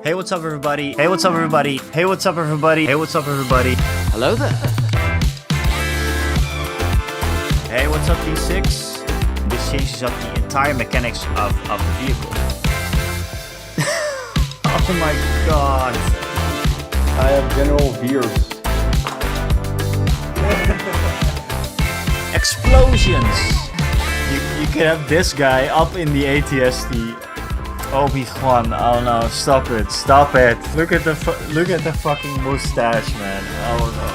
Hey, what's up, everybody? Hey, what's up, everybody? Hey, what's up, everybody? Hey, what's up, everybody? Hello there. Hey, what's up, D6? This changes up the entire mechanics of the vehicle. Oh my god. I have General Veers. Explosions! You can have this guy up in the ATST. Obi-Wan, oh no, stop it, stop it. Look at the fucking mustache, man. Oh no.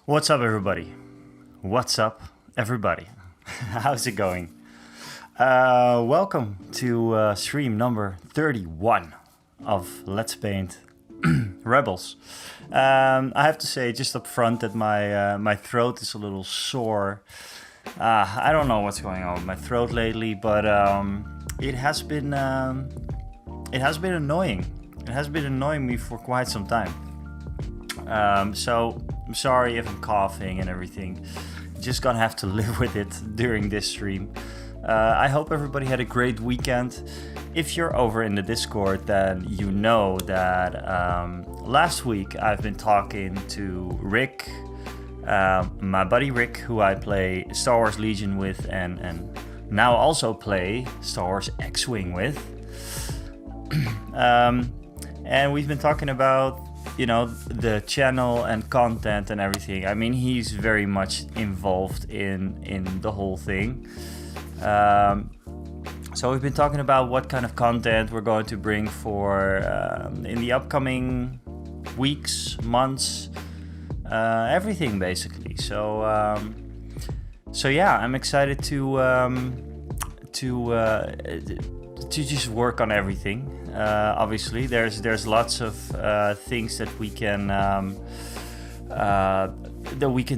What's up, everybody? What's up, everybody? How's it going? Welcome to stream number 31 of Let's Paint Rebels. I have to say just up front that my throat is a little sore. I don't know what's going on with my throat lately, but it has been annoying. It has been annoying me for quite some time. So I'm sorry if I'm coughing and everything. Just gonna have to live with it during this stream. I hope everybody had a great weekend. If you're over in the Discord, then you know that last week I've been talking to Rick, my buddy Rick, who I play Star Wars Legion with and now also play Star Wars X-Wing with. And we've been talking about, you know, the channel and content and everything. I mean, he's very much involved in the whole thing. So we've been talking about what kind of content we're going to bring for in the upcoming weeks, months, everything basically. So yeah, I'm excited to just work on everything. Obviously, there's lots of things that we can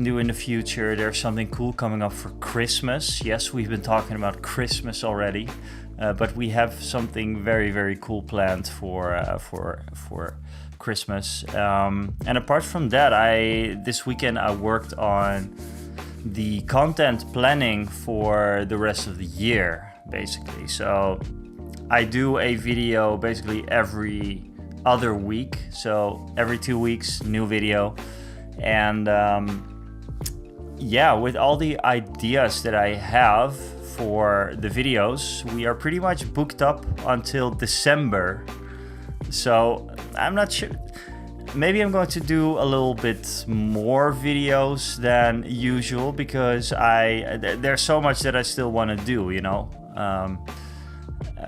do in the future. There's something cool coming up for Christmas. Yes, we've been talking about Christmas already, but we have something very, very cool planned for Christmas. And apart from that, this weekend I worked on the content planning for the rest of the year, basically. So I do a video basically every other week. So every 2 weeks, new video. And yeah, with all the ideas that I have for the videos, we are pretty much booked up until December. So I'm not sure. Maybe I'm going to do a little bit more videos than usual because there's so much that I still want to do, you know.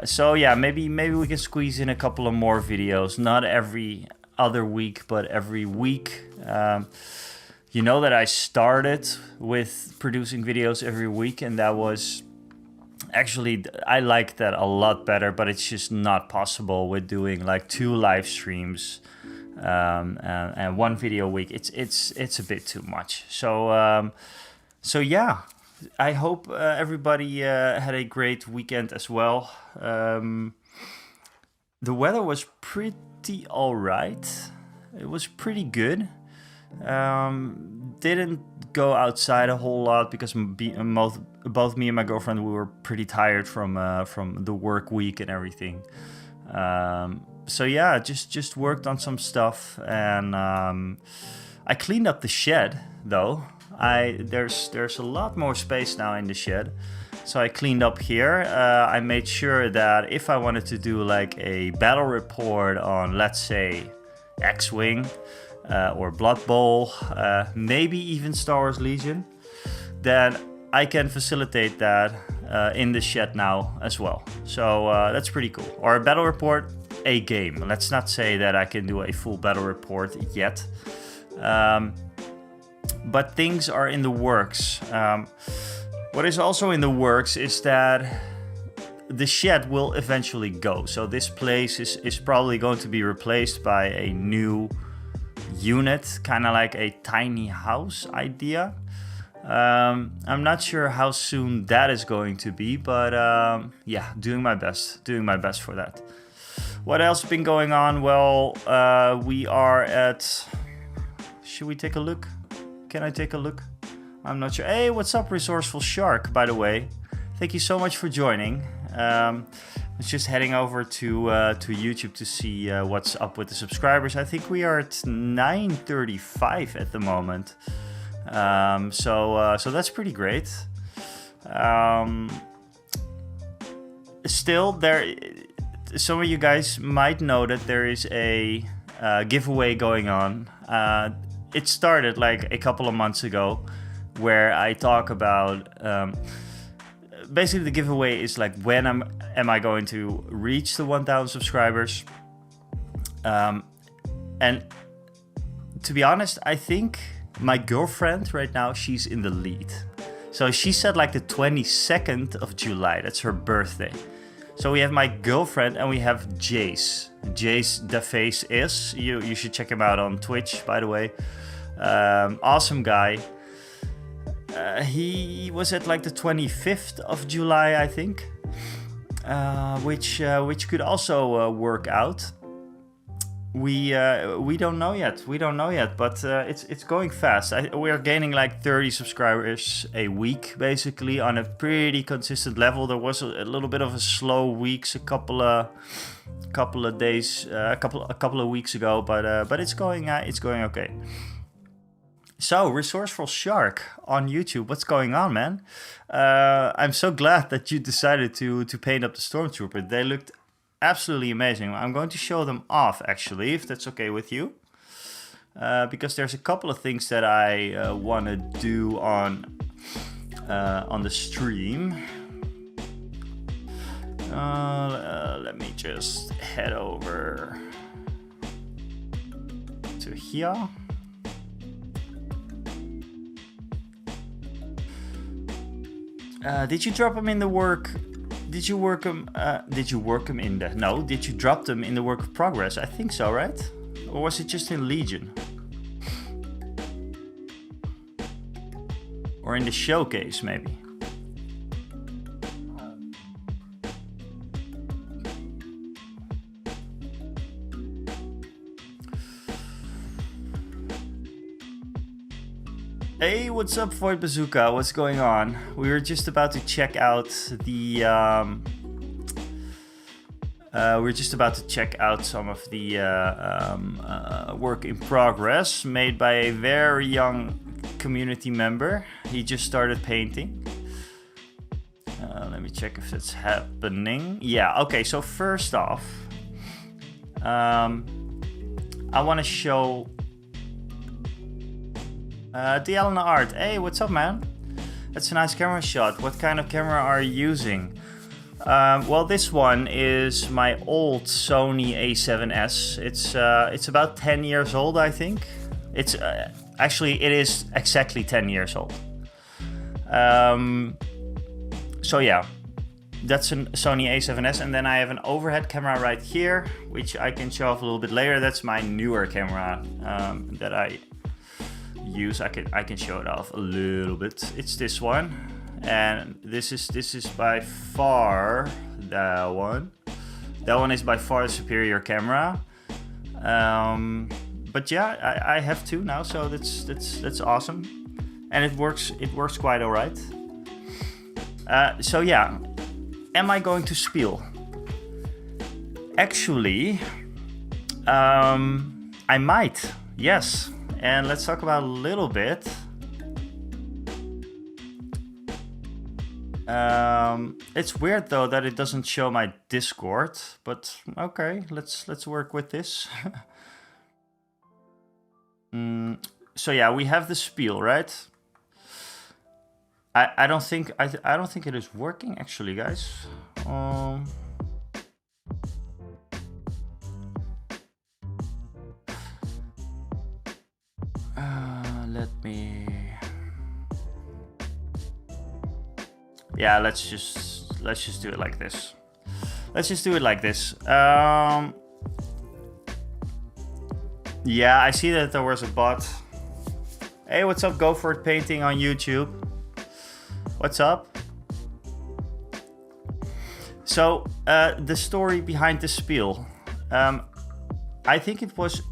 So yeah, maybe we can squeeze in a couple of more videos, not every other week, but every week. You know that I started with producing videos every week, and that was actually, I like that a lot better, but it's just not possible with doing like 2 live streams and 1 video a week. It's a bit too much. So yeah, I hope everybody had a great weekend as well. The weather was pretty alright. It was pretty good. Didn't go outside a whole lot because both me and my girlfriend, we were pretty tired from the work week and everything. So yeah, just worked on some stuff, and I cleaned up the shed though. There's a lot more space now in the shed. So I cleaned up here. I made sure that if I wanted to do like a battle report on, let's say, X-Wing or Blood Bowl, maybe even Star Wars Legion, then I can facilitate that in the shed now as well. So that's pretty cool. Or a battle report, a game. Let's not say that I can do a full battle report yet. But things are in the works. What is also in the works is that the shed will eventually go. So this place is probably going to be replaced by a new unit, kind of like a tiny house idea. I'm not sure how soon that is going to be, but yeah, doing my best for that. What else has been going on? Well, we are at... Should we take a look? Can I take a look? I'm not sure. Hey, what's up, Resourceful Shark, by the way? Thank you so much for joining. I was just heading over to YouTube to see what's up with the subscribers. I think we are at 935 at the moment. So that's pretty great. Still, some of you guys might know that there is a giveaway going on. It started like a couple of months ago, where I talk about basically the giveaway is like, when am I going to reach the 1,000 subscribers? And to be honest, I think my girlfriend right now, she's in the lead. So she said like the 22nd of July, that's her birthday. So we have my girlfriend and we have Jace. Jace the Face is. You should check him out on Twitch, by the way. Awesome guy. He was at like the 25th of July, I think. Which could also work out. We don't know yet. But it's going fast. We are gaining like 30 subscribers a week, basically, on a pretty consistent level. There was a little bit of a slow weeks, a couple of days, a couple of weeks ago, but it's going okay. So, Resourceful Shark on YouTube, what's going on, man? I'm so glad that you decided to paint up the Stormtrooper. They looked absolutely amazing. I'm going to show them off, actually, if that's okay with you. Because there's a couple of things that I want to do on the stream. Let me just head over to here. Did you drop them in the work? Did you work them in the... No, did you drop them in the work of progress? I think so, right? Or was it just in Legion? Or in the showcase, maybe? Hey, what's up, Void Bazooka? What's going on? We were just about to check out the... we're just about to check out some of the work in progress made by a very young community member. He just started painting. Let me check if it's happening. Yeah, okay, so first off, I want to show... DL Art, hey, what's up, man? That's a nice camera shot. What kind of camera are you using? Well, this one is my old Sony A7S. It's about 10 years old, I think. It's actually, it is exactly 10 years old. So yeah, that's a Sony A7S, and then I have an overhead camera right here, which I can show off a little bit later. That's my newer camera that I use. I can show it off a little bit. It's this one, and this is by far that one. That one is by far the superior camera. But yeah, I have two now, so that's awesome, and it works quite alright. So yeah, am I going to spiel? Actually, I might. Yes. And let's talk about a little bit. It's weird though that it doesn't show my Discord, but okay, let's work with this. So yeah, we have the spiel, right? I don't think it is working actually, guys. Let me... Yeah, let's just do it like this. Yeah, I see that there was a bot. Hey, what's up, Go For It Painting on YouTube? What's up? So, the story behind the spiel. I think it was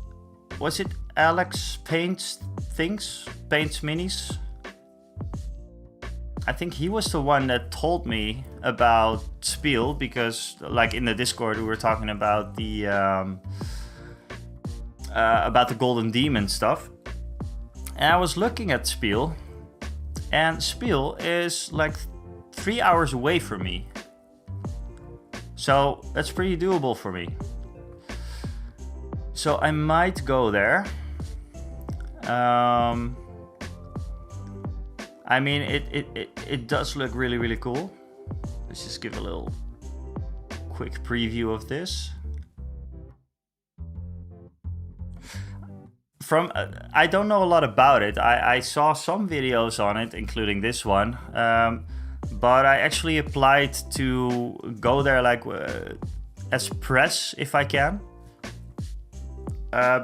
it Alex Paints Minis? I think he was the one that told me about Spiel, because like in the Discord we were talking about the Golden Demon stuff. And I was looking at Spiel, and Spiel is like 3 hours away from me. So that's pretty doable for me. So I might go there. I mean, it does look really, really cool. Let's just give a little quick preview of this. I don't know a lot about it. I saw some videos on it, including this one. But I actually applied to go there like as press if I can.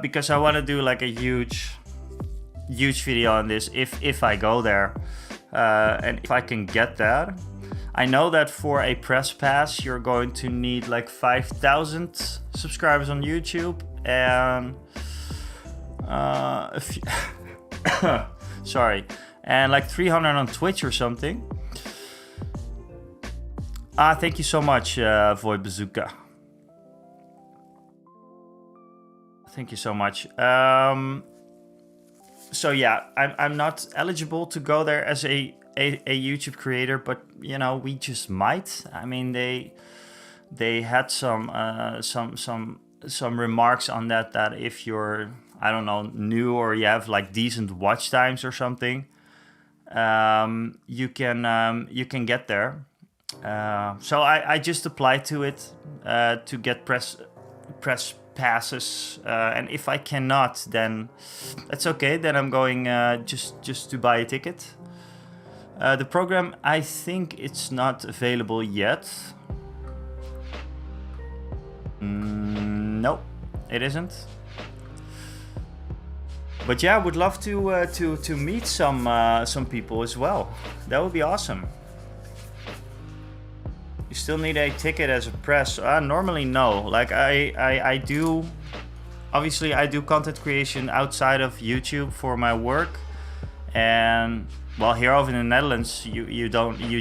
Because I want to do like a huge video on this if I go there. And if I can get that. I know that for a press pass you're going to need like 5,000 subscribers on YouTube and sorry, and like 300 on Twitch or something. Thank you so much, Void Bazooka. Thank you so much. So yeah, I'm not eligible to go there as a YouTube creator, but you know, we just might. I mean, they had some remarks on that if you're, I don't know, new or you have like decent watch times or something, you can get there. So I just applied to it to get press passes, and if I cannot, then that's okay. Then I'm going just to buy a ticket. The program, I think it's not available yet. No, it isn't. But yeah, I would love to meet some people as well. That would be awesome. You still need a ticket as a press? Normally no. Like I do, obviously I do content creation outside of YouTube for my work, and well, here over in the Netherlands you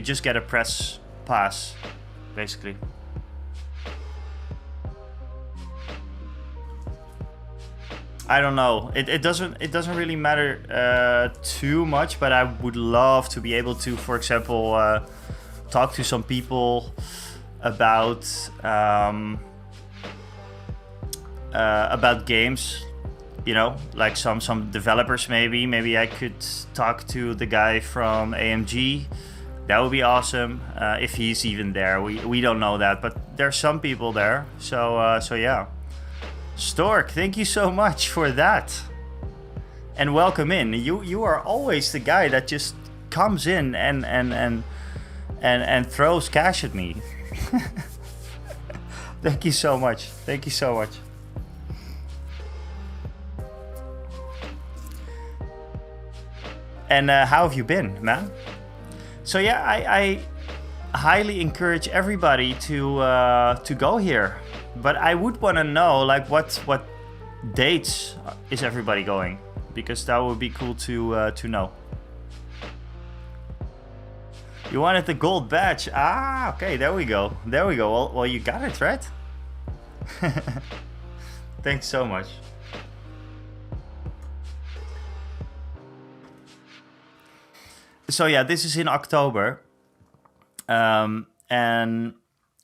just get a press pass, basically. I don't know. It doesn't really matter too much, but I would love to be able to, for example, talk to some people about games. You know, like some developers maybe. Maybe I could talk to the guy from AMG. That would be awesome if he's even there. We don't know that, but there's some people there. So yeah. Stork, thank you so much for that. And welcome in. You are always the guy that just comes in and throws cash at me. Thank you so much. Thank you so much. And how have you been, man? So yeah, I highly encourage everybody to go here. But I would want to know, like, what dates is everybody going? Because that would be cool to know. You wanted the gold badge. Okay, there we go. There we go. Well, you got it, right? Thanks so much. So yeah, this is in October. And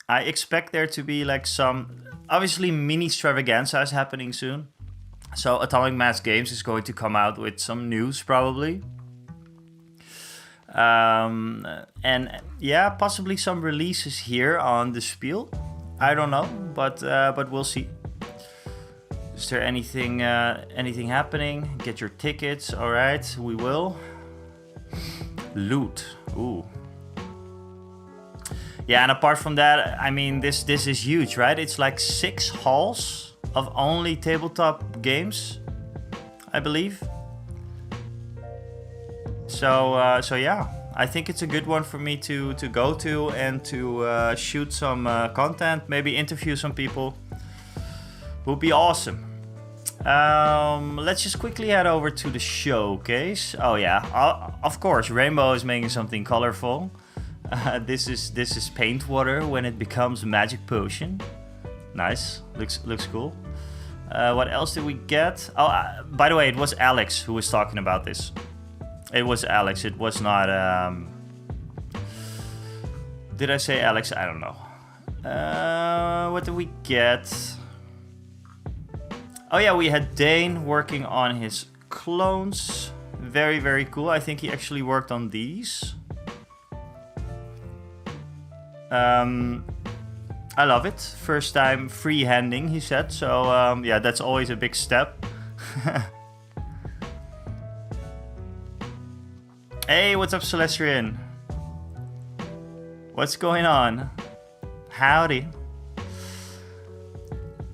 I expect there to be like some, obviously, mini extravaganza is happening soon. So Atomic Mass Games is going to come out with some news probably. And yeah, possibly some releases here on the Spiel. I don't know, but we'll see. Is there anything happening? Get your tickets. All right, we will. Loot. Ooh. Yeah, and apart from that, I mean, this is huge, right? It's like 6 halls of only tabletop games, I believe. So yeah, I think it's a good one for me to go to and to shoot some content, maybe interview some people. Would be awesome. Let's just quickly head over to the showcase. Oh yeah, of course, Rainbow is making something colorful. This is paint water when it becomes magic potion. Nice, looks cool. What else did we get? Oh, by the way, it was Alex who was talking about this. It was Alex. It was not. Did I say Alex? I don't know. What did we get? Oh yeah, we had Dane working on his clones. Very, very cool. I think he actually worked on these. I love it. First time free-handing, he said. So yeah, that's always a big step. Hey, what's up, Celestrian? What's going on? Howdy.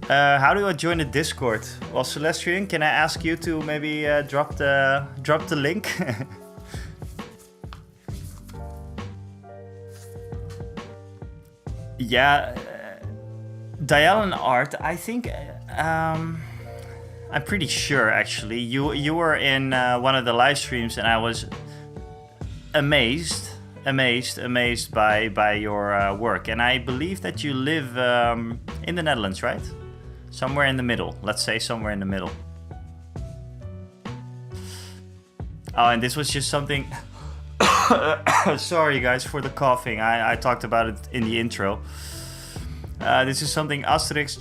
How do I join the Discord? Well, Celestrian, can I ask you to maybe drop the link? Yeah, Dialan Art. I think I'm pretty sure actually you were in one of the live streams, and I was amazed by your work. And I believe that you live in the Netherlands, right? Somewhere in the middle. Let's say somewhere in the middle. Oh, and this was just something... Sorry, guys, for the coughing. I talked about it in the intro. This is something Asterix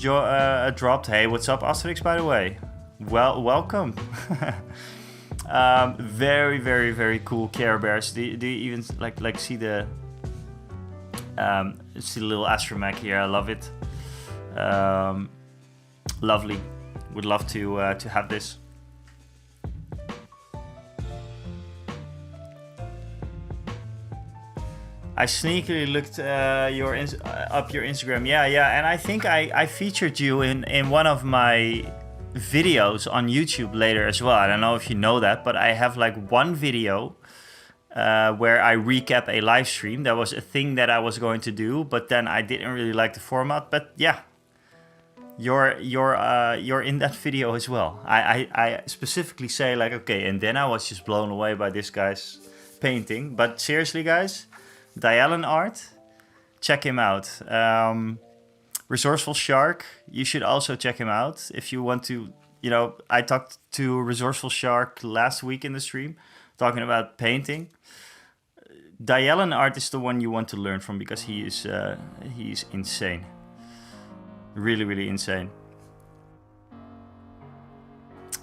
dropped. Hey, what's up, Asterix, by the way? Well, welcome. Very, very, very cool Care Bears. Do you even like see the little astromech here? I love it. Lovely. Would love to have this. I sneakily looked up your Instagram. Yeah, and I think I featured you in one of my videos on YouTube later as well. I don't know if you know that, but I have like one video where I recap a live stream. That was a thing that I was going to do, but then I didn't really like the format. But yeah, you're in that video as well. I specifically say like, okay, and then I was just blown away by this guy's painting. But seriously, guys, Dialan Art, check him out. Resourceful Shark, you should also check him out if you want to. You know, I talked to Resourceful Shark last week in the stream, talking about painting. Dialan Art is the one you want to learn from, because he's insane. Really, really insane.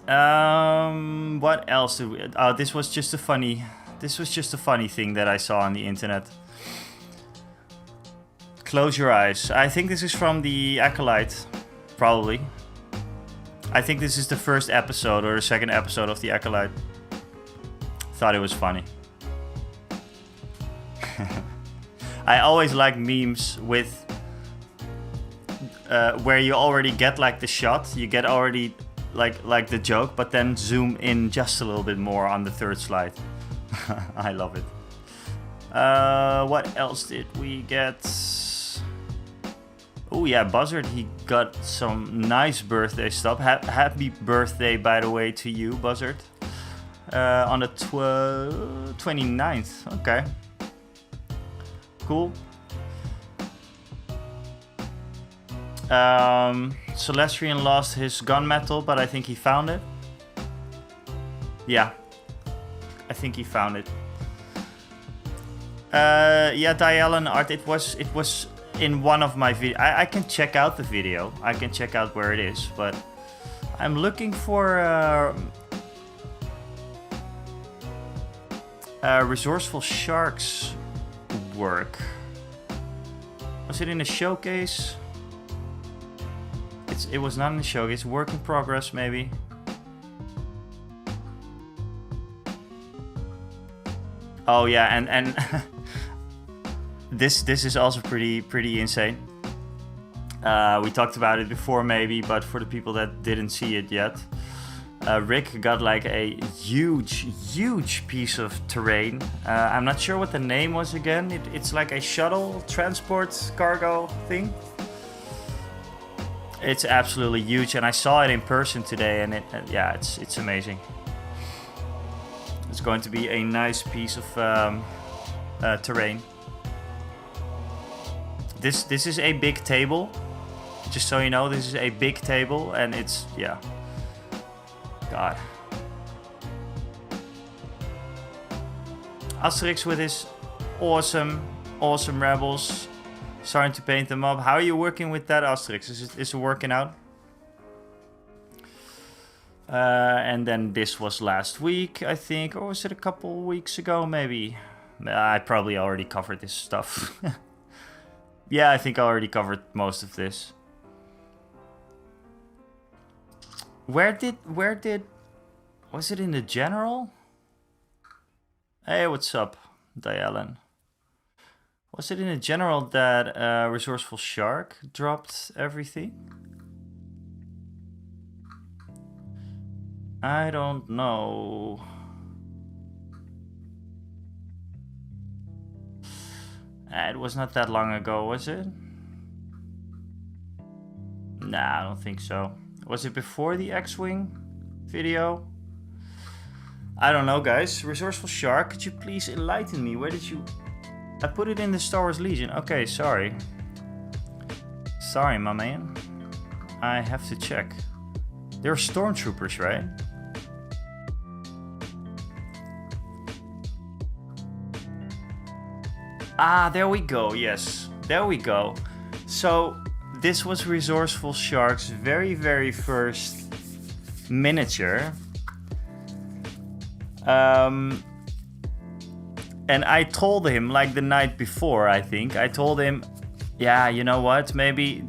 What else did we? Oh, this was just a funny thing that I saw on the internet. Close your eyes. I think this is from the Acolyte, probably. I think this is the first episode or the second episode of the Acolyte. Thought it was funny. I always like memes with where you already get like the shot, you get already like the joke, but then zoom in just a little bit more on the third slide. I love it. What else did we get? Oh yeah, Buzzard, he got some nice birthday stuff. Happy birthday, by the way, to you, Buzzard. On the 29th. Okay. Cool. Celestrian lost his gunmetal, but I think he found it. Yeah. I think he found it. Yeah, Dialan Art, it was in one of my videos. I can check out the video. I can check out where it is, but I'm looking for Resourceful Shark's work. Was it in the showcase? It was not in the showcase. Work in progress, maybe. Oh yeah, and this is also pretty insane. We talked about it before maybe, but for the people that didn't see it yet, Rick got like a huge piece of terrain. I'm not sure what the name was again. It's like a shuttle transport cargo thing. It's absolutely huge, and I saw it in person today, and it's amazing. It's going to be a nice piece of terrain. This is a big table. Just so you know, this is a big table, and it's God. Asterix with his awesome rebels. Starting to paint them up. How are you working with that, Asterix? Is it working out? And then this was last week, I think. Or was it a couple weeks ago, maybe? I probably already covered this stuff. Yeah, I think I already covered most of this. Where did... Was it in the general? Hey, what's up, Dialen? Was it in the general that Resourceful Shark dropped everything? I don't know. It was not that long ago, was it? Nah, I don't think so. Was it before the X-Wing video? I don't know, guys. Resourceful Shark, could you please enlighten me? Where did you... I put it in the Star Wars Legion. Okay, sorry. Sorry, my man. I have to check. They're stormtroopers, right? Ah, there we go. Yes, there we go. So this was Resourceful Shark's very, very first miniature. And I told him, like the night before, I think, I told him, yeah, you know what, maybe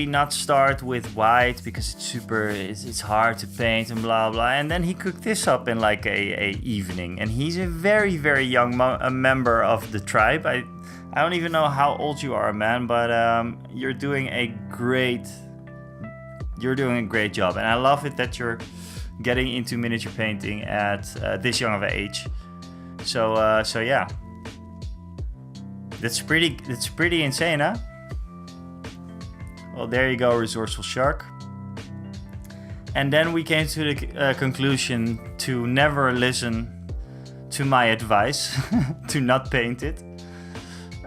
not start with white because it's hard to paint and blah blah. And then he cooked this up in like a evening, and he's a very, very young a member of the tribe. I don't even know how old you are, man, but you're doing a great job, and I love it that you're getting into miniature painting at this young of an age. So yeah, that's pretty insane, huh? Well, there you go, Resourceful Shark. And then we came to the conclusion to never listen to my advice to not paint it.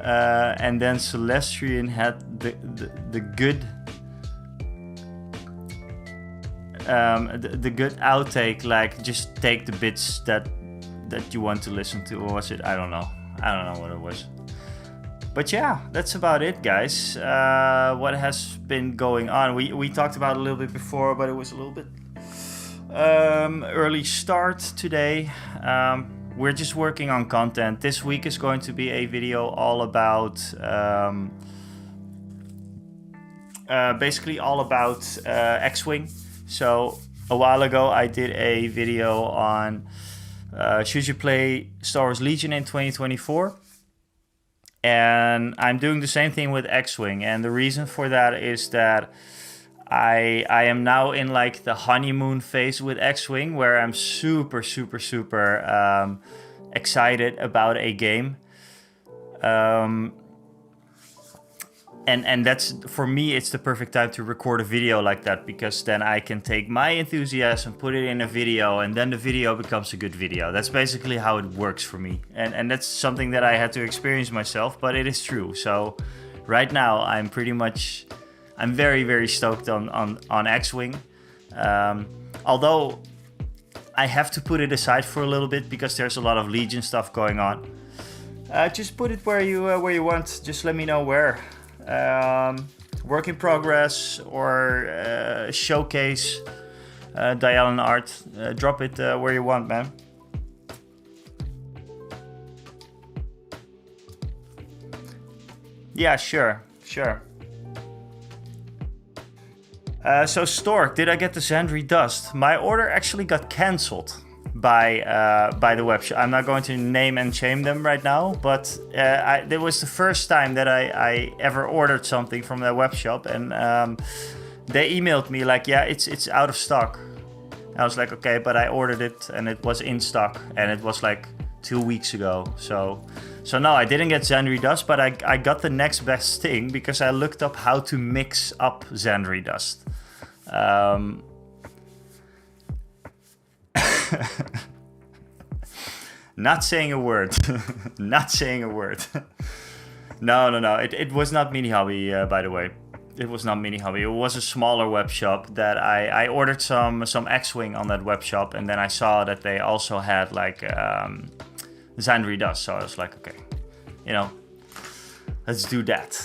And then Celestian had the good outtake, like just take the bits that you want to listen to, or was it? I don't know what it was. But yeah, that's about it, guys. What has been going on? We talked about it a little bit before, but it was a little bit early start today. We're just working on content. This week is going to be a video all about basically all about X-Wing. So a while ago I did a video on should you play Star Wars Legion in 2024? And I'm doing the same thing with X-Wing, and the reason for that is that I am now in like the honeymoon phase with X-Wing, where I'm super excited about a game. And that's, for me, it's the perfect time to record a video like that, because then I can take my enthusiasm, put it in a video, and then the video becomes a good video. That's basically how it works for me. And that's something that I had to experience myself, but it is true. So right now I'm very stoked on X-Wing. Although I have to put it aside for a little bit because there's a lot of Legion stuff going on. Just put it where you want. Just let me know where. Work in progress or showcase Dialen art. Drop it where you want, man. Yeah, sure. So Stork, did I get the Zandri dust? My order actually got cancelled by the web shop. I'm not going to name and shame them right now, but it was the first time that I ever ordered something from their web shop, and they emailed me like, yeah, it's out of stock. I was like, okay, but I ordered it and it was in stock, and it was like 2 weeks ago. So no, I didn't get Xandri Dust, but I got the next best thing because I looked up how to mix up Xandri Dust. Not saying a word. Not saying a word. No. It was not Mini Hobby, by the way. It was not Mini Hobby. It was a smaller web shop that I ordered some X-Wing on that web shop, and then I saw that they also had like Xandri Dust. So I was like, okay, you know, let's do that.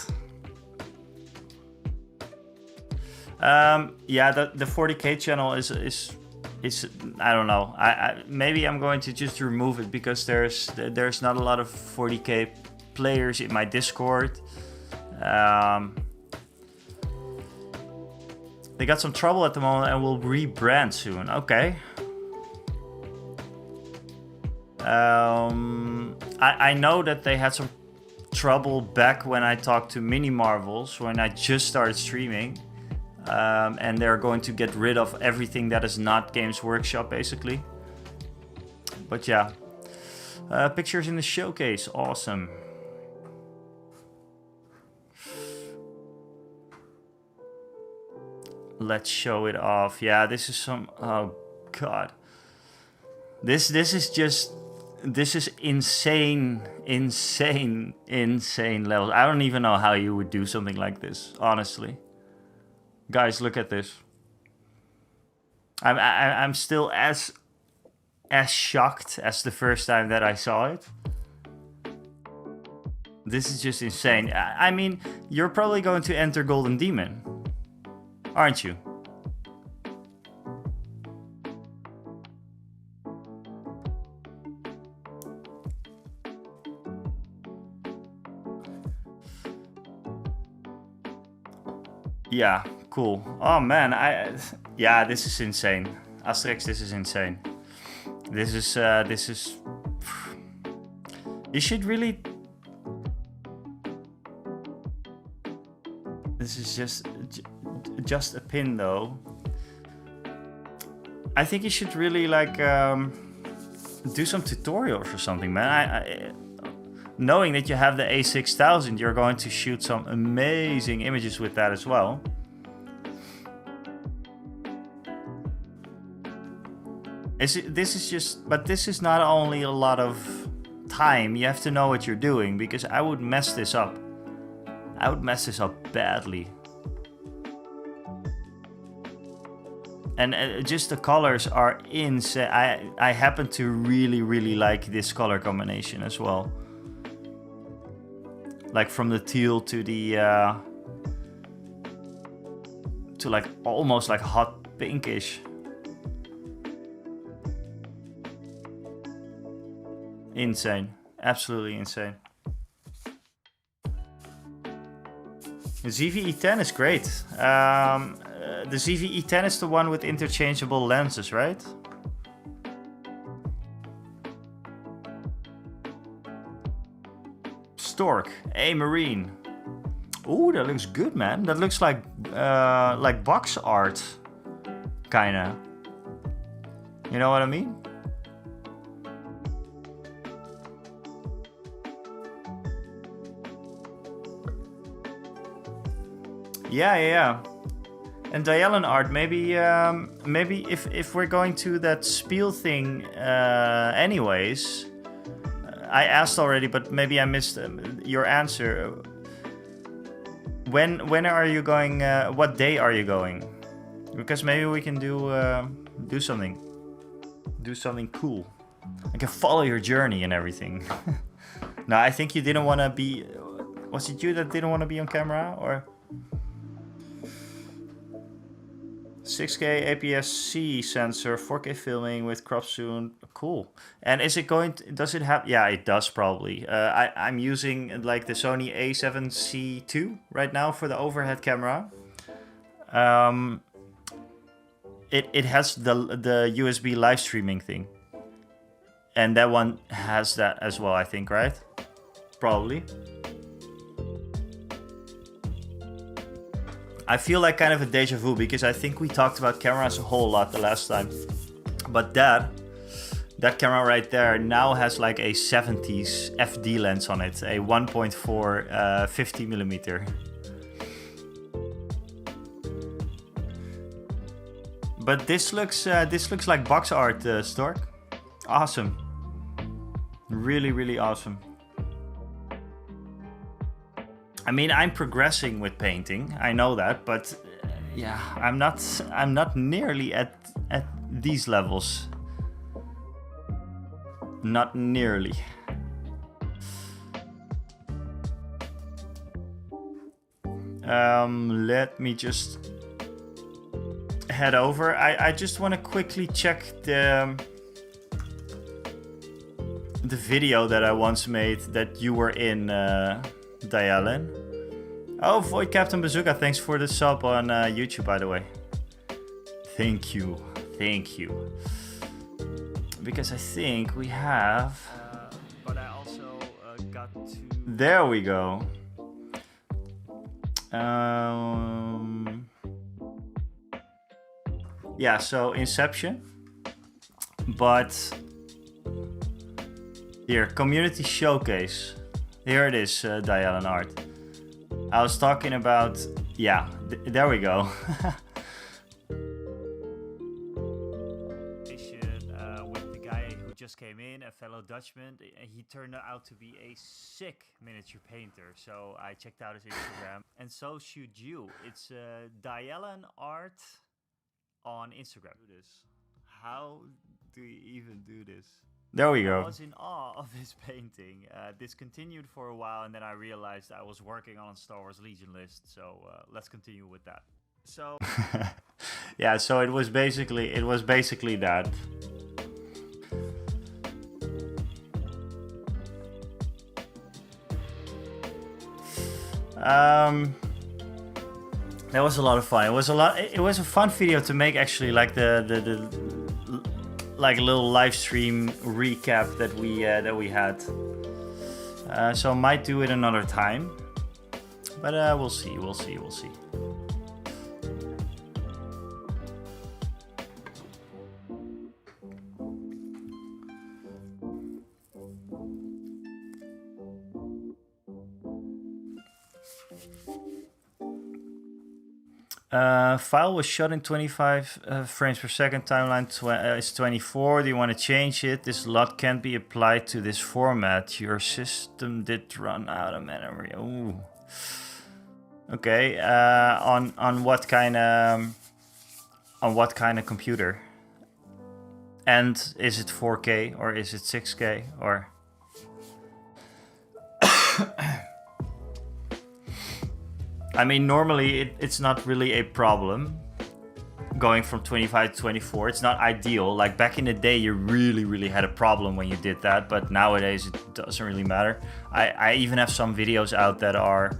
Yeah, the 40k channel is I don't know. Maybe I'm going to just remove it because there's not a lot of 40k players in my Discord. They got some trouble at the moment and will rebrand soon. Okay. I know that they had some trouble back when I talked to Mini Marvels, when I just started streaming. And they're going to get rid of everything that is not Games Workshop, basically. But yeah. Pictures in the showcase. Awesome. Let's show it off. Yeah, this is some... Oh, God. This is just... This is insane levels. I don't even know how you would do something like this, honestly. Guys, look at this. I'm still as shocked as the first time that I saw it. This is just insane. I mean, you're probably going to enter Golden Demon, aren't you? Yeah, cool. Oh man, yeah, this is insane. Asterix, this is insane. This is you should really... This is just a pin though. I think you should really like do some tutorials or something, man. Knowing that you have the A6000, you're going to shoot some amazing images with that as well. This is just, but this is not only a lot of time. You have to know what you're doing, because I would mess this up. I would mess this up badly. And just the colors are insane. I happen to really like this color combination as well. Like from the teal to the to like almost like hot pinkish. Insane, absolutely insane. The ZV-E10 is great. The ZV-E10 is the one with interchangeable lenses, right? Stork, a Marine. Ooh, that looks good, man. That looks like box art, kinda. You know what I mean? Yeah. And Dialen art, maybe if we're going to that Spiel thing, anyways. I asked already, but maybe I missed your answer. When are you going? What day are you going? Because maybe we can do something cool. I can follow your journey and everything. No, I think you didn't want to be. Was it you that didn't want to be on camera, or? 6K APS-C sensor, 4K filming with crop soon. Cool. And is it going to, does it have... Yeah, it does probably. I'm using like the Sony A7C II right now for the overhead camera. It has the USB live streaming thing. And that one has that as well, I think, right? Probably. I feel like kind of a deja vu because I think we talked about cameras a whole lot the last time. But that That camera right there now has like a 70s FD lens on it, a 1.4 50mm. But this looks like box art, Stork. Awesome. Really, really awesome. I mean, I'm progressing with painting. I know that, but yeah, I'm not nearly at these levels. Not nearly. Let me just head over. I just want to quickly check the video that I once made that you were in, Dialen. Oh, Void Captain Bazooka, thanks for the sub on YouTube, by the way. Thank you. Thank you. Because I think we have... but I also got to... There we go. Yeah, so Inception. But... here, Community Showcase. Here it is, Dialen Art. I was talking about... yeah, there we go. With the guy who just came in, a fellow Dutchman. He turned out to be a sick miniature painter. So I checked out his Instagram. And so should you. It's Dialen Art on Instagram. How do you even do this? There we go. I was in awe of this painting. This continued for a while, and then I realized I was working on Star Wars Legion list. So let's continue with that. So yeah, so it was basically that. That was a lot of fun. It was a fun video to make, actually, like the like a little live stream recap that we had. So I might do it another time, but we'll see. File was shot in 25 frames per second. Timeline is 24. Do you want to change it? This lot can't be applied to this format. Your system did run out of memory. Ooh. Okay. On what kind of computer? And is it 4K or is it 6K or? I mean, normally it's not really a problem going from 25 to 24. It's not ideal. Like back in the day, you really had a problem when you did that. But nowadays, it doesn't really matter. I even have some videos out that are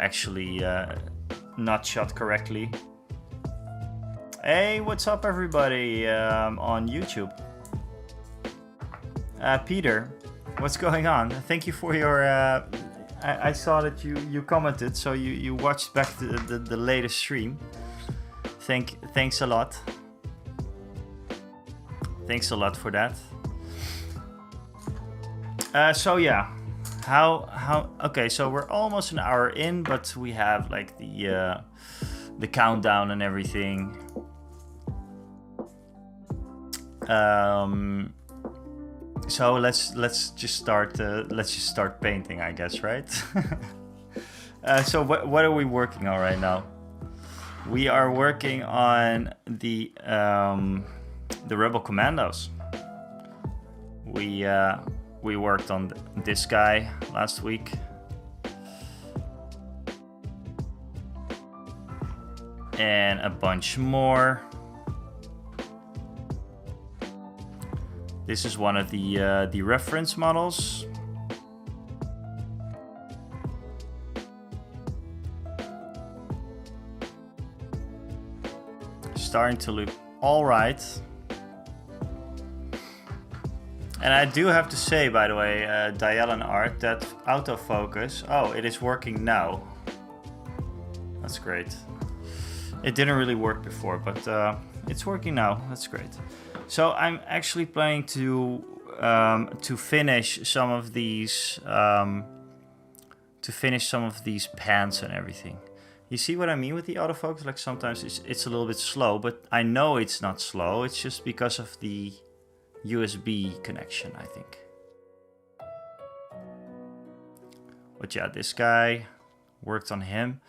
actually not shot correctly. Hey, what's up, everybody on YouTube? Peter, what's going on? Thank you for your... I saw that you commented, so you watched back the latest stream. Thanks a lot. Thanks a lot for that. So yeah, how? Okay, so we're almost an hour in, but we have like the countdown and everything. So let's just start painting, I guess, right? So what are we working on right now? We are working on the Rebel Commandos. We worked on this guy last week. And a bunch more. This is one of the reference models. Starting to look all right. And I do have to say, by the way, Dialen Art, that autofocus, oh, it is working now. That's great. It didn't really work before, but it's working now. That's great. So I'm actually planning to finish some of these pants and everything. You see what I mean with the autofocus? Like sometimes it's a little bit slow, but I know it's not slow. It's just because of the USB connection, I think. But yeah, this guy, worked on him.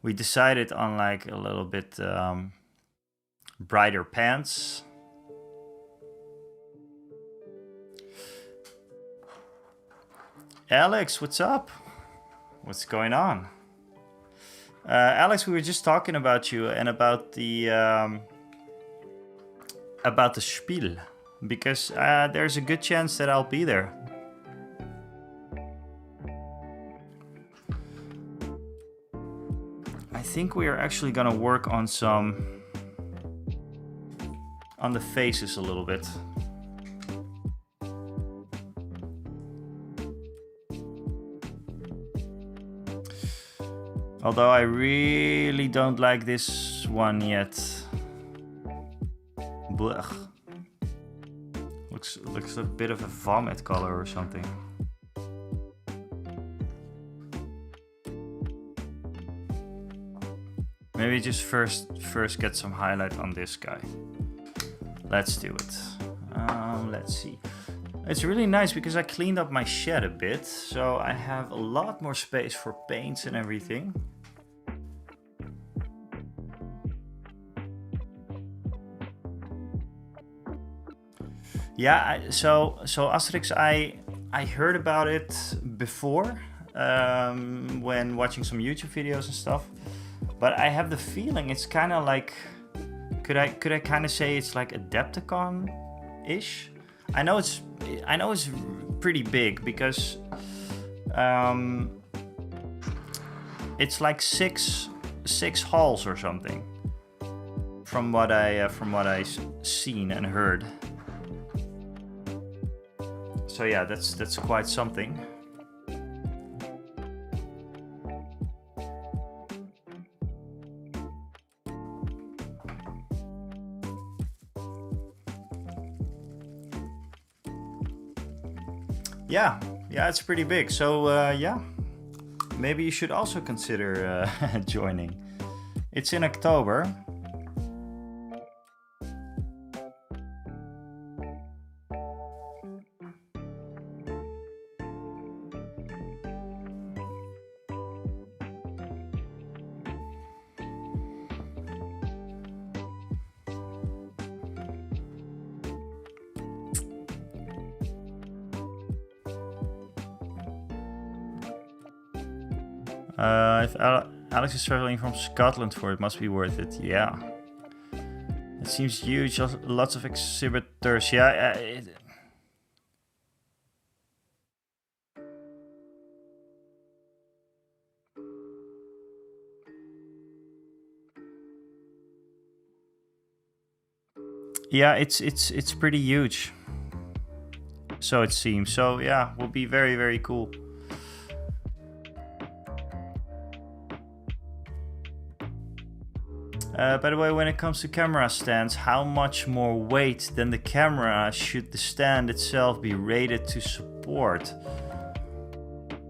We decided on like a little bit brighter pants. Alex, what's up? What's going on? Alex, we were just talking about you and about the spiel, because there's a good chance that I'll be there. I think we are actually gonna work on the faces a little bit. Although I really don't like this one yet. Blech. Looks a bit of a vomit color or something. Maybe just first get some highlight on this guy. Let's do it. Let's see. It's really nice because I cleaned up my shed a bit, so I have a lot more space for paints and everything. Yeah, so Asterix, I heard about it before when watching some YouTube videos and stuff, but I have the feeling it's kind of like, could I kind of say it's like Adepticon-ish? I know it's pretty big because it's like six halls or something from what I seen and heard. So yeah, that's quite something. Yeah, it's pretty big. So yeah, maybe you should also consider joining. It's in October. If Alex is traveling from Scotland for it, must be worth it. Yeah. It seems huge. Lots of exhibitors. Yeah. Yeah, it's pretty huge. So it seems. So yeah, will be very, very cool. By the way, when it comes to camera stands, how much more weight than the camera should the stand itself be rated to support?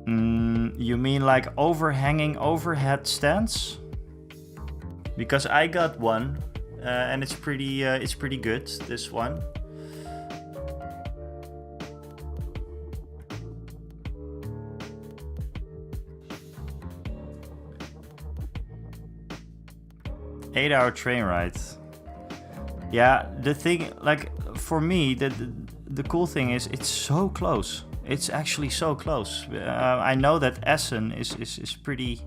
You mean like overhanging overhead stands? Because I got one, and it's pretty good. This one. Eight-hour train ride. Yeah, the thing, like, for me, the cool thing is it's so close. It's actually so close. I know that Essen is pretty.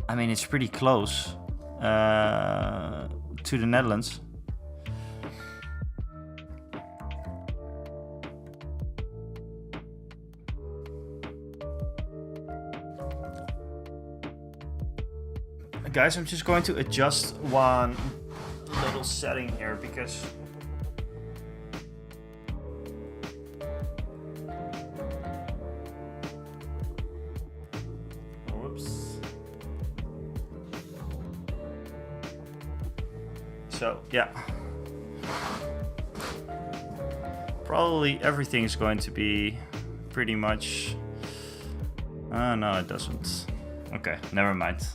I mean, it's pretty close to the Netherlands. Guys, I'm just going to adjust one little setting here because whoops. So yeah. probably everything is going to be pretty much... no, it doesn't. Okay, never mind.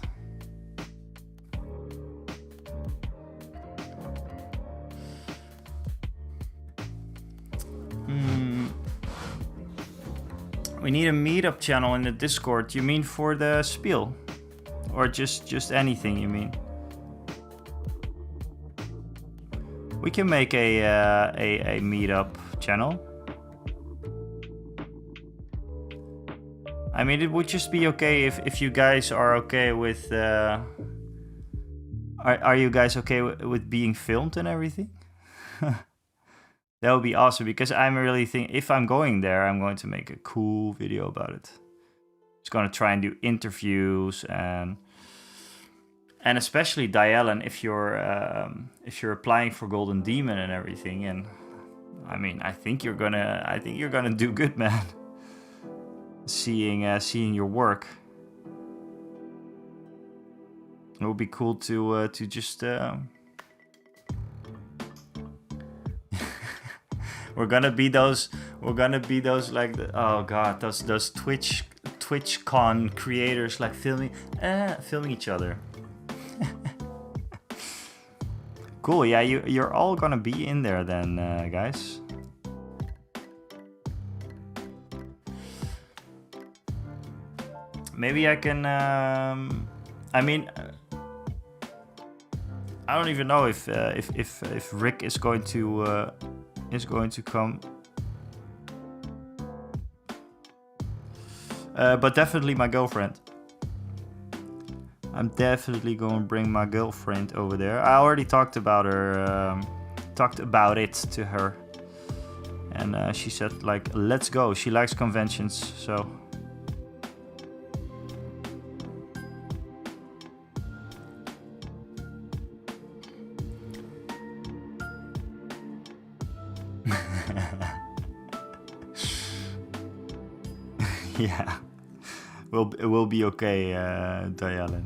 We need a meetup channel in the Discord. You mean for the spiel? Or just anything, you mean? We can make a meetup channel. I mean, it would just be okay if you guys are okay with... Are you guys okay with being filmed and everything? That would be awesome, because I'm really thinking, if I'm going there, I'm going to make a cool video about it. Just gonna try and do interviews and especially Dialen, if you're applying for Golden Demon and everything. And I mean, I think you're gonna do good, man. Seeing your work, it would be cool to just. We're gonna be those like oh god, those TwitchCon creators, like filming each other. Cool, yeah, you're all gonna be in there then, guys. Maybe I can. I mean, I don't even know if Rick is going to come. But definitely my girlfriend. I'm definitely going to bring my girlfriend over there. I already talked about it to her, and she said like, let's go. She likes conventions, so. Yeah, it will be okay, Dialen.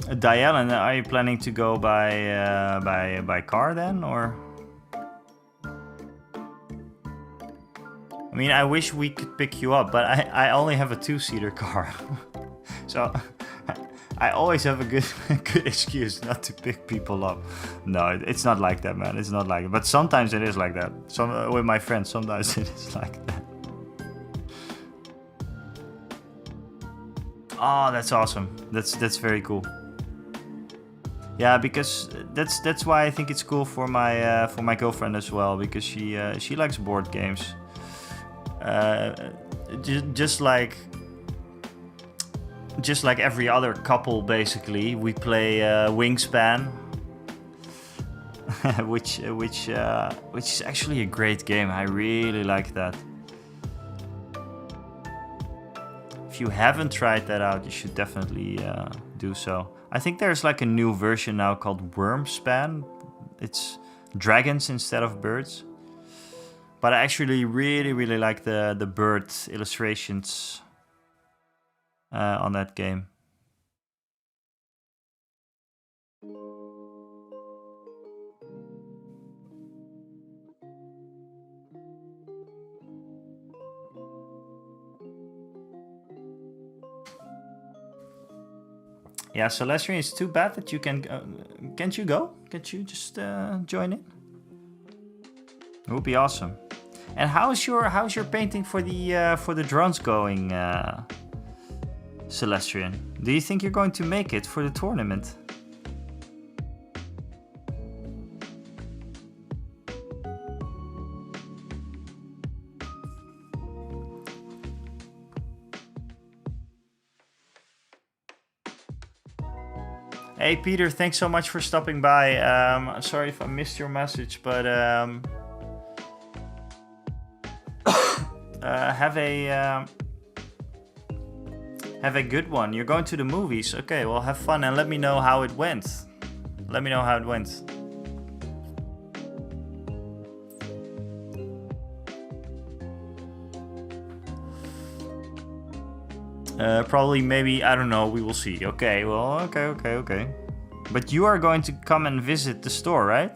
Dialen, are you planning to go by car then, or? I mean, I wish we could pick you up, but I only have a 2-seater car, so. I always have a good excuse not to pick people up. No, it's not like that, man. It's not like that. But sometimes it is like that. With my friends, sometimes it is like that. Oh, that's awesome. That's very cool. Yeah, because that's why I think it's cool for my girlfriend as well, because she likes board games. Just like every other couple, basically, we play Wingspan, which is actually a great game. I really like that. If you haven't tried that out, you should definitely do so. I think there's like a new version now called Wormspan. It's dragons instead of birds. But I actually really like the bird illustrations on that game. Yeah, Celestian, it's too bad that you can. Can't you go? Can't you just join in? It would be awesome. And how's your painting for the drones going, Celestian? Do you think you're going to make it for the tournament? Hey Peter, thanks so much for stopping by. Sorry if I missed your message, but have a good one. You're going to the movies. Okay, well, have fun and let me know how it went. Let me know how it went. Probably, maybe, I don't know, we will see. Okay, well, okay. But you are going to come and visit the store, right?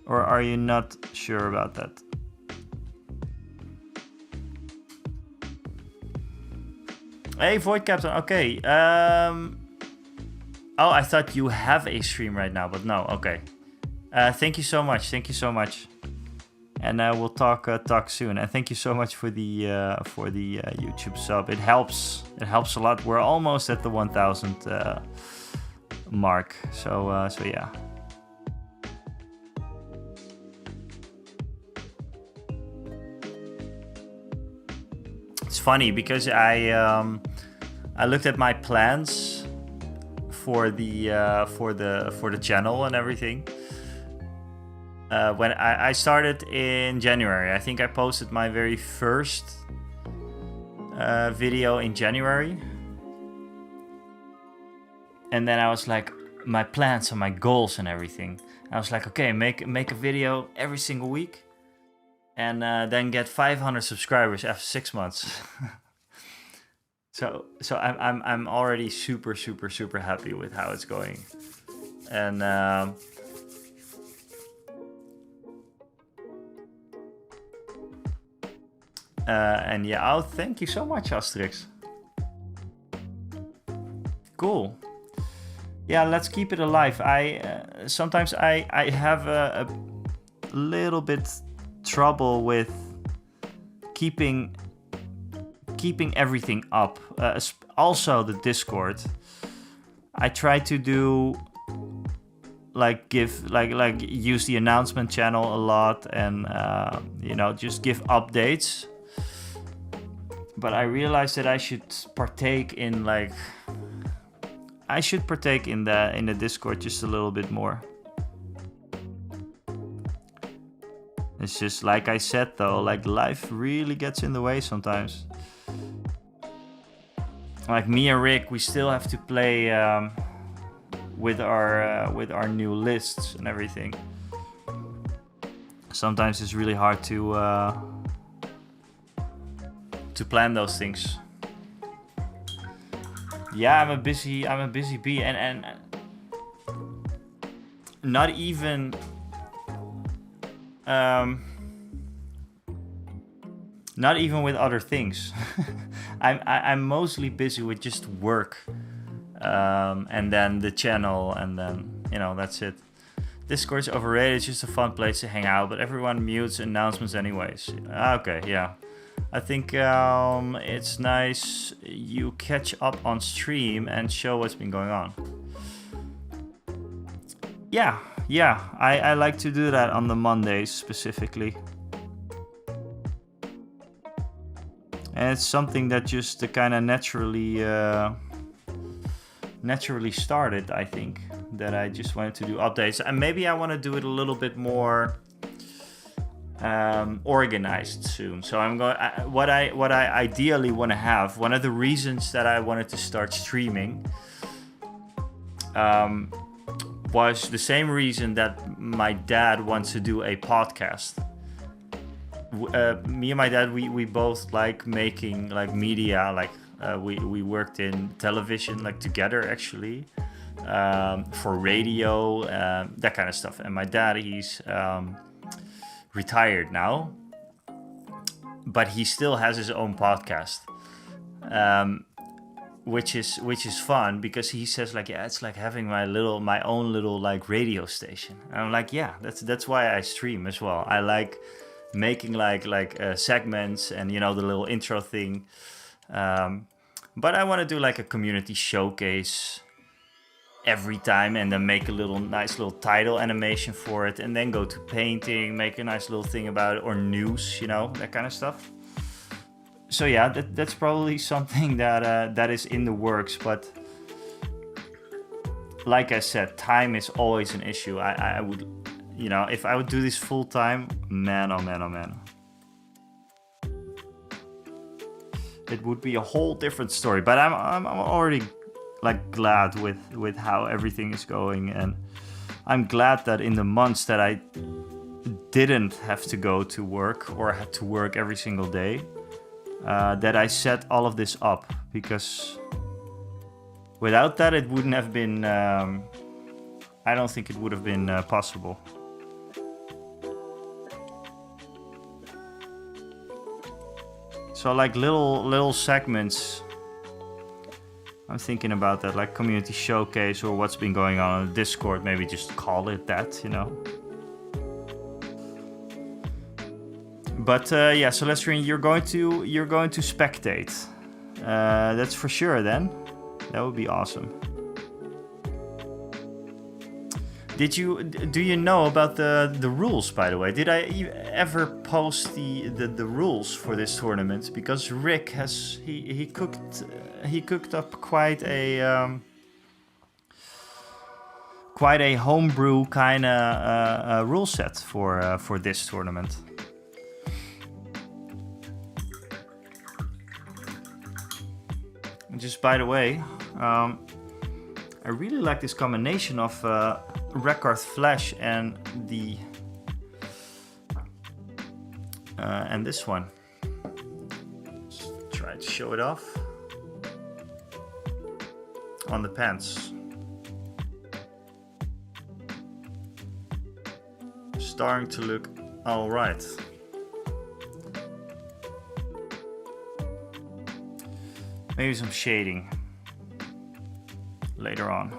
Or are you not sure about that? Hey, Void Captain, okay. Oh, I thought you have a stream right now, but no, okay. Thank you so much, And we'll talk soon. And thank you so much for the YouTube sub. It helps a lot. We're almost at the 1,000 mark. So yeah. It's funny because I looked at my plans for the channel and everything. When I started in January, I think I posted my very first video in January. And then I was like, my plans and my goals and everything. I was like, okay, make a video every single week. And then get 500 subscribers after 6 months. So I'm already super happy with how it's going. And yeah, oh, thank you so much, Asterix. Cool. Yeah, let's keep it alive. Sometimes I have a little bit trouble with keeping everything up. Also the Discord. I try to do use the announcement channel a lot and just give updates. But I realized that I should partake in the Discord just a little bit more. It's just like I said though, like life really gets in the way sometimes. Like me and Rick, we still have to play with our new lists and everything. Sometimes it's really hard to plan those things. Yeah, I'm a busy bee, and not even with other things. I'm mostly busy with just work, and then the channel, and then that's it. Discord's overrated. It's just a fun place to hang out, but everyone mutes announcements anyways. Okay, yeah. I think it's nice you catch up on stream and show what's been going on. Yeah, I like to do that on the Mondays specifically. And it's something that just kind of naturally started, I think. That I just wanted to do updates. And maybe I want to do it a little bit more organized soon. So I'm going. What I ideally want to have. One of the reasons that I wanted to start streaming was the same reason that my dad wants to do a podcast. Me and my dad, we both like making like media. Like we worked in television like together actually, for radio, that kind of stuff. And my dad, he's retired now, but he still has his own podcast, which is fun because he says like, yeah, it's like having my own little like radio station. And I'm like, yeah, that's why I stream as well. I like making like segments and the little intro thing, but I want to do like a community showcase every time, and then make a nice little title animation for it, and then go to painting, make a nice little thing about it, or news, that kind of stuff. So yeah, that's probably something that is in the works, but like I said, time is always an issue. I would, if I would do this full time, man, oh man, it would be a whole different story. But I'm already like glad with how everything is going, and I'm glad that in the months that I didn't have to go to work or had to work every single day, that I set all of this up, because without that it wouldn't have been, I don't think it would have been possible. So like little segments, I'm thinking about that, like community showcase or what's been going on the Discord, maybe just call it that, you know. But yeah, so Lesterine, you're going to spectate. That's for sure then. That would be awesome. Do you know about the rules, by the way? Did I ever post the rules for this tournament? Because Rick has he cooked up quite a homebrew kind of rule set for this tournament. Just by the way, I really like this combination of Record Flash and this one. Let's try to show it off on the pants. Starting to look all right. Maybe some shading later on.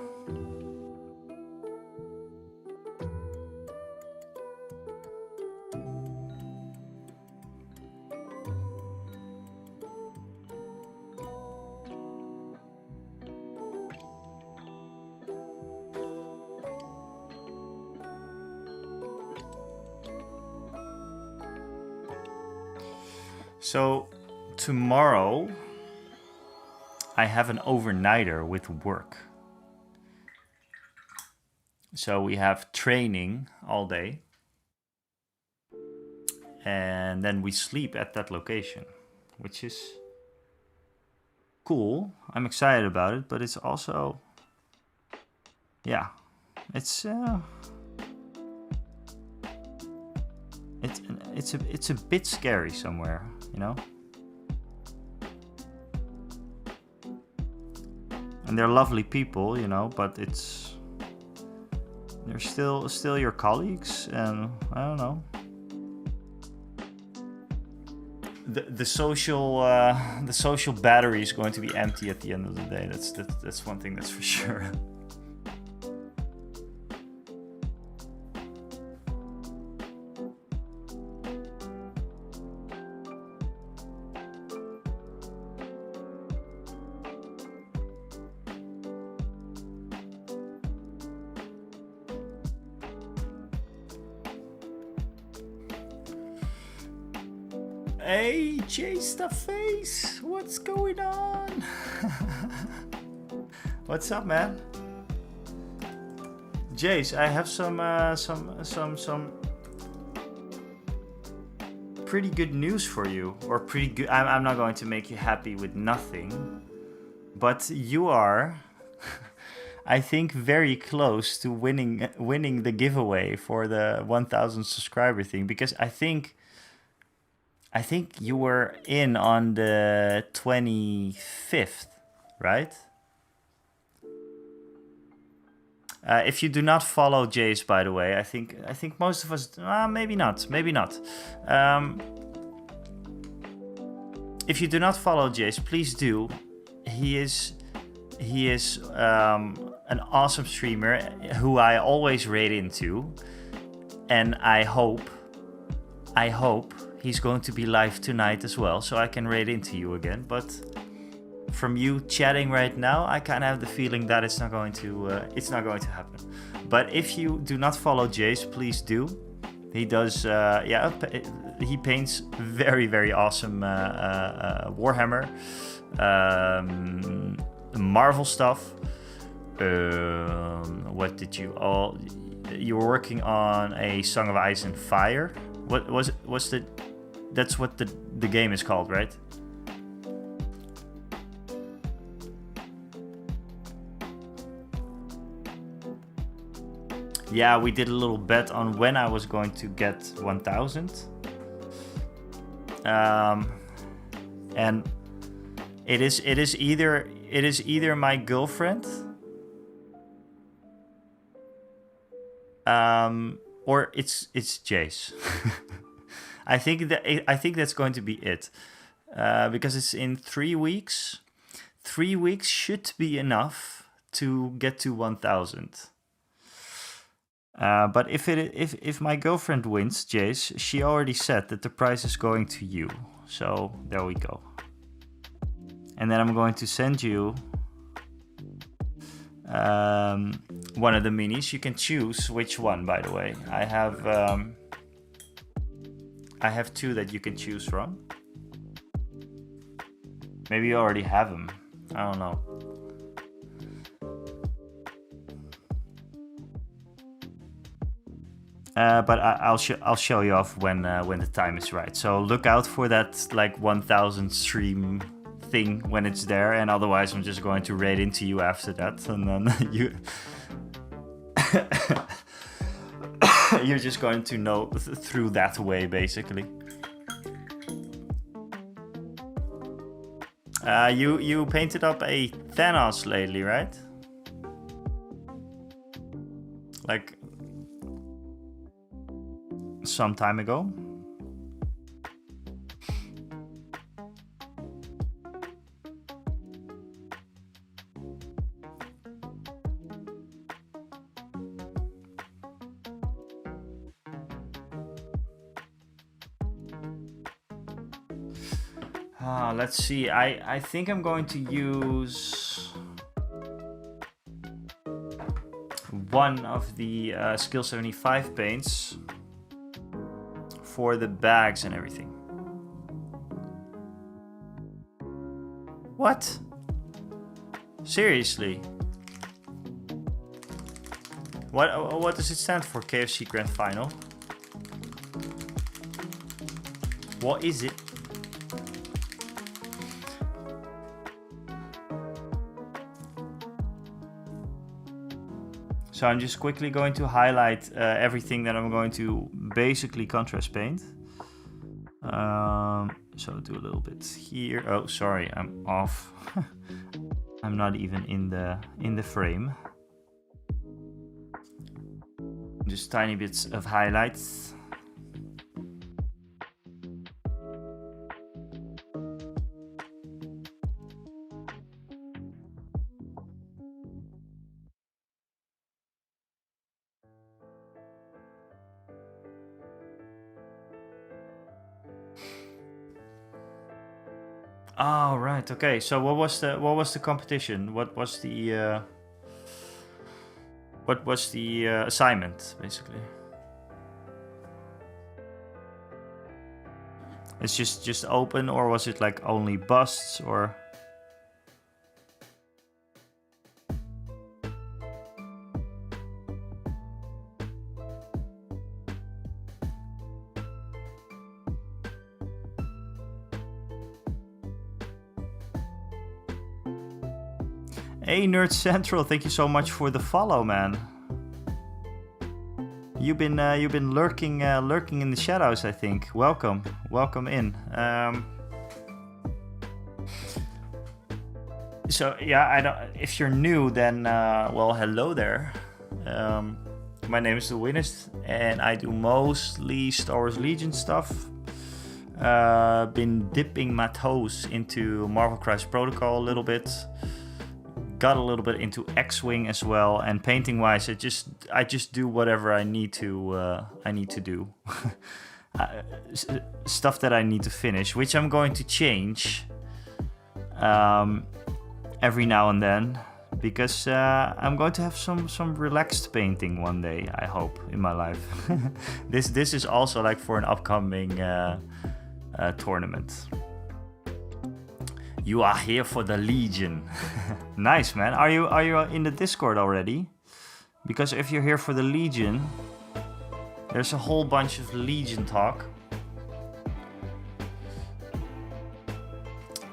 So tomorrow I have an overnighter with work. So we have training all day. And then we sleep at that location, which is cool. I'm excited about it, but it's also, yeah, it's a bit scary somewhere, you know. And they're lovely people, you know, but they're still your colleagues, and I don't know. The social battery is going to be empty at the end of the day. That's one thing that's for sure. Hey, Jace the Face, what's going on? What's up, man? Jace, I have some pretty good news for you, or pretty good. I'm not going to make you happy with nothing, but you are, I think, very close to winning the giveaway for the 1,000 subscriber thing, because I think you were in on the 25th, right? If you do not follow Jace, by the way, I think most of us, maybe not. If you do not follow Jace, please do. He is an awesome streamer who I always raid into, and I hope he's going to be live tonight as well, so I can raid into you again. But from you chatting right now, I kind of have the feeling that it's not going to happen. But if you do not follow Jace, please do. He does, he paints very, very awesome Warhammer, Marvel stuff. What did you all? You were working on a Song of Ice and Fire. What was it? That's what the game is called, right? Yeah, we did a little bet on when I was going to get 1,000. and it is either my girlfriend, or it's Jace. I think that's going to be it, because it's in 3 weeks. 3 weeks should be enough to get to 1,000. But if my girlfriend wins, Jace, she already said that the prize is going to you. So there we go. And then I'm going to send you one of the minis. You can choose which one, by the way. I have 2 that you can choose from. Maybe you already have them. I don't know. But I'll show you off when the time is right. So look out for that like 1,000 stream thing when it's there, and otherwise I'm just going to raid into you after that, and then you're just going to know through that way, basically. You painted up a Thanos lately, right? Like some time ago. Let's see. I think I'm going to use one of the Skill 75 paints for the bags and everything. What? Seriously? What does it stand for, KFC Grand Final? What is it? So I'm just quickly going to highlight everything that I'm going to basically contrast paint. So do a little bit here. Oh, sorry, I'm off. I'm not even in the frame. Just tiny bits of highlights. Oh, right. Okay. So what was the competition? What was the assignment, basically? It's just open, or was it like only busts, or? Hey, Nerd Central, thank you so much for the follow, man. You've been lurking in the shadows, I think. Welcome in. So yeah, if you're new, then well, hello there. My name is The Winnest, and I do mostly Star Wars Legion stuff. Been dipping my toes into Marvel Crisis Protocol a little bit. Got a little bit into X-Wing as well, and painting wise, I just do whatever I need to do. Stuff that I need to finish, which I'm going to change every now and then, because I'm going to have some relaxed painting one day, I hope, in my life. This is also like for an upcoming tournament. You are here for the Legion. Nice, man. Are you in the Discord already? Because if you're here for the Legion, there's a whole bunch of Legion talk.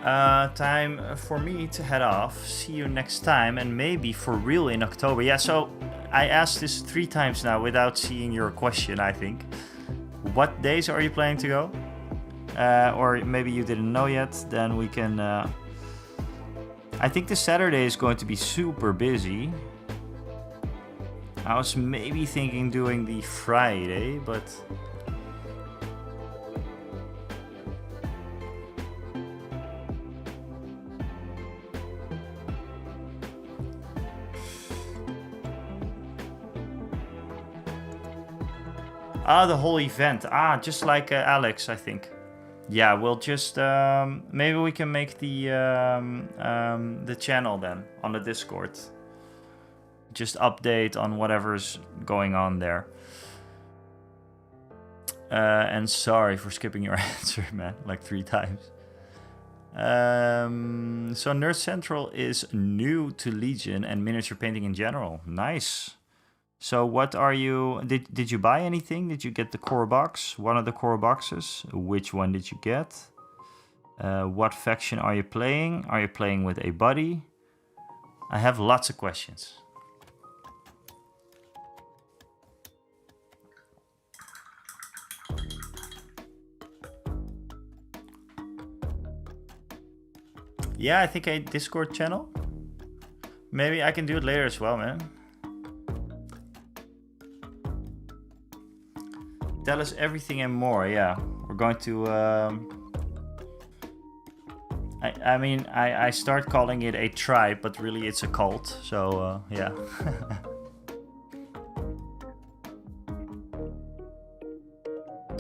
Time for me to head off. See you next time, and maybe for real in October. Yeah, so I asked this 3 times now without seeing your question, I think. What days are you planning to go? or maybe you didn't know yet, then we can... I think the Saturday is going to be super busy. I was maybe thinking doing the Friday, but... Ah, the whole event. Ah, just like Alex, I think. Yeah, we'll just... maybe we can make the channel then on the Discord. Just update on whatever's going on there. And sorry for skipping your answer, man, like 3 times. So Nerd Central is new to Legion and miniature painting in general. Nice. So what are you... Did you buy anything? Did you get the core box? One of the core boxes? Which one did you get? What faction are you playing? Are you playing with a buddy? I have lots of questions. Yeah, I think a Discord channel. Maybe I can do it later as well, man. Tell us everything and more, yeah. We're going to... I mean, I start calling it a tribe, but really it's a cult. So, yeah.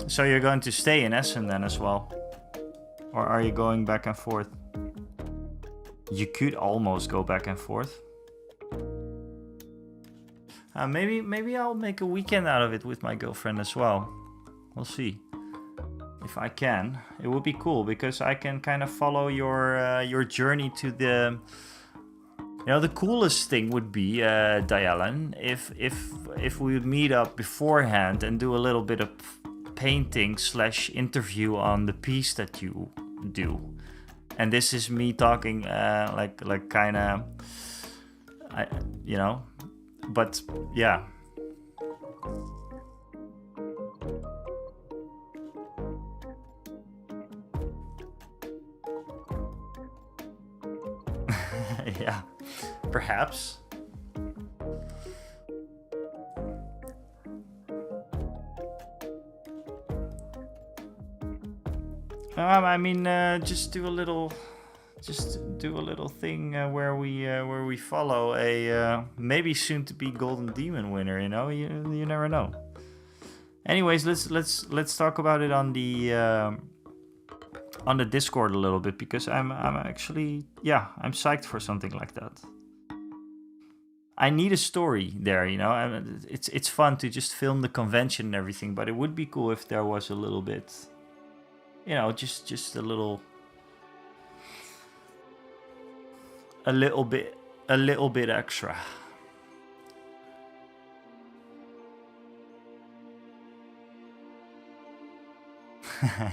So you're going to stay in Essen then as well? Or are you going back and forth? You could almost go back and forth. Maybe I'll make a weekend out of it with my girlfriend as well. We'll see if I can. It would be cool because I can kind of follow your journey to the. You know, the coolest thing would be, Dialan, if we would meet up beforehand and do a little bit of painting / interview on the piece that you do. And this is me talking like kind of, you know. But yeah. Yeah, perhaps. I mean, just do a little thing where we follow a maybe soon to be Golden Demon winner. You know, you never know. Anyways, let's talk about it on the Discord a little bit because I'm actually, yeah, I'm psyched for something like that. I need a story there, you know. It's fun to just film the convention and everything, but it would be cool if there was a little bit, you know, just a little bit extra.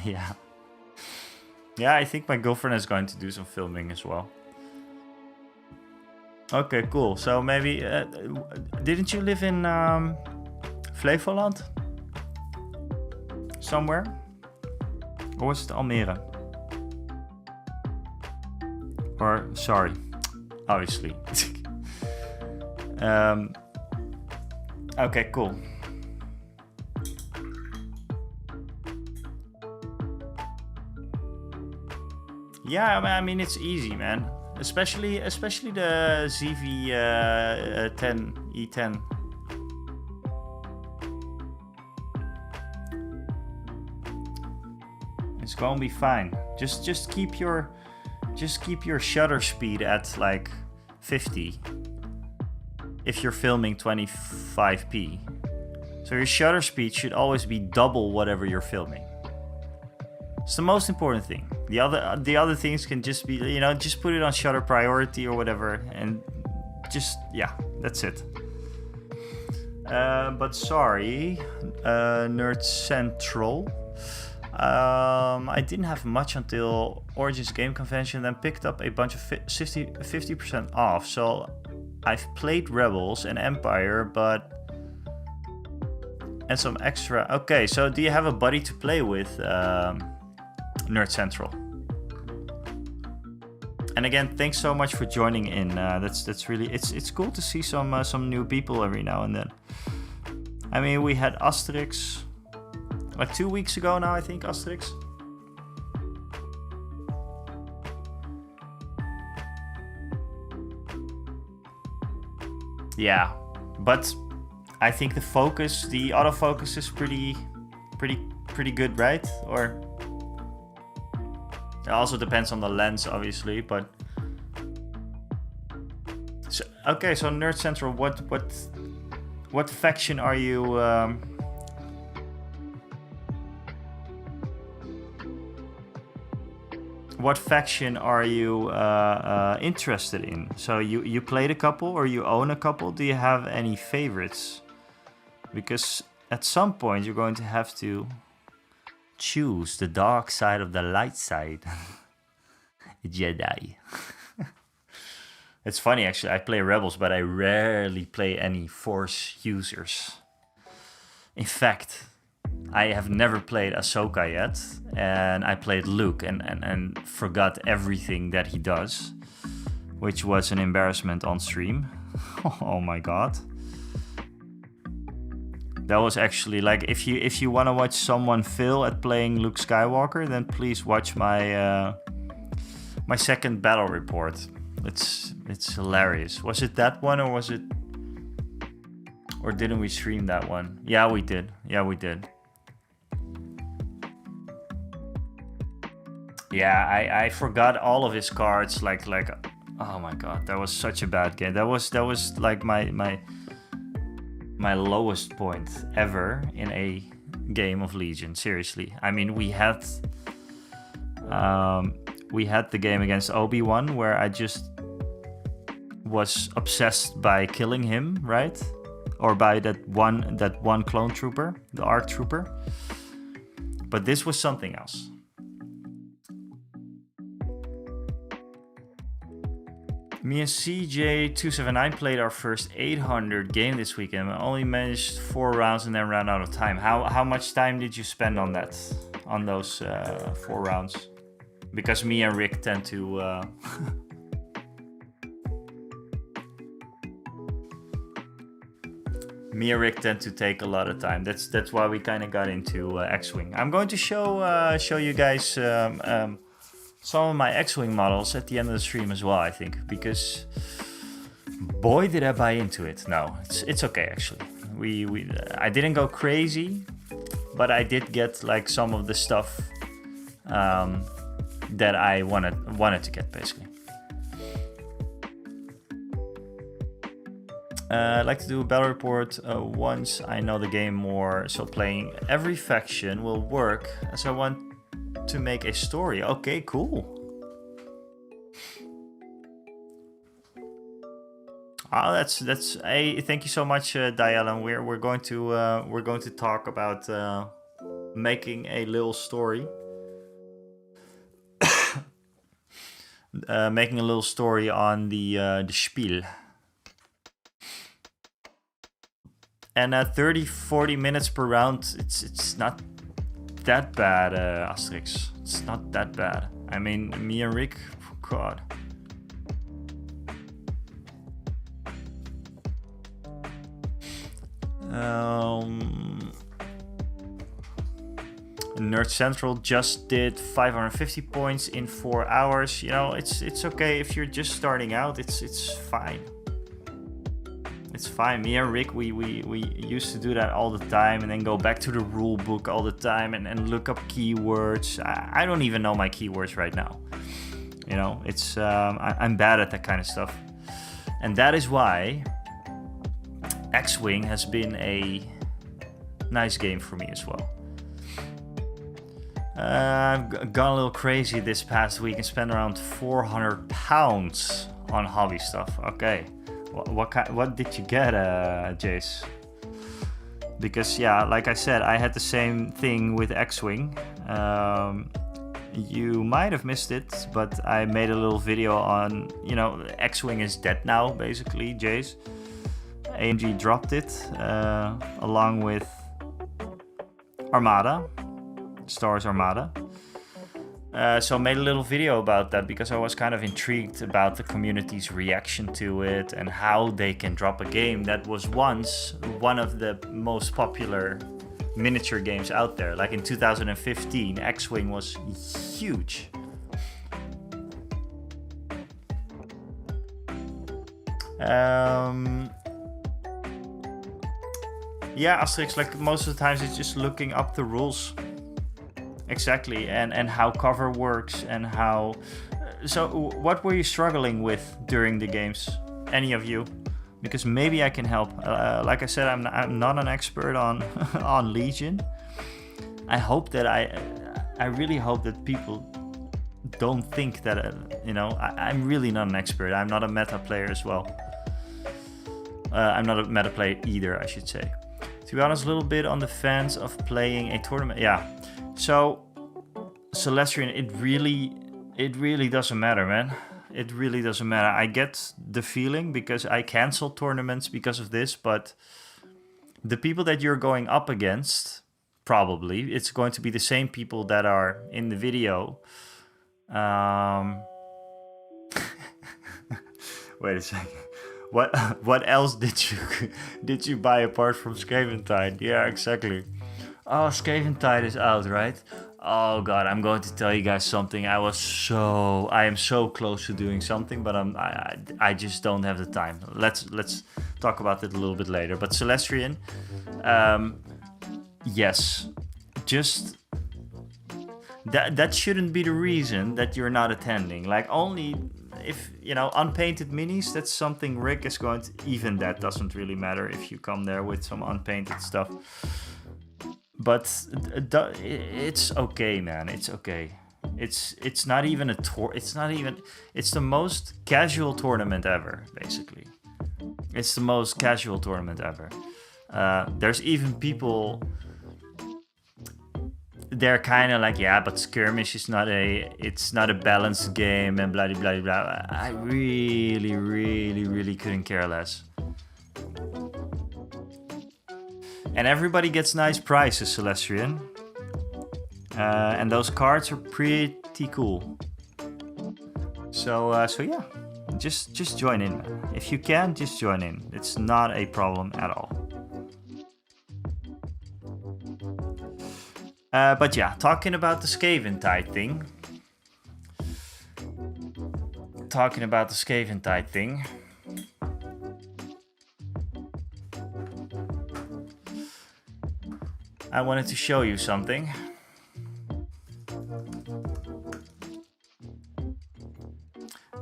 Yeah. Yeah, I think my girlfriend is going to do some filming as well. Okay, cool. So maybe... didn't you live in Flevoland? Somewhere? Or was it Almere? Or, sorry, obviously. Okay, cool. Yeah, I mean, it's easy, man. Especially the ZV 10E10. It's gonna be fine. Just keep your shutter speed at like 50 if you're filming 25p. So your shutter speed should always be double whatever you're filming. It's the most important thing. The other things can just be, you know, just put it on shutter priority or whatever, and just, yeah, that's it. But sorry, Nerd Central. I didn't have much until Origins Game Convention, then picked up a bunch of 50% off. So I've played Rebels and Empire, and some extra. Okay, so do you have a buddy to play with, Nerd Central. And again, thanks so much for joining in. That's really it's cool to see some new people every now and then. I mean, we had Asterix like 2 weeks ago now, I think. Asterix. Yeah, but I think the autofocus is pretty good, right? Or it also depends on the lens, obviously, but so, okay. So Nerd Central, what faction are you? What faction are you interested in? So you played a couple, or you own a couple? Do you have any favorites? Because at some point you're going to have to choose the dark side of the light side. Jedi. It's funny, actually. I play Rebels, but I rarely play any Force users. In fact, I have never played Ahsoka yet, and I played Luke and forgot everything that he does, which was an embarrassment on stream. Oh my god. That was actually like, if you want to watch someone fail at playing Luke Skywalker, then please watch my my second battle report. It's hilarious. Was it that one, or didn't we stream that one? Yeah, we did. Yeah, I forgot all of his cards. Like, oh my god, that was such a bad game. That was like my lowest point ever in a game of Legion. Seriously, I mean, we had the game against Obi-Wan where I just was obsessed by killing him, right? Or by that one clone trooper, the ARC trooper. But this was something else. Me and CJ279 played our first 800 game this weekend. I only managed 4 rounds and then ran out of time. How much time did you spend on that? On those 4 rounds? Because me and Rick tend to... Me and Rick tend to take a lot of time. That's why we kind of got into X-Wing. I'm going to show you guys some of my X-Wing models at the end of the stream as well, I think, because boy did I buy into it. No, it's okay actually. I didn't go crazy, but I did get like some of the stuff that I wanted to get basically. I like to do a battle report once I know the game more, so playing every faction will work as I want to make a story. Okay, cool. Oh, that's. Hey, thank you so much, Dialan. We're going to talk about making a little story. Making a little story on the spiel. And 30-40 minutes per round, it's not that bad, Asterix. It's not that bad. I mean, me and Rick, god. Nerd Central just did 550 points in 4 hours. You know, it's okay if you're just starting out. It's fine. It's fine. Me and Rick, we used to do that all the time and then go back to the rule book all the time and look up keywords. I don't even know my keywords right now. You know, it's I'm bad at that kind of stuff. And that is why X-Wing has been a nice game for me as well. I've gone a little crazy this past week and spent around £400 on hobby stuff. Okay. What did you get, Jace? Because yeah, like I said, I had the same thing with X-Wing. You might have missed it, but I made a little video on, you know, X-Wing is dead now, basically, Jace. AMG dropped it along with Armada, Star Wars Armada. So I made a little video about that because I was kind of intrigued about the community's reaction to it and how they can drop a game that was once one of the most popular miniature games out there. Like in 2015, X-Wing was huge. Yeah, Asterix, like most of the times it's just looking up the rules. Exactly, and how cover works and how... So what were you struggling with during the games? Any of you? Because maybe I can help. Like I said, I'm not an expert on on Legion. I hope that I really hope that people don't think that, I'm really not an expert. I'm not a meta player as well. I'm not a meta player either, I should say. To be honest, a little bit on the fence of playing a tournament. Yeah. So, Celestrian, it really doesn't matter, man. It really doesn't matter. I get the feeling because I canceled tournaments because of this, but the people that you're going up against, probably, it's going to be the same people that are in the video. Wait a second. What else did you buy apart from Scaventide? Yeah, exactly. Oh, Scaventide is out, right? Oh god, I'm going to tell you guys something. I am so close to doing something, but I just don't have the time. Let's talk about it a little bit later. But Celestrian, yes, just that shouldn't be the reason that you're not attending. Like, only if, unpainted minis, that's something Rick is going to... Even that doesn't really matter if you come there with some unpainted stuff. But it's okay, man. It's okay. It's not even a tour. It's the most casual tournament ever, basically. It's the most casual tournament ever. There's even people... They're kind of like, yeah, but skirmish is not a balanced game and blah blah blah. I really couldn't care less. And everybody gets nice prizes, Celestrian. And those cards are pretty cool. So yeah, just join in, man. If you can, just join in. It's not a problem at all. But yeah, talking about the Scaventide thing. I wanted to show you something.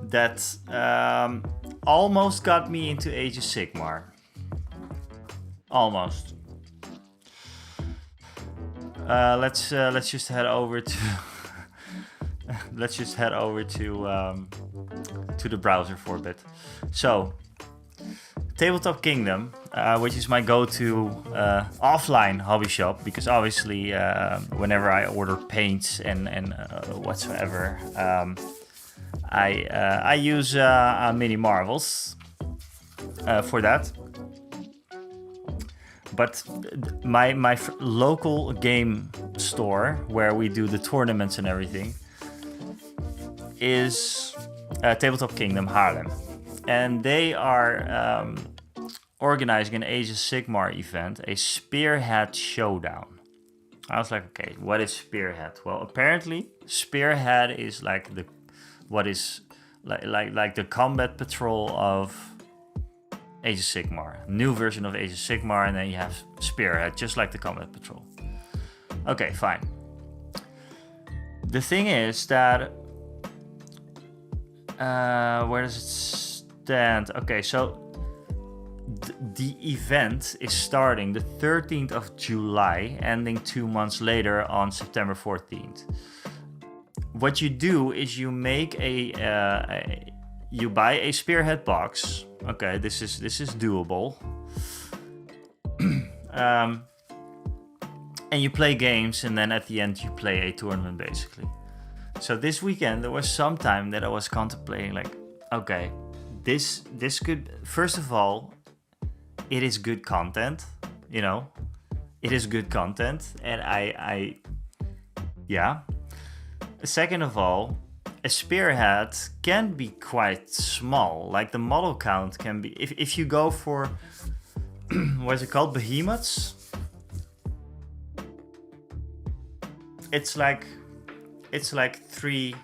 That almost got me into Age of Sigmar. Almost. Let's just head over to to the browser for a bit. So, Tabletop Kingdom, which is my go-to offline hobby shop, because obviously whenever I order paints and whatsoever, I use Mini Marvels for that. But my local game store, where we do the tournaments and everything, is Tabletop Kingdom Haarlem. And they are organizing an Age of Sigmar event, a Spearhead Showdown. I was like, okay, what is Spearhead? Well, apparently Spearhead is like the combat patrol of Age of Sigmar. New version of Age of Sigmar, and then you have Spearhead, just like the combat patrol. Okay, fine. The thing is that where does it stand? Okay, so the event is starting the 13th of July, ending 2 months later on September 14th. What you do is you make you buy a Spearhead box. Okay, this is doable. And you play games, and then at the end you play a tournament, basically. So this weekend there was some time that I was contemplating, like, okay, this could, first of all, it is good content, it is good content, and I yeah. second of all, a spearhead can be quite small. Like the model count can be, if you go for what's it called, behemoths, it's like three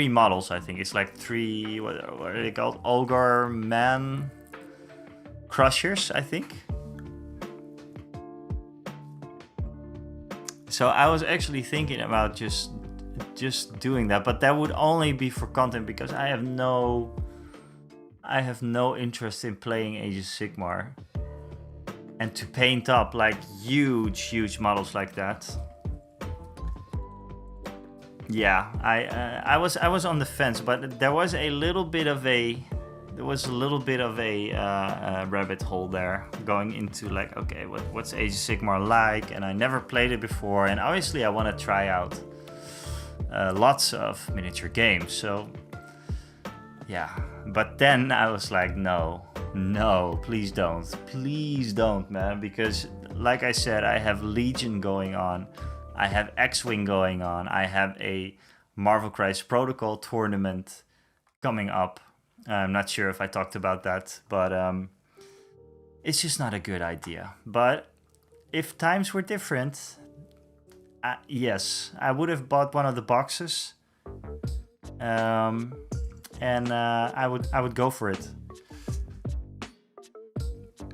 models. I think it's like three, what are they called, ogre man crushers, I think. So I was actually thinking about just doing that, but that would only be for content, because I have no interest in playing Age of Sigmar, and to paint up like huge models like that. Yeah, I was on the fence, but there was a little bit of a rabbit hole there, going into like, okay, what's Age of Sigmar like, and I never played it before, and obviously I want to try out lots of miniature games. So yeah, but then I was like, no, please don't, man, because like I said, I have Legion going on, I have X-Wing going on, I have a Marvel Crisis Protocol tournament coming up. I'm not sure if I talked about that, but it's just not a good idea. But if times were different, yes, I would have bought one of the boxes, and I would go for it.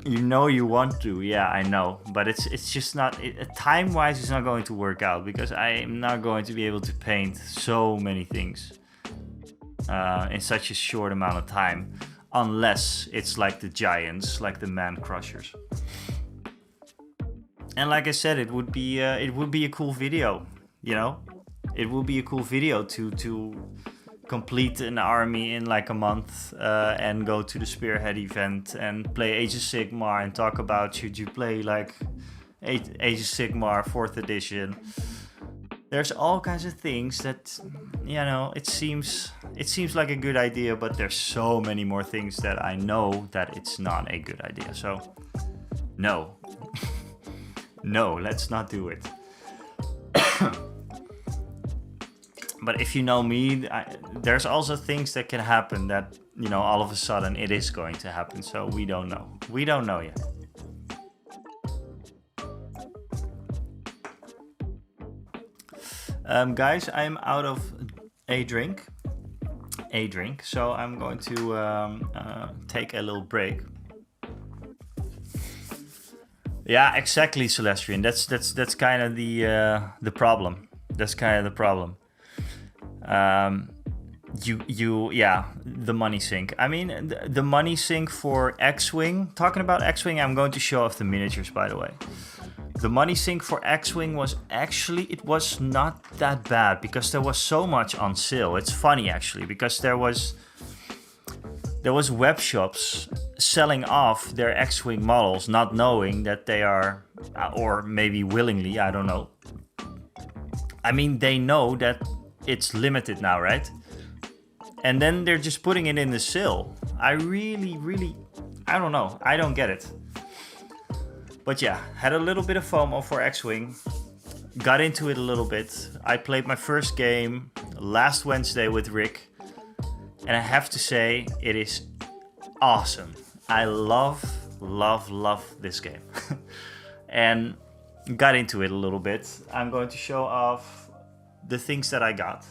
You know you want to, yeah, I know, but it's just not, time-wise it's not going to work out, because I am not going to be able to paint so many things in such a short amount of time, unless it's like the giants, like the man crushers. And like I said, it would be a cool video, you know, it would be a cool video to complete an army in like a month, and go to the Spearhead event and play Age of Sigmar and talk about, should you play like Age of Sigmar 4th edition. There's all kinds of things that, you know, it seems like a good idea, but there's so many more things that I know that it's not a good idea. So no, no, let's not do it. But if you know me, there's also things that can happen that, you know, all of a sudden it is going to happen. So we don't know. We don't know yet. Guys, I'm out of a drink. So I'm going to take a little break. Yeah, exactly, Celestian. That's kind of the problem. That's kind of the problem. The money sink. I mean, the money sink for X-Wing. Talking about X-Wing, I'm going to show off the miniatures, by the way. The money sink for X-Wing was actually, it was not that bad, because there was so much on sale. It's funny actually, because there was web shops selling off their X-Wing models, not knowing that they are, or maybe willingly, I don't know. I mean, they know that it's limited now, right? And then they're just putting it in the sale. I really, I don't know. I don't get it. But yeah, had a little bit of FOMO for X-Wing. Got into it a little bit. I played my first game last Wednesday with Rick. And I have to say, it is awesome. I love this game. And got into it a little bit. I'm going to show off the things that I got.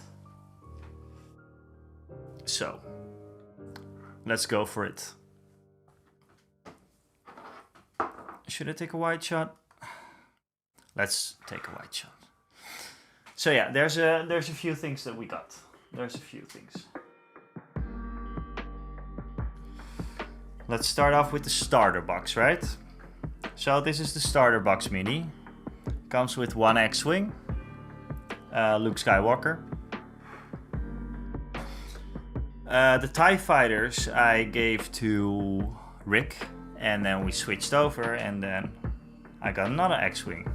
So, let's go for it. Should I take a wide shot? Let's take a wide shot. So yeah, there's a few things that we got. There's a few things. Let's start off with the starter box, right? So this is the starter box mini. Comes with one X-Wing, Luke Skywalker. The TIE Fighters I gave to Rick, and then we switched over, and then I got another X-Wing.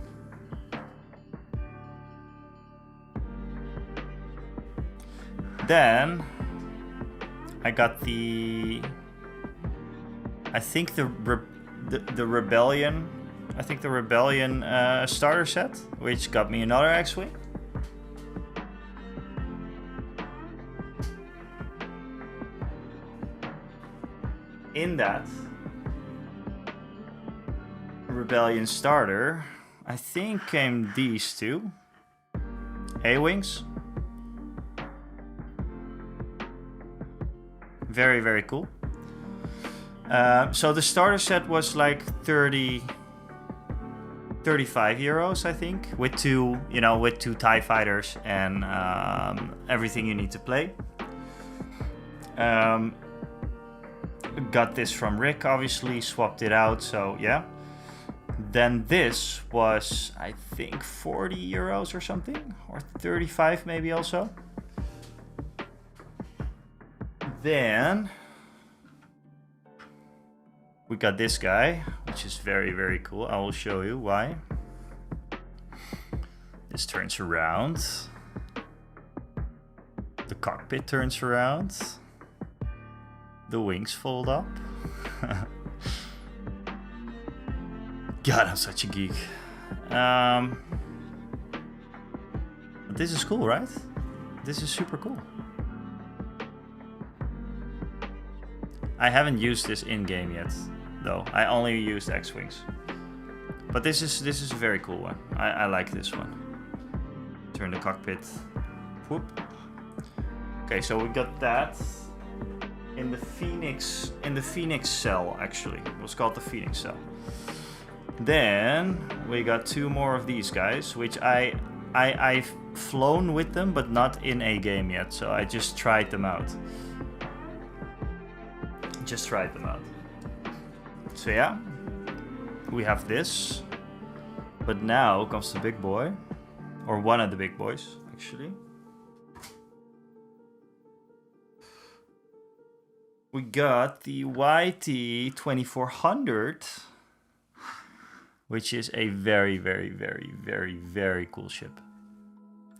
Then I got the Rebellion. I think the Rebellion starter set, which got me another X-Wing. in that Rebellion starter, I think came these two A-Wings. Very, very cool. So the starter set was like 35 euros, I think, with two TIE fighters and everything you need to play. Got this from Rick, obviously, swapped it out, so yeah. Then this was, I think, 40 euros or something, or 35 maybe also. Then we got this guy, which is very, very cool. I will show you why. This turns around. The cockpit turns around. The wings fold up. God, I'm such a geek. This is cool, right? This is super cool. I haven't used this in-game yet, though. I only used X-Wings. But this is a very cool one. I like this one. Turn the cockpit. Whoop. Okay, so we got that in the Phoenix cell, actually. It was called the Phoenix cell. Then we got two more of these guys, which I've flown with them, but not in a game yet. So I just tried them out. So yeah, we have this. But now comes the big boy, or one of the big boys, actually. We got the YT-2400, which is a very, very, very, very, very cool ship.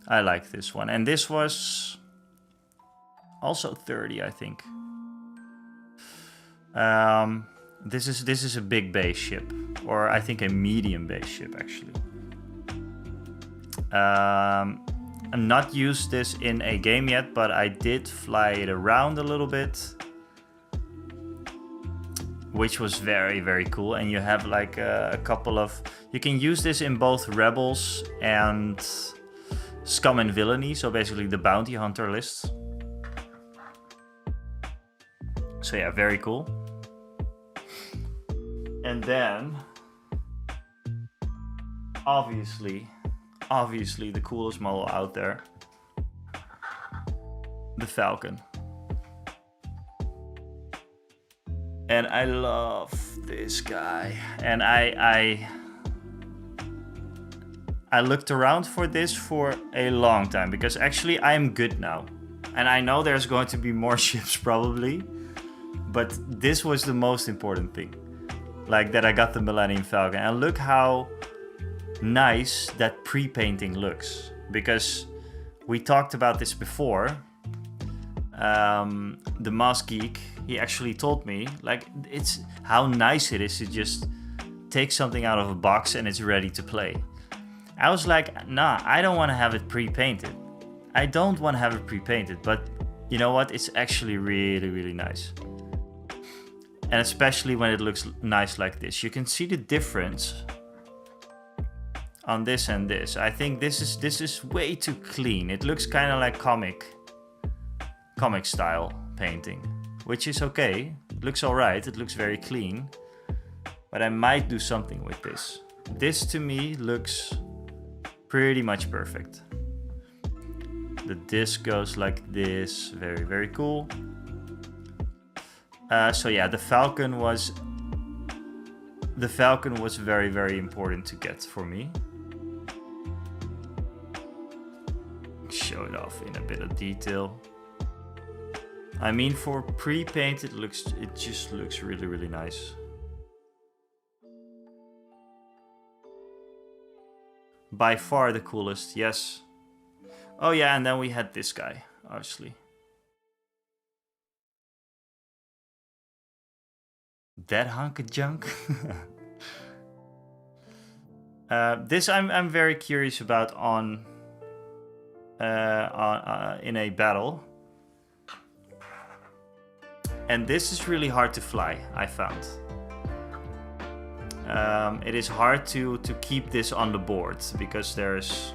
I like this one. And this was also 30, I think. This is a big base ship, or I think a medium base ship, actually. I'm not used this in a game yet, but I did fly it around a little bit, which was very, very cool. And you have like a couple of... You can use this in both Rebels and Scum and Villainy, so basically the bounty hunter lists. So yeah, very cool. And then, obviously the coolest model out there, the Falcon. And I love this guy. And I looked around for this for a long time, because actually I'm good now. And I know there's going to be more ships probably, but this was the most important thing. Like that I got the Millennium Falcon. And look how nice that pre-painting looks. Because we talked about this before. The Moss Geek, he actually told me, like, it's how nice it is to just take something out of a box and it's ready to play. I was like, nah, I don't want to have it pre-painted. I don't want to have it pre-painted, but you know what? It's actually really, really nice. And especially when it looks nice like this. You can see the difference on this and this. I think this is way too clean. It looks kind of like comic style painting, which is okay. It looks alright. It looks very clean. But I might do something with this. This to me looks pretty much perfect. The disc goes like this. Very, very cool. So yeah, the Falcon was very, very important to get for me. Show it off in a bit of detail. I mean, for pre-paint, it just looks really, really nice. By far the coolest, yes. Oh yeah, and then we had this guy, obviously. That hunk of junk. This I'm very curious about on in a battle. And this is really hard to fly, I found. It is hard to keep this on the board because there's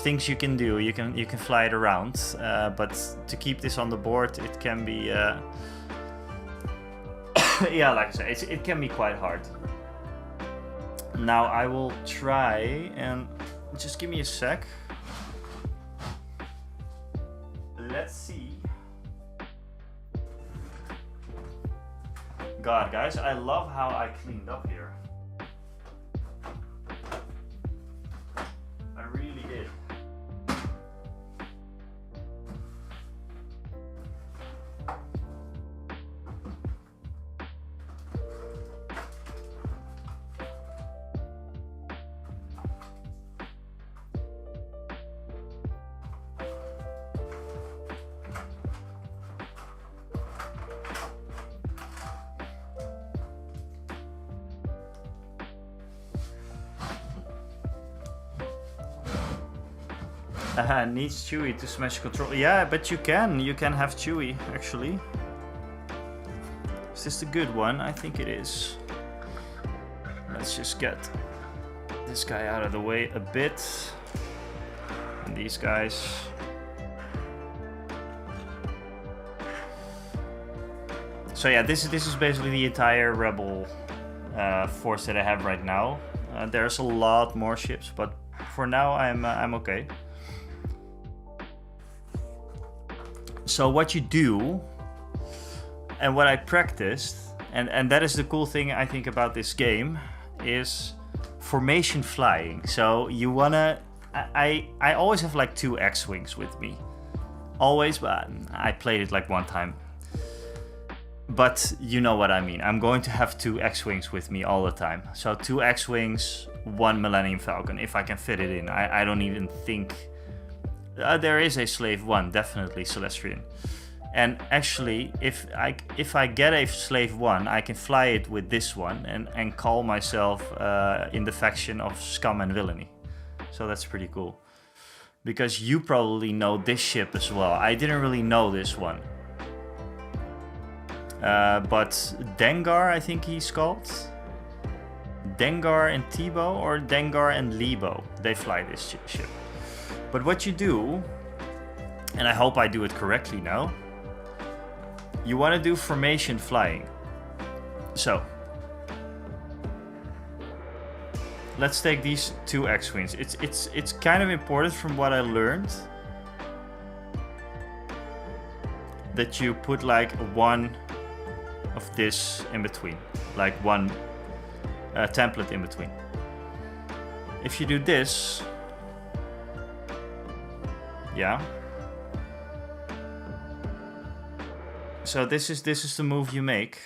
things you can do. You can fly it around, but to keep this on the board, it can be yeah, like I said, it can be quite hard. Now I will try, and just give me a sec. Let's see. God, guys, I love how I cleaned up here. I really did. Needs Chewy to smash control. Yeah, but you can have Chewy, actually. Is this the good one? I think it is. Let's just get this guy out of the way a bit. And these guys. So yeah, this is basically the entire Rebel force that I have right now. There's a lot more ships, but for now I'm okay. So what you do, and what I practiced, and that is the cool thing I think about this game, is formation flying. So you wanna, I always have like 2 X-Wings with me. Always, but I played it like one time. But you know what I mean. I'm going to have 2 X-Wings with me all the time. So 2 X-Wings, 1 Millennium Falcon, if I can fit it in. I don't even think... there is a Slave 1, definitely Celestrian. And actually, if I get a Slave 1, I can fly it with this one and call myself in the faction of Scum and Villainy. So that's pretty cool. Because you probably know this ship as well. I didn't really know this one. But Dengar, I think he's called. Dengar and Tebow, or Dengar and Lebo. They fly this ship. But what you do, and I hope I do it correctly now, you want to do formation flying. So, let's take these 2 X-Wings. It's kind of important from what I learned that you put like one of this in between, like one template in between. If you do this, yeah. So this is the move you make.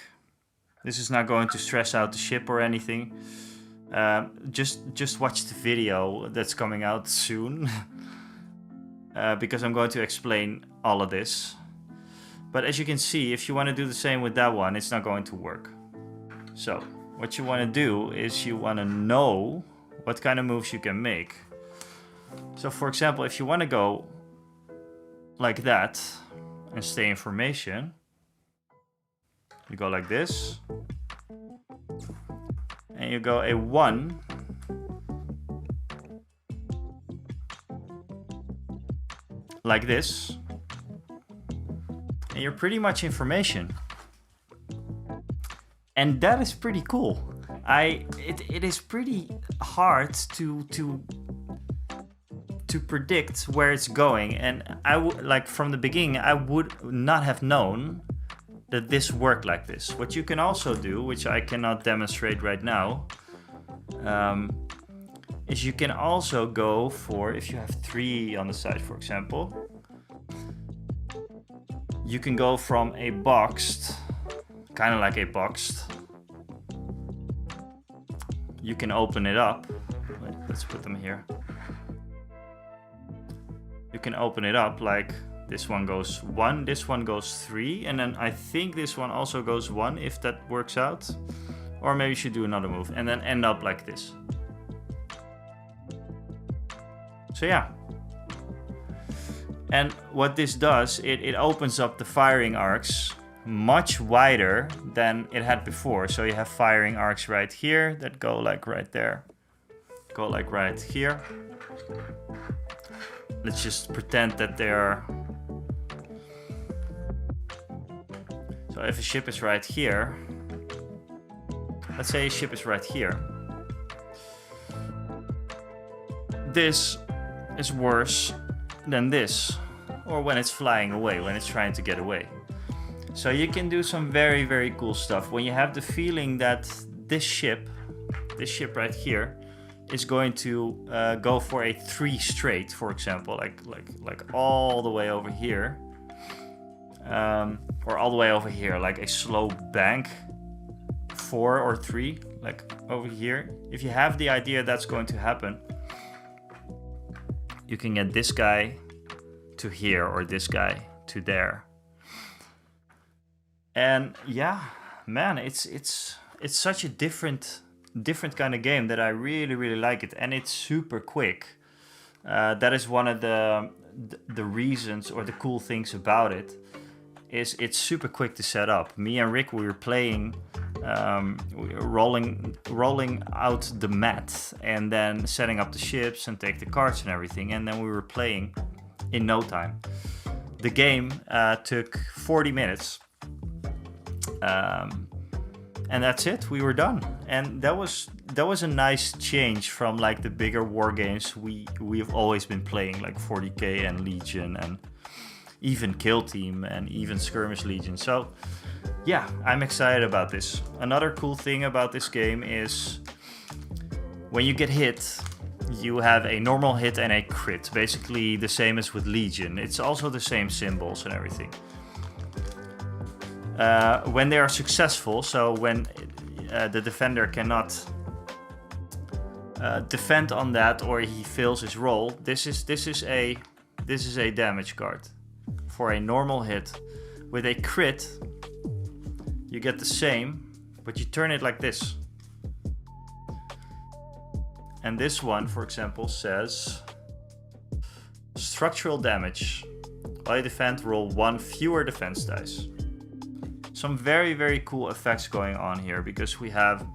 This is not going to stress out the ship or anything. Just watch the video that's coming out soon. Because I'm going to explain all of this. But as you can see, if you want to do the same with that one, it's not going to work. So what you want to do is you want to know what kind of moves you can make. So for example, if you want to go like that and stay in formation, you go like this, and you go a 1, like this, and you're pretty much in formation. And that is pretty cool. It is pretty hard to predict where it's going, and I would like from the beginning I would not have known that this worked like this. What you can also do, which I cannot demonstrate right now, is you can also go for, if you have 3 on the side, for example, you can go from a boxed, kind of like a boxed, you can open it up. Wait, let's put them here. You can open it up like this one goes 1, this one goes 3, and then I think this one also goes 1 if that works out. Or maybe you should do another move and then end up like this. So yeah. And what this does, it opens up the firing arcs much wider than it had before. So you have firing arcs right here that go like right there, go like right here. Let's just pretend that they're... So if a ship is right here, let's say a ship is right here. This is worse than this, or when it's flying away, when it's trying to get away. So you can do some very, very cool stuff. When you have the feeling that this ship right here, is going to go for a 3 straight, for example, like all the way over here, or all the way over here, like a slow bank, 4 or 3, like over here. If you have the idea that's going to happen, you can get this guy to here or this guy to there. And yeah, man, it's such a different kind of game that I really, really like it, and it's super quick. That is one of the reasons or the cool things about it, is it's super quick to set up. Me and Rick, we were playing, rolling out the mat and then setting up the ships and take the cards and everything, and then we were playing in no time. The game took 40 minutes. And that's it, we were done. And that was a nice change from like the bigger war games we've always been playing, like 40k and Legion and even Kill Team and even Skirmish Legion. So yeah, I'm excited about this. Another cool thing about this game is when you get hit, you have a normal hit and a crit, basically the same as with Legion. It's also the same symbols and everything. When they are successful, so when the defender cannot defend on that or he fails his roll, this is a damage card. For a normal hit, with a crit, you get the same, but you turn it like this. And this one, for example, says structural damage. While you defend, roll 1 fewer defense dice. Some very, very cool effects going on here, because we have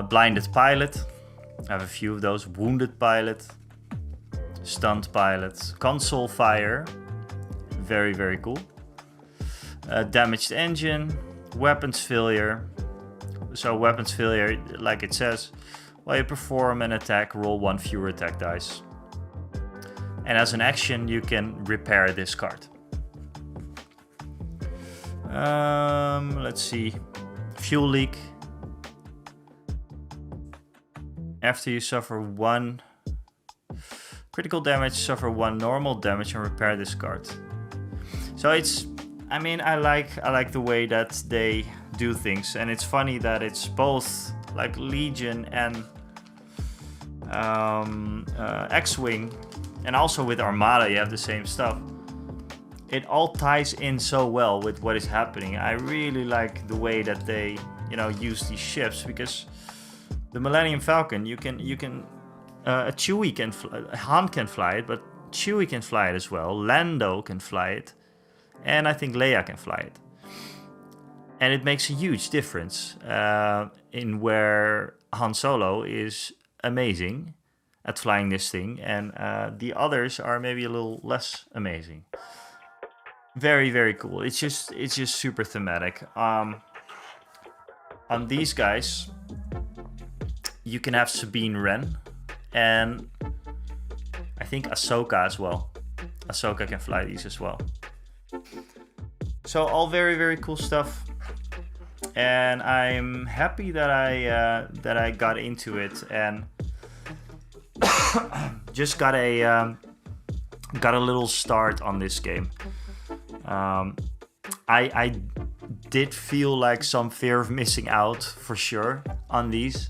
blinded pilot. I have a few of those. Wounded pilot, stunned pilot, console fire. Very, very cool. Damaged engine, weapons failure. So weapons failure, like it says, while you perform an attack, roll 1 fewer attack dice. And as an action, you can repair this card. Let's see. Fuel leak. After you suffer 1 critical damage, suffer 1 normal damage and repair this card. So it's, I mean, I like the way that they do things, and it's funny that it's both like Legion and X-Wing, and also with Armada you have the same stuff. It all ties in so well with what is happening. I really like the way that they, use these ships, because the Millennium Falcon, you can Chewie can fly, Han can fly it, but Chewie can fly it as well. Lando can fly it, and I think Leia can fly it. And it makes a huge difference in where Han Solo is amazing at flying this thing, and the others are maybe a little less amazing. Very, very cool. It's just super thematic. On these guys, you can have Sabine Wren, and I think Ahsoka as well. Ahsoka can fly these as well. So all very, very cool stuff. And I'm happy that I got into it and just got a little start on this game. I did feel like some fear of missing out for sure on these,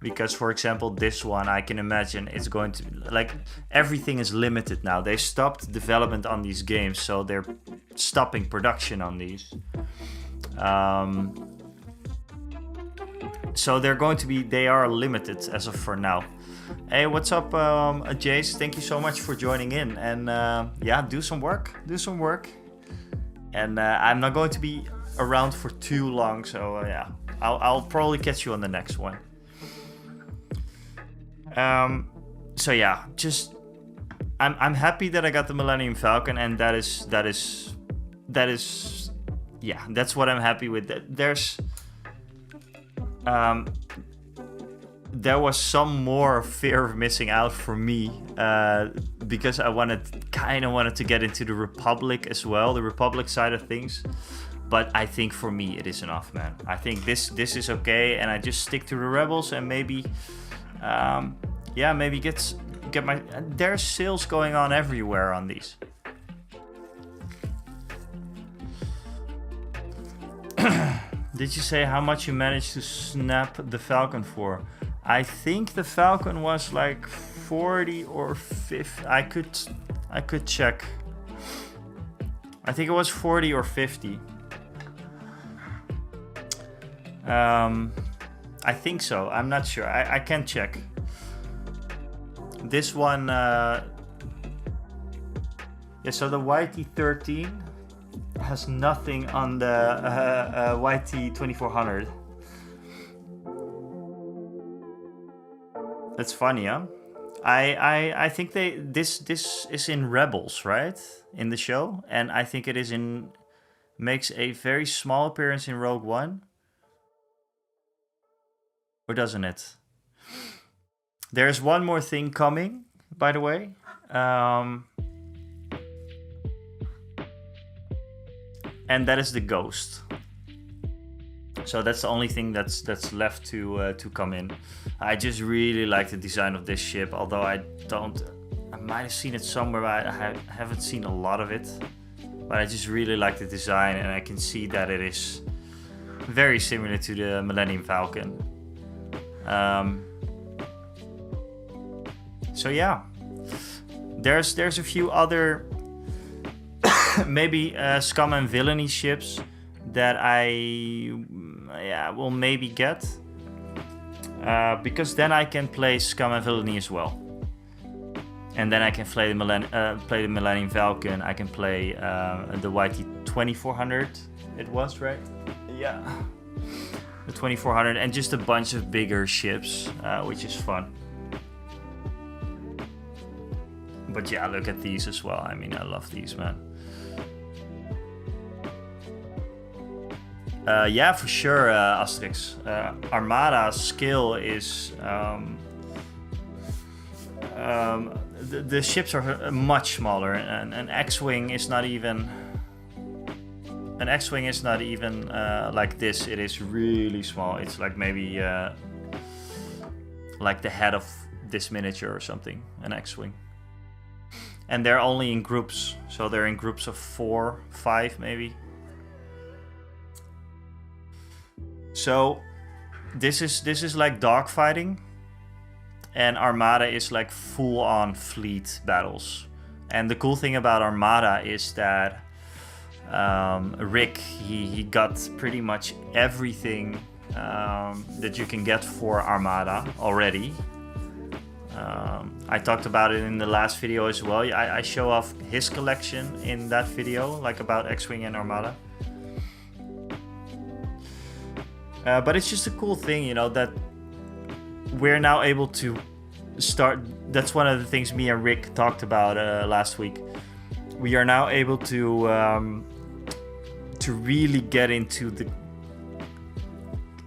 because for example this one, I can imagine it's going to, like, everything is limited now. They stopped development on these games, so they're stopping production on these. So they are limited as of for now. Hey, what's up, Jace? Thank you so much for joining in, and yeah, do some work. And I'm not going to be around for too long, so yeah, I'll probably catch you on the next one. So yeah, just I'm happy that I got the Millennium Falcon, and that is yeah, that's what I'm happy with. There was some more fear of missing out for me, because I kind of wanted to get into the Republic as well, the Republic side of things. But I think for me it is enough, man. I think this is okay, and I just stick to the Rebels, and maybe, maybe get my. There's sales going on everywhere on these. Did you say how much you managed to snap the Falcon for? I think the Falcon was like 40 or 50. I could check. I think it was 40 or 50. I think so. I'm not sure. I can check. This one, so the YT13 has nothing on the YT2400. That's funny, huh? I think this is in Rebels, right? In the show, and I think it is makes a very small appearance in Rogue One. Or doesn't it? There's one more thing coming, by the way. And that is the Ghost. So that's the only thing that's left to come in. I just really like the design of this ship, although I might have seen it somewhere, but I haven't seen a lot of it. But I just really like the design, and I can see that it is very similar to the Millennium Falcon. So yeah, there's a few other maybe scum and villainy ships that I will maybe get, because then I can play scum and villainy as well, and then I can play the Millennium Falcon. I can play the YT2400. It was right, yeah. The 2400, and just a bunch of bigger ships, which is fun. But yeah, look at these as well. I mean, I love these, man. Yeah, for sure, Asterix. Armada's skill is... the ships are much smaller, and an X-Wing is not even... An X-Wing is not even like this. It is really small. It's like maybe like the head of this miniature or something, an X-Wing. And they're only in groups. So they're in groups of 4, 5 maybe. So this is like dogfighting. And Armada is like full-on fleet battles. And the cool thing about Armada is that Rick, he got pretty much everything that you can get for Armada already. I talked about it in the last video as well. I show off his collection in that video, like about X-Wing and Armada. But it's just a cool thing, you know, that we're now able to start. That's one of the things me and Rick talked about last week. We are now able to really get into the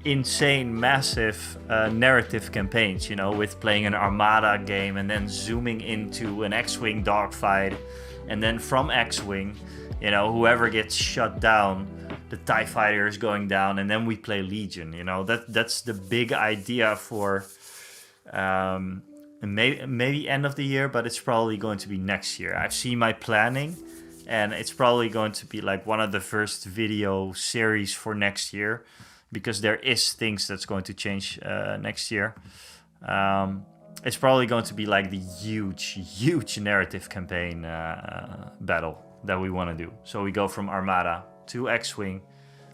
insane, massive narrative campaigns, you know, with playing an Armada game and then zooming into an X-Wing dogfight, and then from X-Wing, you know, whoever gets shut down, the TIE fighter is going down, and then we play Legion, you know. That's the big idea for maybe end of the year, but it's probably going to be next year. I've seen my planning, and it's probably going to be like one of the first video series for next year, because there is things that's going to change next year. It's probably going to be like the huge narrative campaign battle that we want to do. So we go from Armada to X-Wing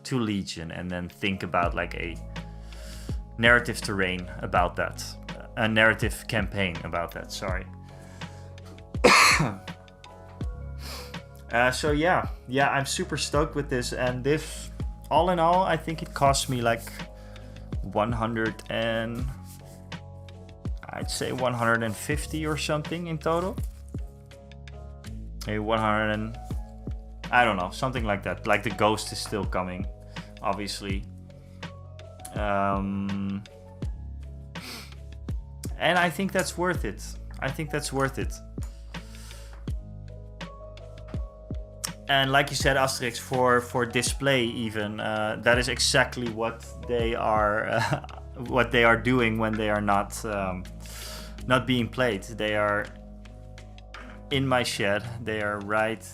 to Legion, and then think about like a narrative terrain about that. A narrative campaign about that, sorry. So yeah, I'm super stoked with this, and this, all in all, I think it cost me like 100 and I'd say 150 or something in total. Maybe 100 and I don't know, something like that. Like the ghost is still coming, obviously. And I think that's worth it. And like you said, Asterix, for display even, that is exactly what they are what they are doing when they are not being played. They are in my shed. They are right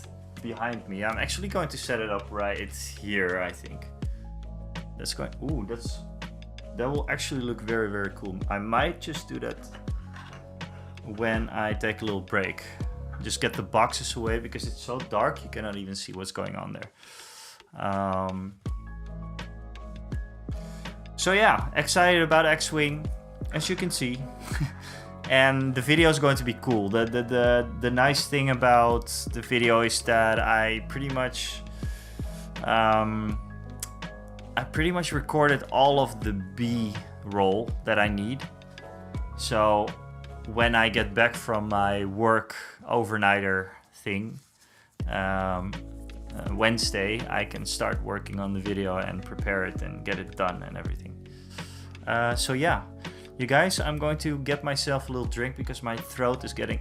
behind me. I'm actually going to set it up right here, I think. That's going. Ooh, that will actually look very, very cool. I might just do that when I take a little break. Just get the boxes away because it's so dark you cannot even see what's going on there. So yeah, excited about X-Wing, as you can see. And the video is going to be cool. The nice thing about the video is that I pretty much recorded all of the B-roll that I need. So when I get back from my work overnighter thing, Wednesday, I can start working on the video and prepare it and get it done and everything. So yeah, you guys, I'm going to get myself a little drink because my throat is getting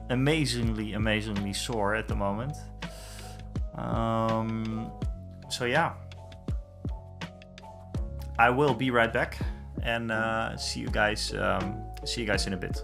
amazingly sore at the moment. So yeah, I will be right back and see you guys in a bit.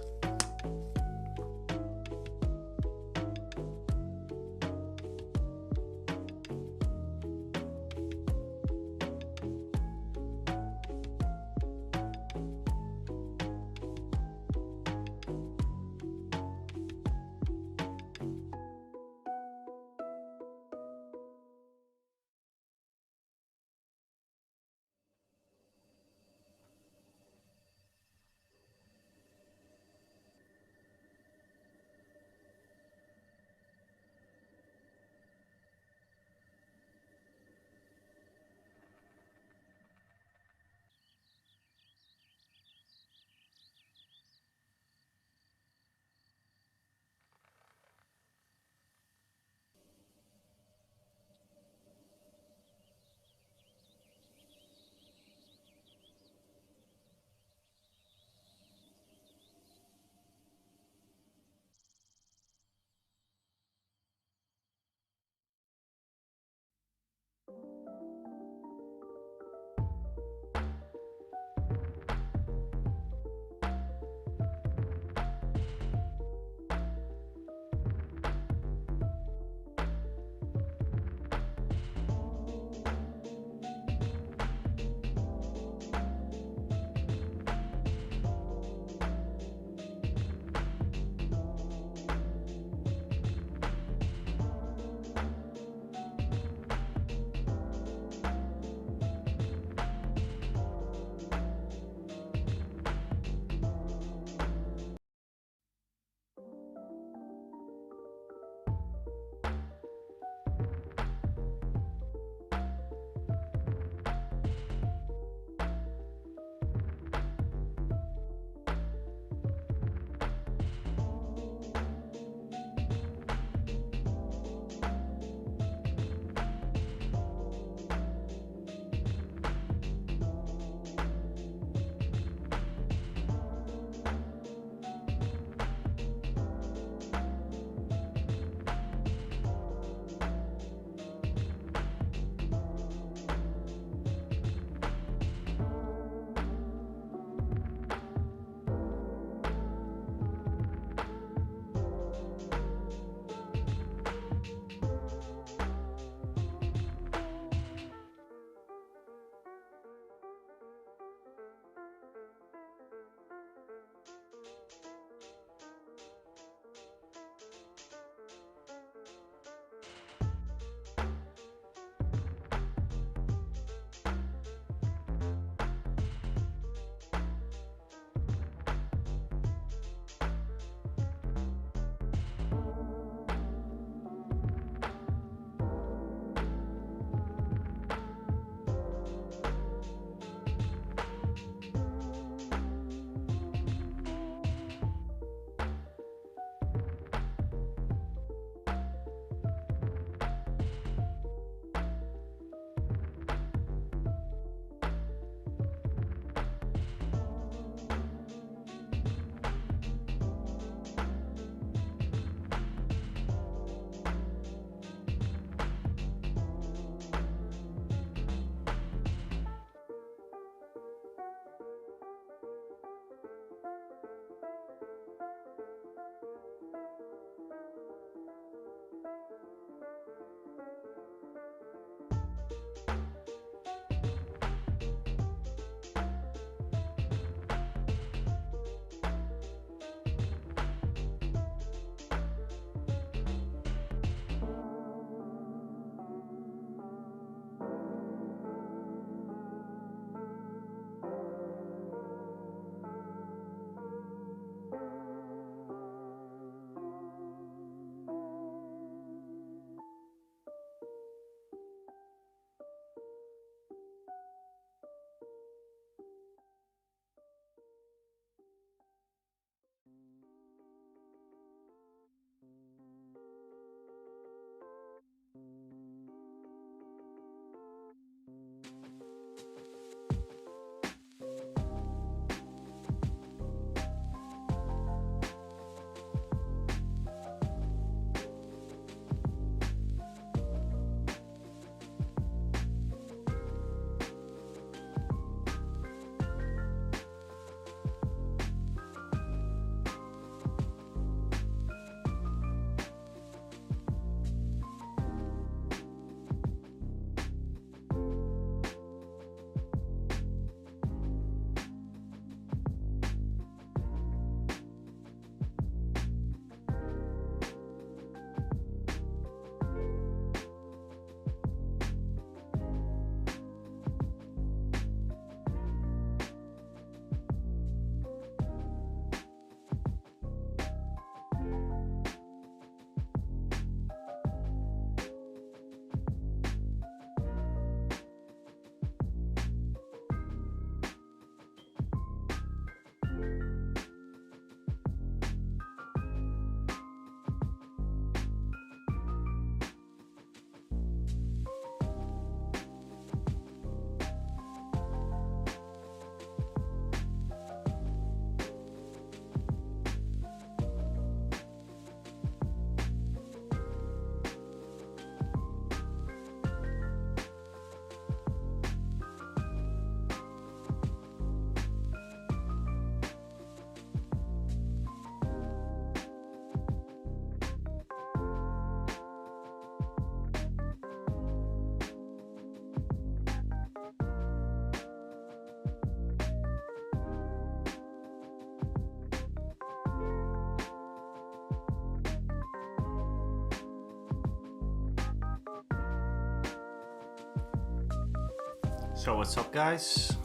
So what's up, guys?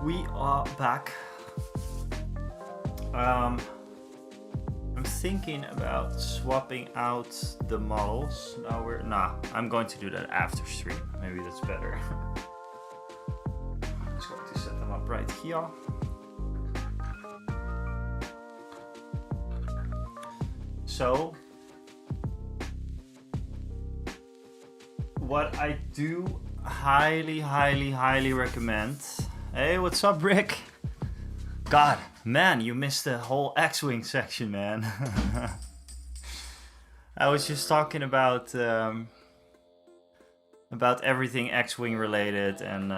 We are back. I'm thinking about swapping out the models. I'm going to do that after stream. Maybe that's better. I'm just going to set them up right here. So, what I do highly recommend. Hey, what's up, Rick? God, man, you missed the whole X-Wing section, man. I was just talking about everything X-Wing related, and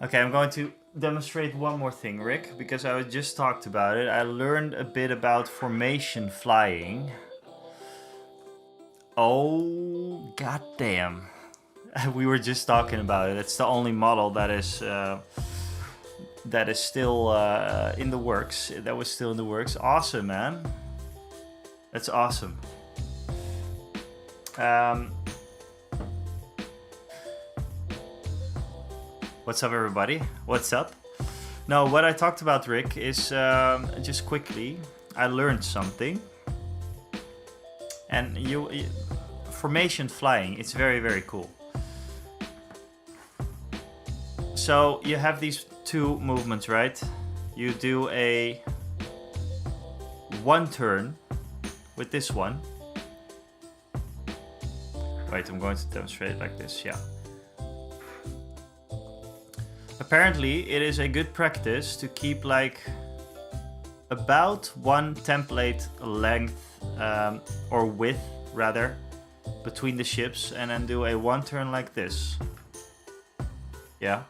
okay, I'm going to demonstrate one more thing, Rick, because I just talked about it. I learned a bit about formation flying. Oh, goddamn. We were just talking about it. It's the only model that is still in the works. That was still in the works. Awesome, man. That's awesome. What's up, everybody? What's up? No, what I talked about, Rick, is just quickly, I learned something. And formation flying, it's very cool. So you have these two movements, right? You do a one turn with this one. Wait, I'm going to demonstrate it like this, yeah. Apparently, it is a good practice to keep like about one template length or width rather between the ships, and then do a one turn like this. Yeah.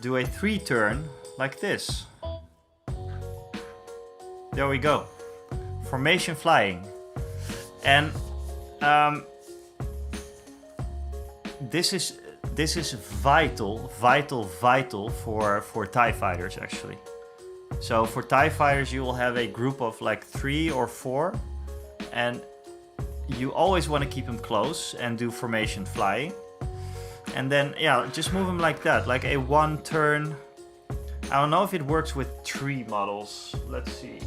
Do a three turn like this. There we go. Formation flying. And this is vital for TIE fighters, actually. So for TIE fighters, you will have a group of like 3 or 4, and you always want to keep them close and do formation flying. And then, yeah, just move them like that, like a one turn. I don't know if it works with 3 models. Let's see.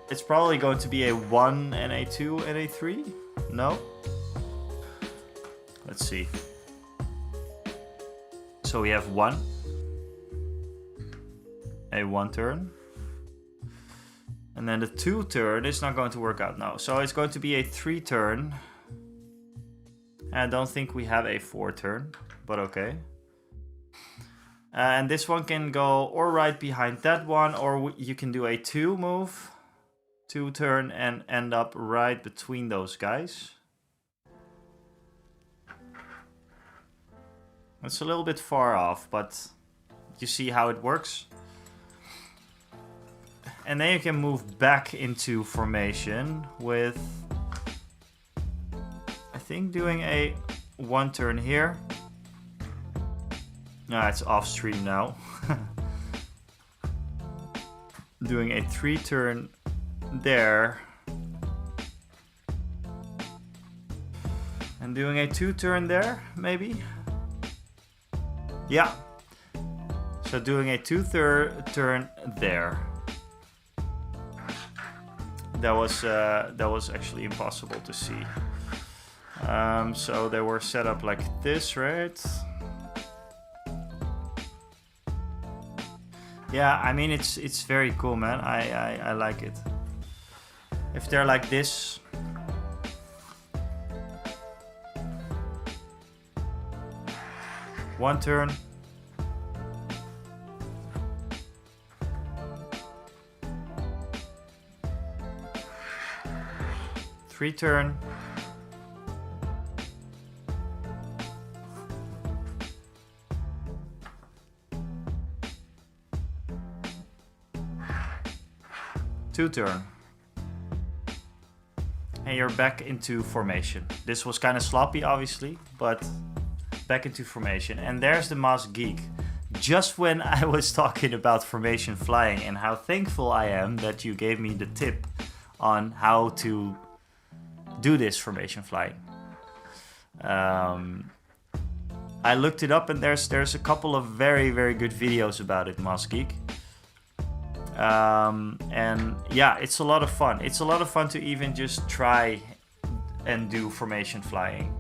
It's probably going to be a 1 and a 2 and a 3. No? Let's see. So we have 1. A 1 turn. And then the 2 turn is not going to work out now. So it's going to be a 3 turn. I don't think we have a 4 turn, but okay. And this one can go or right behind that one, or you can do a 2 move, 2 turn, and end up right between those guys. It's a little bit far off, but you see how it works? And then you can move back into formation with, I think, doing a 1 turn here. No, it's off stream now. Doing a 3 turn there. And doing a 2 turn there, maybe? Yeah. So doing a 2 turn there. That was actually impossible to see. So they were set up like this, right? Yeah, I mean it's very cool, man. I like it. If they're like this. One turn. Three turn. Two turn. And you're back into formation. This was kind of sloppy, obviously, but back into formation. And there's the Masked Geek. Just when I was talking about formation flying and how thankful I am that you gave me the tip on how to do this formation flying. I looked it up, and there's a couple of very good videos about it, Moss Geek. And yeah, it's a lot of fun. It's a lot of fun to even just try and do formation flying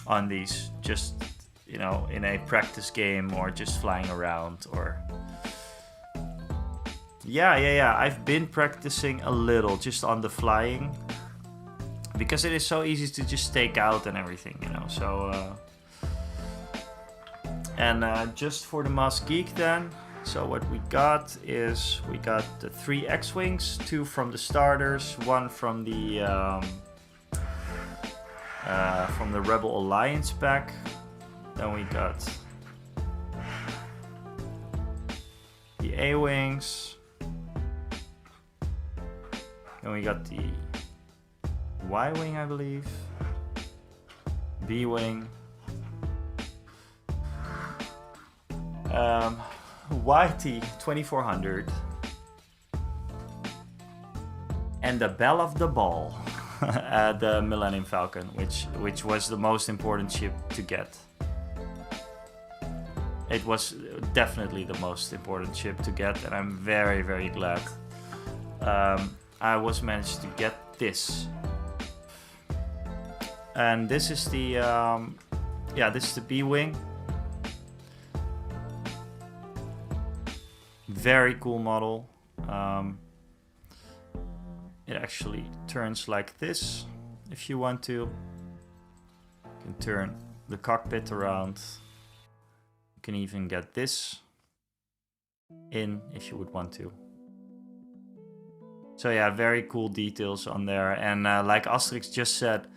on these, just, you know, in a practice game or just flying around. Or yeah, I've been practicing a little just on the flying, because it is so easy to just stake out and everything, you know. So just for the Moss Geek then, so what we got is we got the 3 X-Wings, 2 from the starters, 1 from the Rebel Alliance pack. Then we got the A-Wings. Then we got the Y-Wing, I believe. B-Wing. YT 2400. And the Belle of the Ball. The Millennium Falcon, which was the most important ship to get. It was definitely the most important ship to get, and I'm very glad I was managed to get this. And this is the this is the B-Wing. Very cool model. It actually turns like this if you want to. You can turn the cockpit around. You can even get this in if you would want to. So yeah, very cool details on there. And like Asterix just said,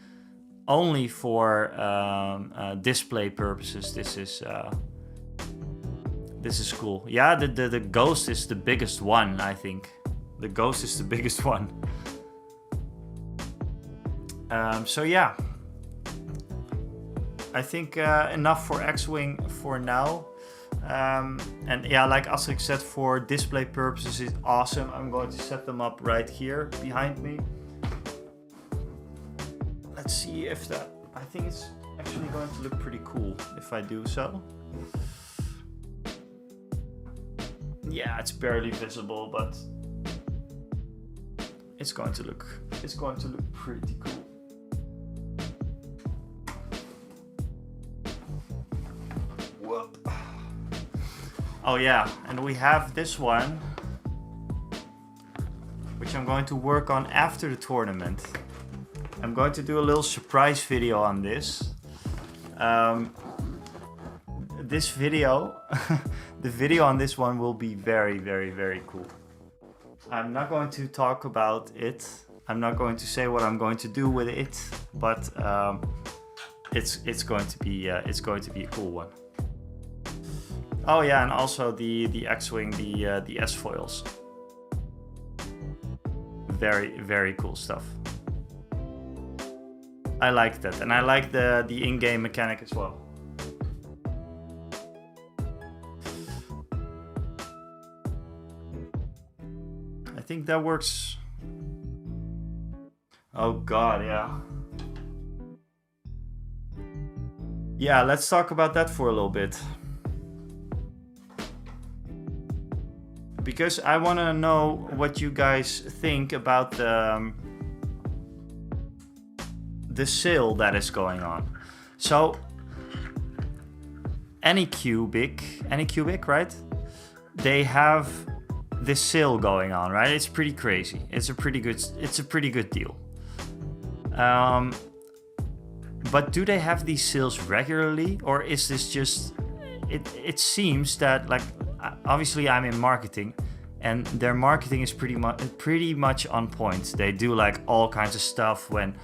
only for display purposes, this is cool. Yeah, the Ghost is the biggest one, I think. The Ghost is the biggest one. So yeah, I think enough for X-Wing for now. And yeah, like Asterix said, for display purposes, it's awesome. I'm going to set them up right here behind me. Let's see if that... I think it's actually going to look pretty cool if I do so. Yeah, it's barely visible, but it's going to look pretty cool. Whoop. Oh yeah, and we have this one, which I'm going to work on after the tournament. I'm going to do a little surprise video on this. This video, the video on this one will be very cool. I'm not going to talk about it. I'm not going to say what I'm going to do with it, but it's going to be a cool one. Oh yeah, and also the X-Wing, the S-foils. Very cool stuff. I like that, and I like the in-game mechanic as well. I think that works. Oh god, yeah. Yeah, let's talk about that for a little bit. Because I want to know what you guys think about the sale that is going on. So Anycubic, right? They have this sale going on, right? It's pretty crazy. It's a pretty good deal. But do they have these sales regularly, or is this just? It seems that, like, obviously I'm in marketing, and their marketing is pretty much on point. They do like all kinds of stuff when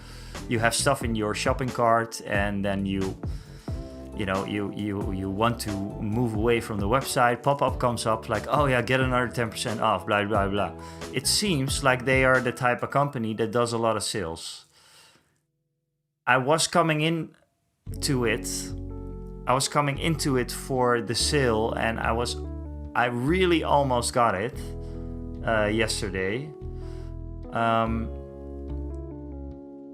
you have stuff in your shopping cart, and then you want to move away from the website. Pop-up comes up like, oh yeah, get another 10% off, blah blah blah. It seems like they are the type of company that does a lot of sales. I was coming into it for the sale, and I really almost got it yesterday.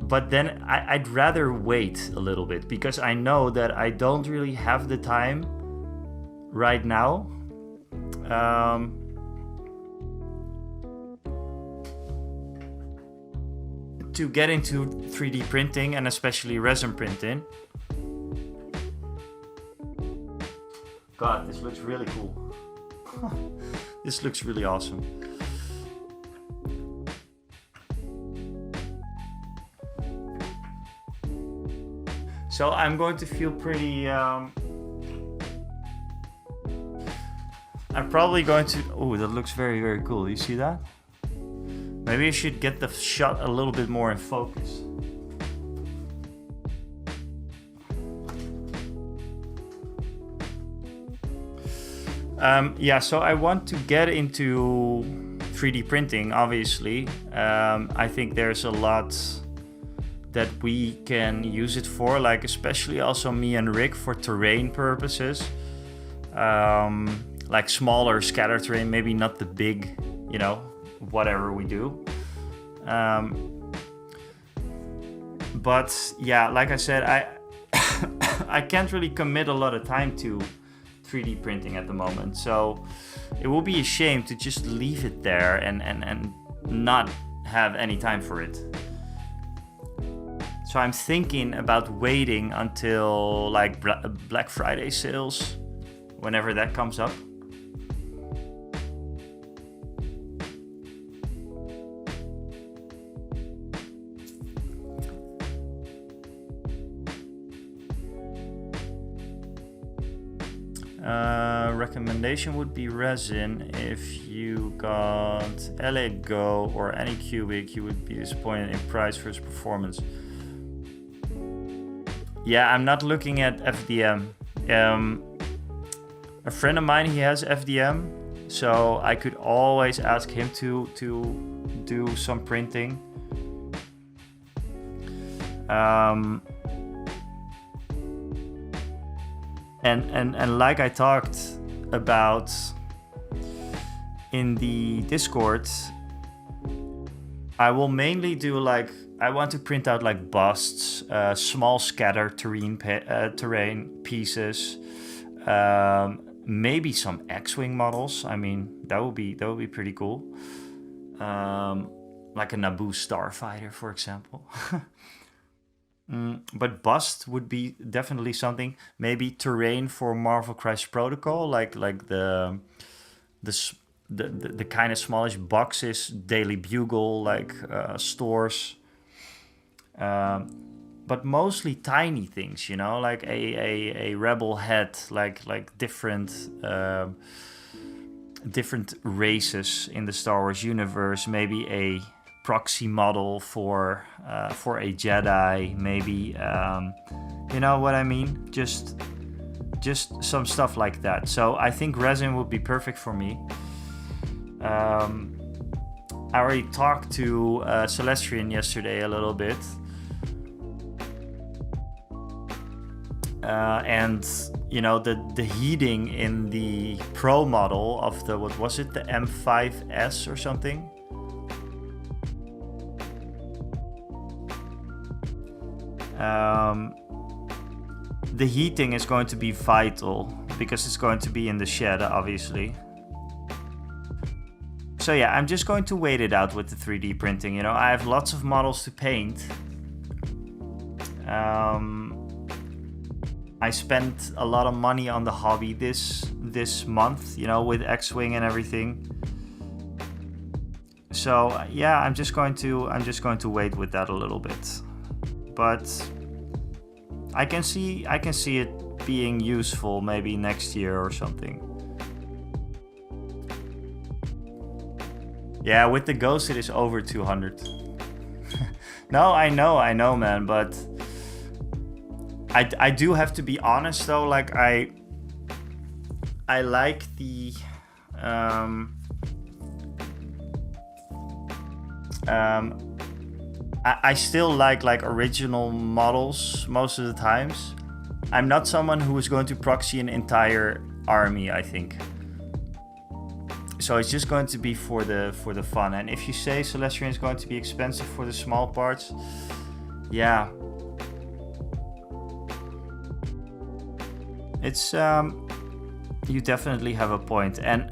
but then I'd rather wait a little bit, because I know that I don't really have the time right now. To get into 3D printing, and especially resin printing. God, this looks really cool. This looks really awesome. So I'm going to feel pretty... I'm probably going to... Oh, that looks very, very cool. You see that? Maybe I should get the shot a little bit more in focus. Yeah, so I want to get into 3D printing, obviously. I think there's a lot that we can use it for, like especially also me and Rick for terrain purposes. Like smaller scatter terrain, maybe not the big, you know, whatever we do. But yeah, like I said, I can't really commit a lot of time to 3D printing at the moment, so it will be a shame to just leave it there and not have any time for it. So I'm thinking about waiting until like Black Friday sales, whenever that comes up. Recommendation would be resin. If you got LA Go or any cubic, you would be disappointed in price versus performance. Yeah, I'm not looking at FDM. A friend of mine, he has FDM, so I could always ask him to do some printing. And like I talked about in the Discord, I will mainly do like, I want to print out like busts, small scatter terrain pieces, maybe some X-wing models. I mean, that would be pretty cool. Like a Naboo starfighter, for example. But bust would be definitely something. Maybe terrain for Marvel Crisis Protocol, like the kind of smallish boxes, Daily Bugle, like stores. But mostly tiny things, you know, like a rebel head, like different races in the Star Wars universe. Maybe a proxy model for a Jedi, maybe, you know what I mean? Just some stuff like that. So I think resin would be perfect for me. I already talked to Celestrian yesterday a little bit. And you know, the heating in the Pro model of the, what was it, the M5S or something? The heating is going to be vital because it's going to be in the shed, obviously. So yeah, I'm just going to wait it out with the 3D printing. You know, I have lots of models to paint. I spent a lot of money on the hobby this month, you know, with X-wing and everything. So yeah, I'm just going to wait with that a little bit. But I can see it being useful maybe next year or something. Yeah, with the Ghost it is over 200. No, I know, man, but I do have to be honest though. Like I like the I still like original models most of the times. I'm not someone who is going to proxy an entire army, I think. So it's just going to be for the fun. And if you say Celestrian is going to be expensive for the small parts, Yeah. It's you definitely have a point, and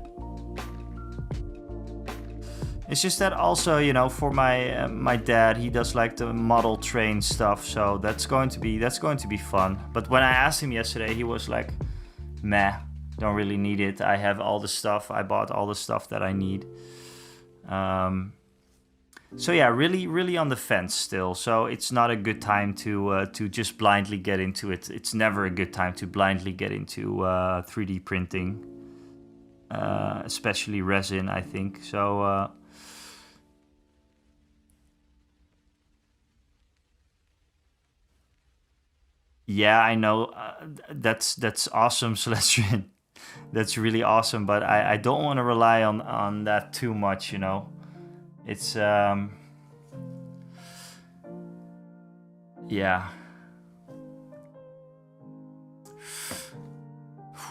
it's just that also, you know, for my dad, he does like the model train stuff, so that's going to be fun. But when I asked him yesterday, he was like, "Meh, don't really need it. I have all the stuff. I bought all the stuff that I need." So yeah, really on the fence still. So it's not a good time to just blindly get into it. It's never a good time to blindly get into 3D printing, especially resin, I think. So yeah, I know. That's awesome, Celestian. That's really awesome, but I don't want to rely on that too much, you know. It's yeah.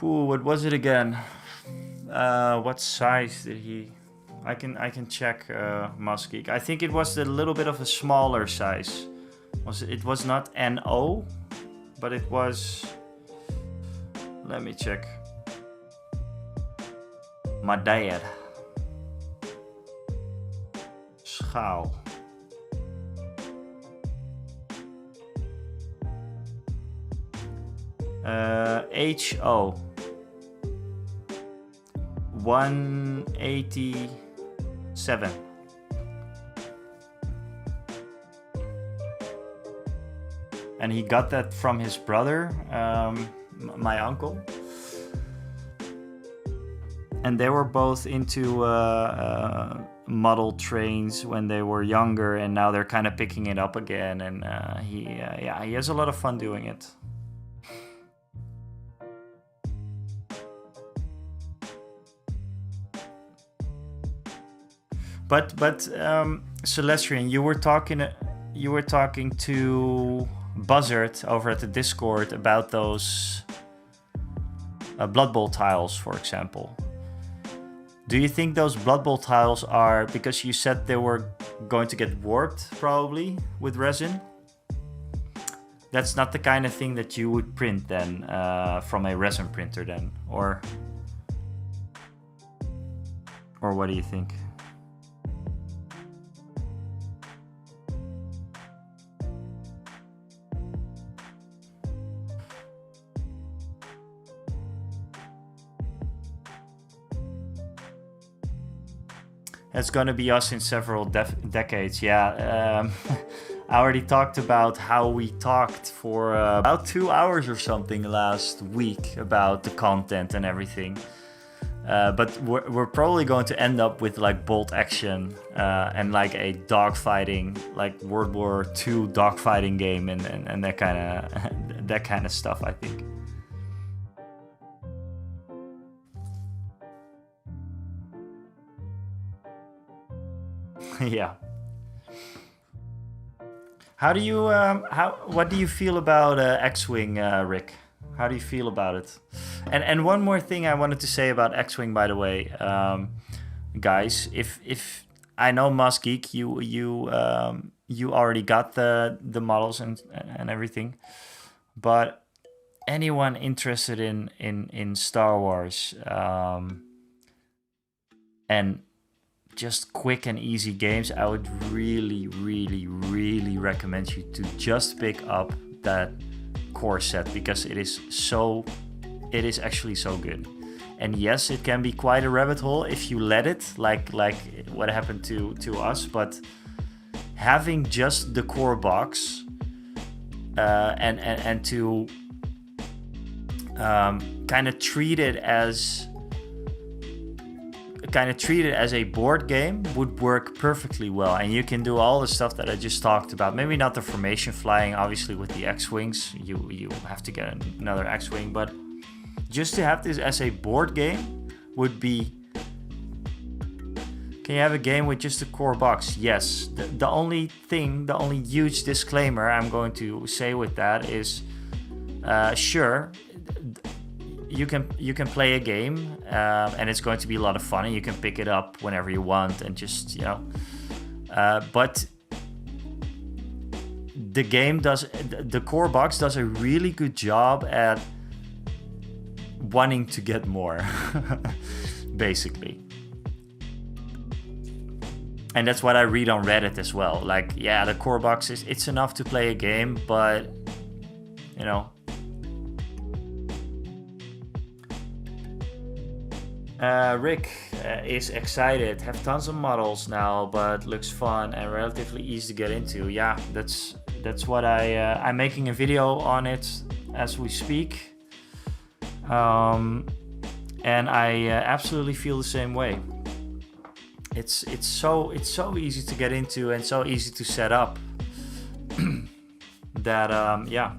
Ooh, what was it again? What size did he? I can check Musgeek. I think it was a little bit of a smaller size. It was not NO, but it was. Let me check. My dad. Schaal. HO 187. And he got that from his brother, my uncle. And they were both into model trains when they were younger, and now they're kind of picking it up again. And he has a lot of fun doing it. But Celestian, you were talking to Buzzard over at the Discord about those Blood Bowl tiles, for example. Do you think those Blood Bowl tiles are, because you said they were going to get warped probably with resin? That's not the kind of thing that you would print then from a resin printer then, or what do you think? It's going to be us in several decades, yeah. I already talked about how we talked for about 2 hours or something last week about the content and everything. But we're probably going to end up with like bolt action and like a dogfighting, like World War II dogfighting game and that kind of stuff, I think. Yeah. How do you what do you feel about X-Wing, Rick? How do you feel about it? And one more thing I wanted to say about X-Wing, by the way, guys, if I know Musgeek, you already got the models and everything, but anyone interested in Star Wars and just quick and easy games, I would really recommend you to just pick up that core set, because it is actually so good. And yes, it can be quite a rabbit hole if you let it, like what happened to us, but having just the core box and to kind of treat it as a board game would work perfectly well, and you can do all the stuff that I just talked about. Maybe not the formation flying, obviously with the X-Wings, you have to get another X-Wing, but just to have this as a board game would be... Can you have a game with just a core box? Yes. The only huge disclaimer I'm going to say with that is, sure, you can play a game and it's going to be a lot of fun, and you can pick it up whenever you want and just, but the game does, the core box does a really good job at wanting to get more, basically. And that's what I read on Reddit as well. Like, yeah, the core box it's enough to play a game, but you know. Rick is excited. Have tons of models now, but looks fun and relatively easy to get into. Yeah, that's what I'm making a video on it as we speak. And I absolutely feel the same way. It's so easy to get into and so easy to set up that yeah.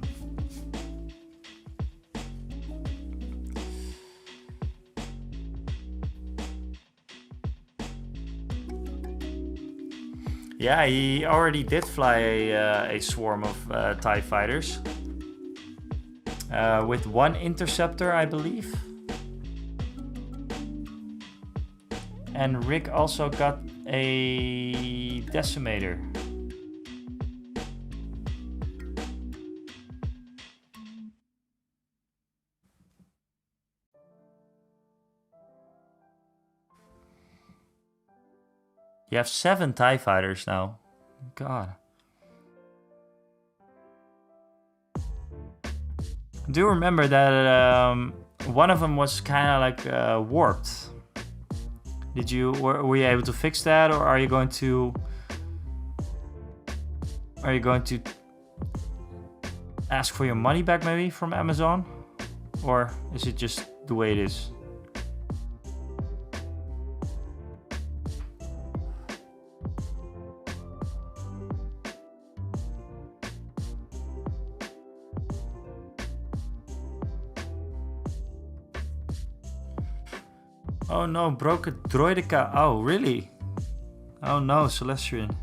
Yeah, he already did fly a swarm of TIE fighters with one interceptor, I believe. And Rick also got a decimator. You have 7 TIE fighters now. God. I do remember that one of them was kind of like warped. Were you able to fix that, or are you going to ask for your money back maybe from Amazon, or is it just the way it is? Oh no, broke a droidica. Oh, really? Oh no, Celestian.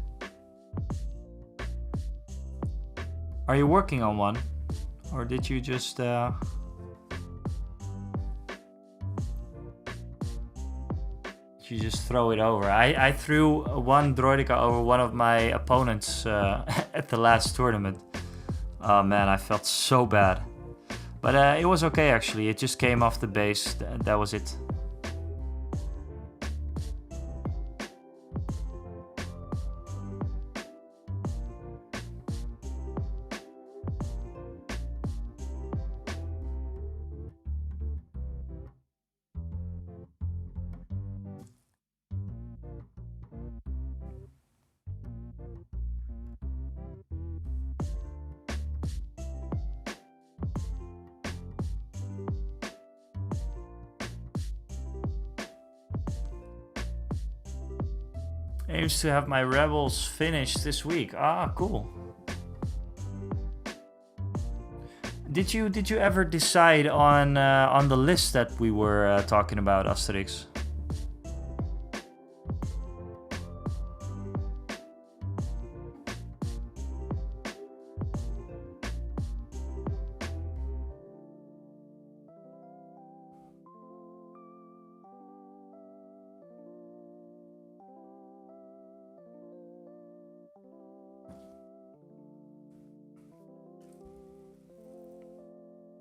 Are you working on one? Or did you just... you just throw it over? I threw one droidica over one of my opponents at the last tournament. Oh man, I felt so bad. But it was okay actually. It just came off the base. That was it. Aims to have my rebels finished this week. Ah, cool. Did you ever decide on the list that we were talking about, Asterix?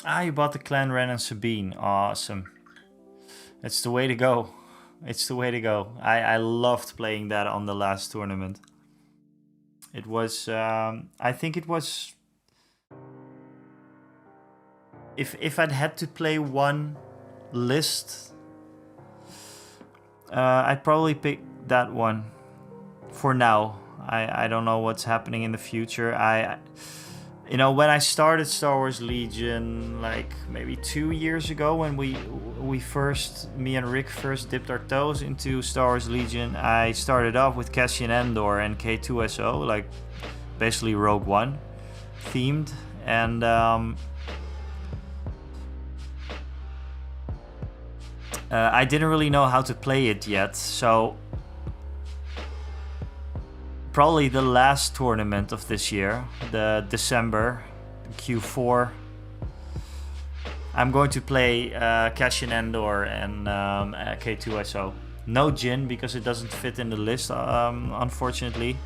Ah, you bought the Clan Ren and Sabine. Awesome. It's the way to go. It's the way to go. I loved playing that on the last tournament. It was... I think it was... If I'd had to play one list, I'd probably pick that one. For now. I don't know what's happening in the future. You know, when I started Star Wars Legion, like maybe 2 years ago, when me and Rick first dipped our toes into Star Wars Legion, I started off with Cassian Andor and K2SO, like basically Rogue One themed, and I didn't really know how to play it yet, so probably the last tournament of this year, the December Q4, I'm going to play Cassian Andor and K2SO. No Jin, because it doesn't fit in the list, unfortunately.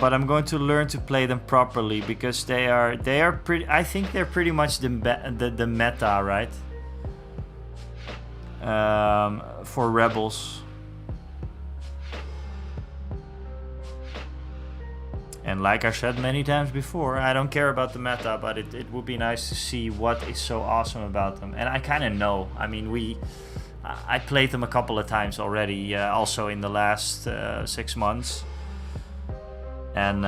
but I'm going to learn to play them properly because they are pretty. I think they're pretty much the meta, right? For rebels. And like I said many times before, I don't care about the meta, but it would be nice to see what is so awesome about them. And I kind of know. I mean, I played them a couple of times already, also in the last 6 months. And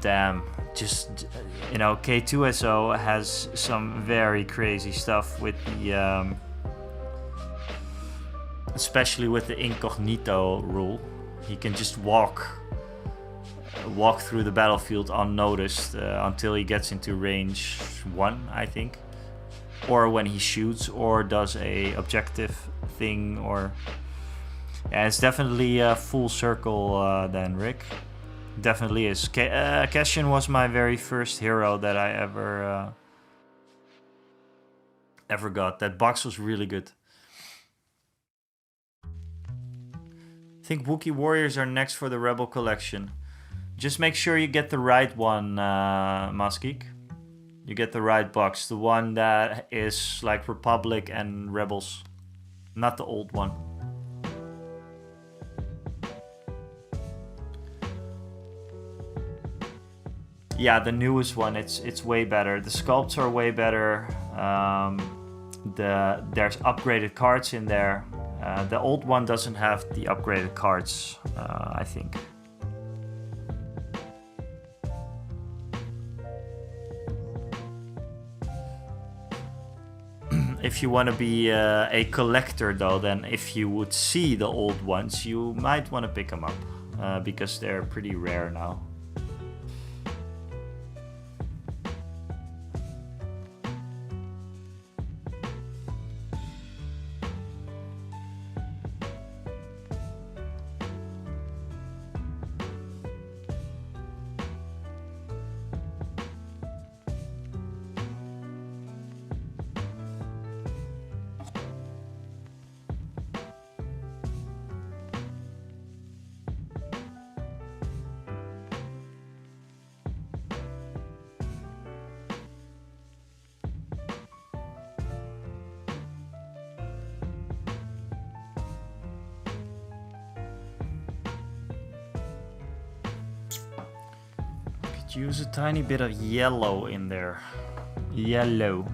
damn, just, you know, K2SO has some very crazy stuff with the, especially with the incognito rule. He can just walk through the battlefield unnoticed until he gets into range 1, I think, or when he shoots or does a objective thing. Or yeah, it's definitely a full circle then, Rick. Definitely is. Cassian was my very first hero that I ever got. That box was really good. I think Wookiee Warriors are next for the Rebel collection. Just make sure you get the right one, Maskik. You get the right box. The one that is like Republic and Rebels. Not the old one. Yeah, the newest one, it's way better. The sculpts are way better. There's upgraded cards in there. The old one doesn't have the upgraded cards, I think. If you want to be a collector though, then if you would see the old ones, you might want to pick them up because they're pretty rare now. Use a tiny bit of yellow in there. Yellow.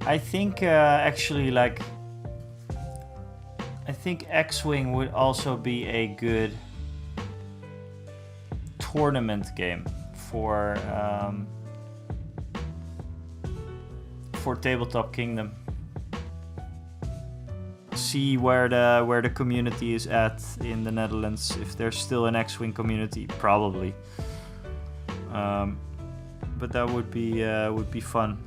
I think actually like I think X-Wing would also be a good tournament game for Tabletop Kingdom. See where the community is at in the Netherlands. If there's still an X-Wing community, probably. But that would be fun.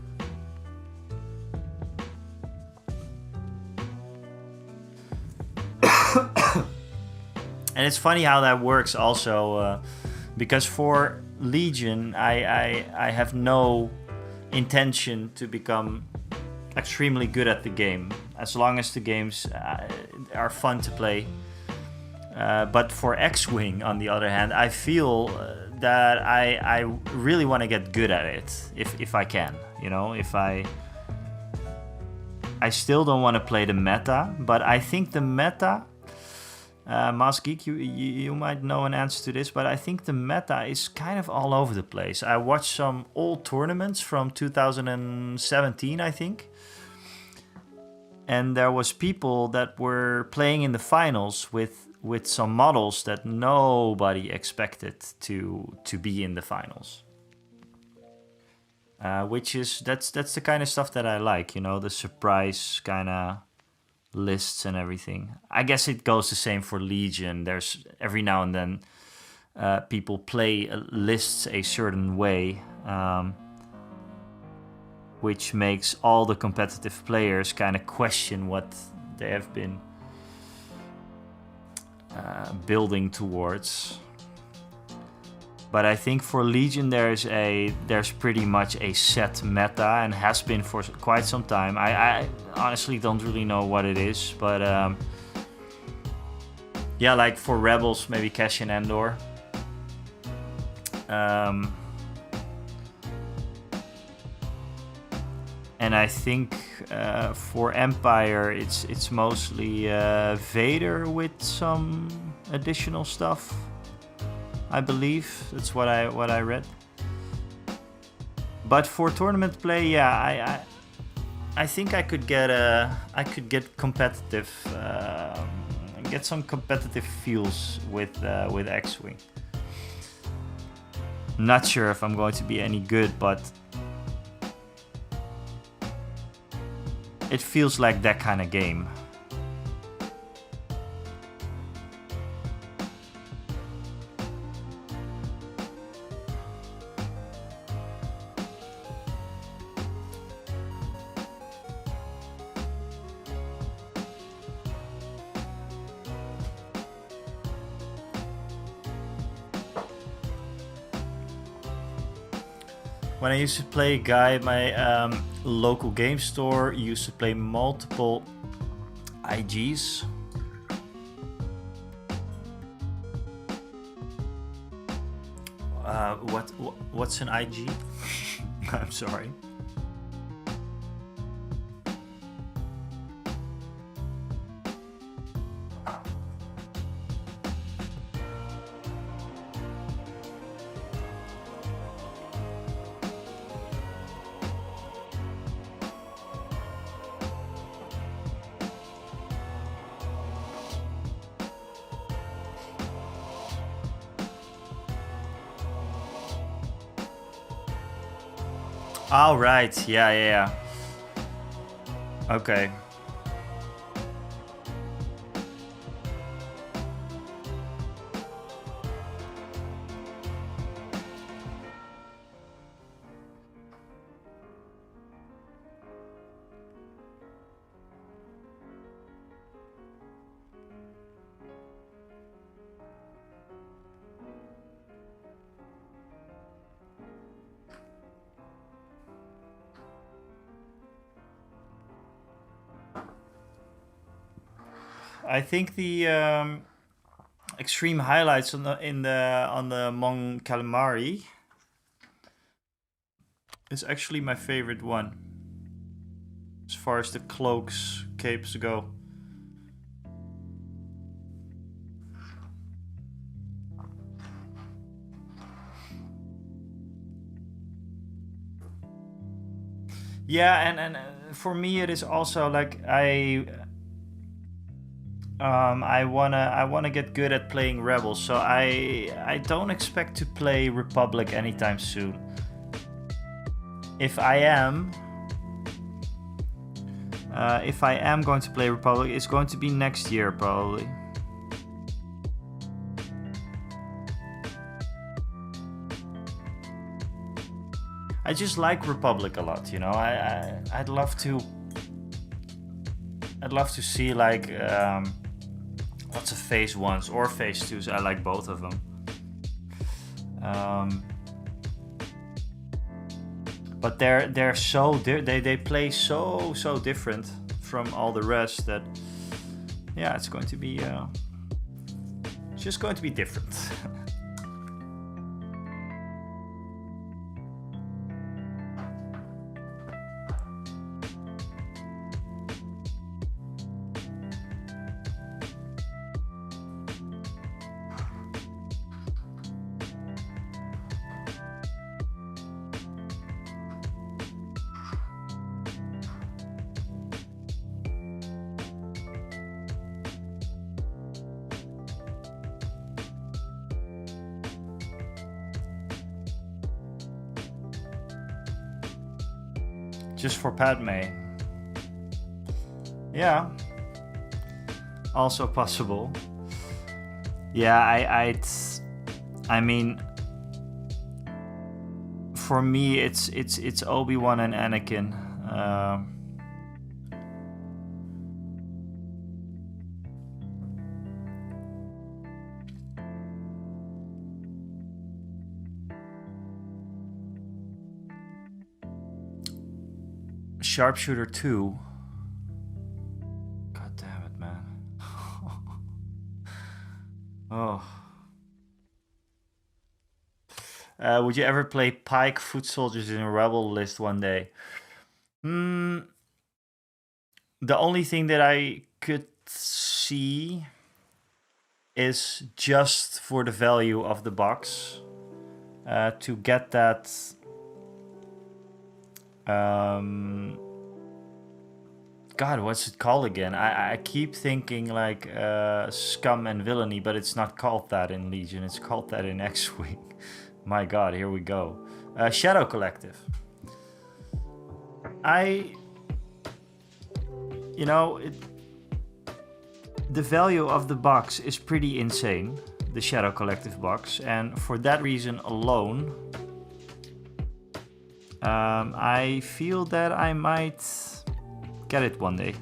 And it's funny how that works also, because for Legion, I have no intention to become extremely good at the game, as long as the games are fun to play. But for X-Wing, on the other hand, I feel that I really want to get good at it, if I can. You know, if I still don't want to play the meta, but I think the meta... Masgeek, you might know an answer to this, but I think the meta is kind of all over the place. I watched some old tournaments from 2017, I think. And there was people that were playing in the finals with some models that nobody expected to be in the finals. That's the kind of stuff that I like, you know, the surprise kind of lists and everything. I guess it goes the same for Legion. There's every now and then people play lists a certain way, which makes all the competitive players kind of question what they have been building towards. But I think for Legion there's pretty much a set meta, and has been for quite some time. I honestly don't really know what it is, but yeah, like for Rebels, maybe Cassian Andor. And I think for Empire, it's mostly Vader with some additional stuff. I believe that's what I read. But for tournament play, yeah, I think I could get competitive, get some competitive feels with X-Wing. Not sure if I'm going to be any good, but it feels like that kind of game. When I used to play Guy at my local game store, used to play multiple IGs. What's an IG? I'm sorry. Oh, right. Yeah. Okay. I think the extreme highlights on the Mon Calamari is actually my favorite one, as far as the cloaks, capes go. Yeah, and for me it is also like I wanna get good at playing Rebels, so I don't expect to play Republic anytime soon. If I am going to play Republic, it's going to be next year probably. I just like Republic a lot, you know. I'd love to see like lots of phase 1s or phase 2s. I like both of them. But they're so they play so different from all the rest that yeah, it's going to be just going to be different. Just for Padme. Yeah. Also possible. Yeah, I mean, for me it's Obi-Wan and Anakin. Sharpshooter 2. God damn it, man. Oh. Would you ever play Pike Foot Soldiers in a Rebel list one day? The only thing that I could see is just for the value of the box. To get that... God, what's it called again? I keep thinking like Scum and Villainy, but it's not called that in Legion. It's called that in X-Wing. My God, here we go. Shadow Collective. The value of the box is pretty insane, the Shadow Collective box, and for that reason alone, I feel that I might get it one day.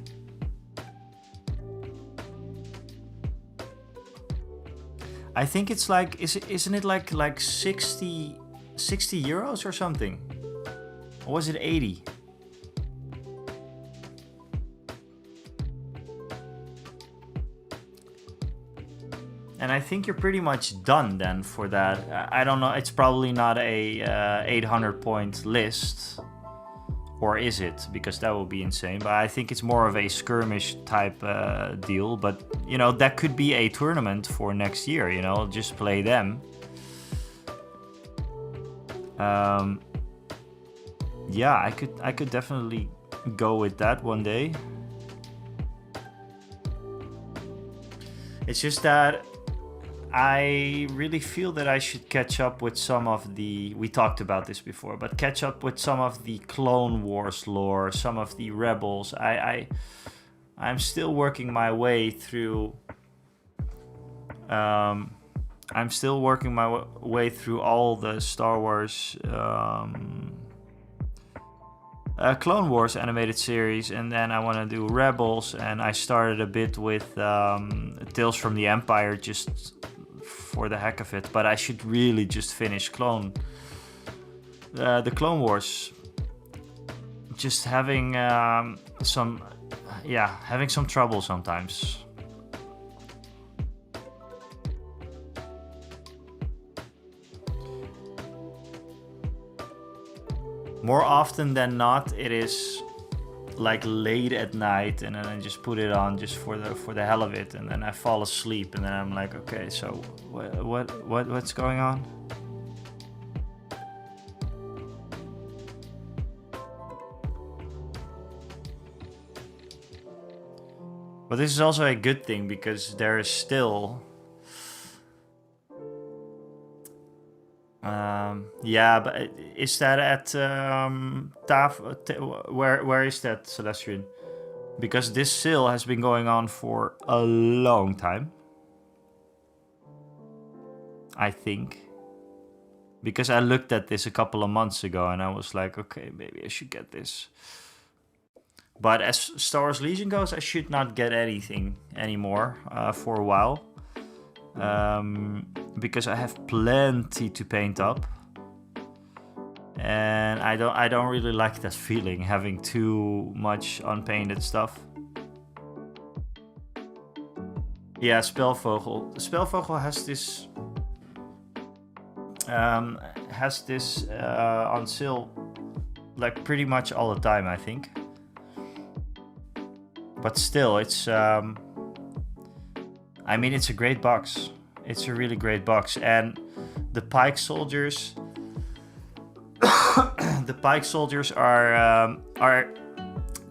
I think it's like, isn't it like 60 euros or something? Or was it 80? And I think you're pretty much done then for that. I don't know, it's probably not a 800 point list. Or is it? Because that would be insane. But I think it's more of a skirmish type deal. But, that could be a tournament for next year, just play them. Yeah, I could definitely go with that one day. It's just that I really feel that I should catch up with some of the... We talked about this before, but catch up with some of the Clone Wars lore, some of the Rebels. I'm still working my way through... I'm still working my way through all the Star Wars... Clone Wars animated series, and then I want to do Rebels, and I started a bit with Tales from the Empire just for the heck of it, but I should really just finish the Clone Wars. Just having some trouble sometimes. More often than not, it is like late at night, and then I just put it on just for the hell of it, and then I fall asleep, and then I'm like, okay, so what's going on? But this is also a good thing because there is still. Yeah, but is that at where is that, Celestian? Because this sale has been going on for a long time, I think. Because I looked at this a couple of months ago and I was like, okay, maybe I should get this. But as Star Wars Legion goes, I should not get anything anymore for a while. Because I have plenty to paint up, and I don't really like that feeling, having too much unpainted stuff. Yeah, Spelvogel. Spelvogel has this on sale like pretty much all the time, I think. But still, it's I mean, it's a great box. It's a really great box. And the Pike Soldiers... the Pike Soldiers are...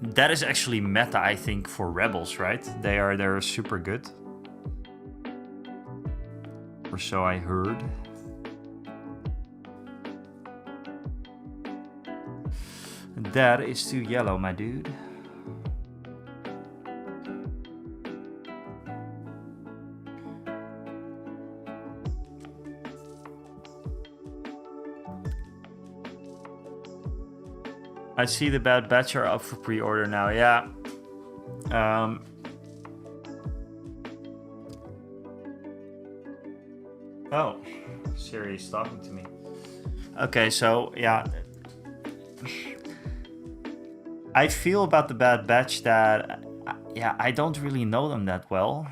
That is actually meta, I think, for Rebels, right? They're super good. Or so I heard. That is too yellow, my dude. I see the Bad Batch are up for pre-order now, yeah. Oh, Siri's talking to me. Okay, so, yeah. I feel about the Bad Batch that, yeah, I don't really know them that well.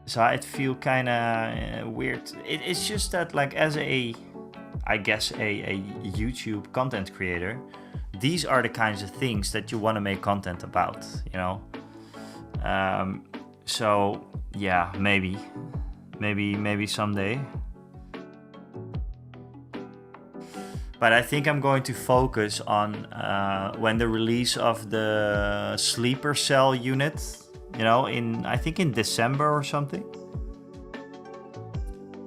So I feel kind of weird. It's just that, like, as I guess a YouTube content creator, these are the kinds of things that you want to make content about, you know? So yeah, maybe someday. But I think I'm going to focus on when the release of the sleeper cell unit, you know, I think in December or something.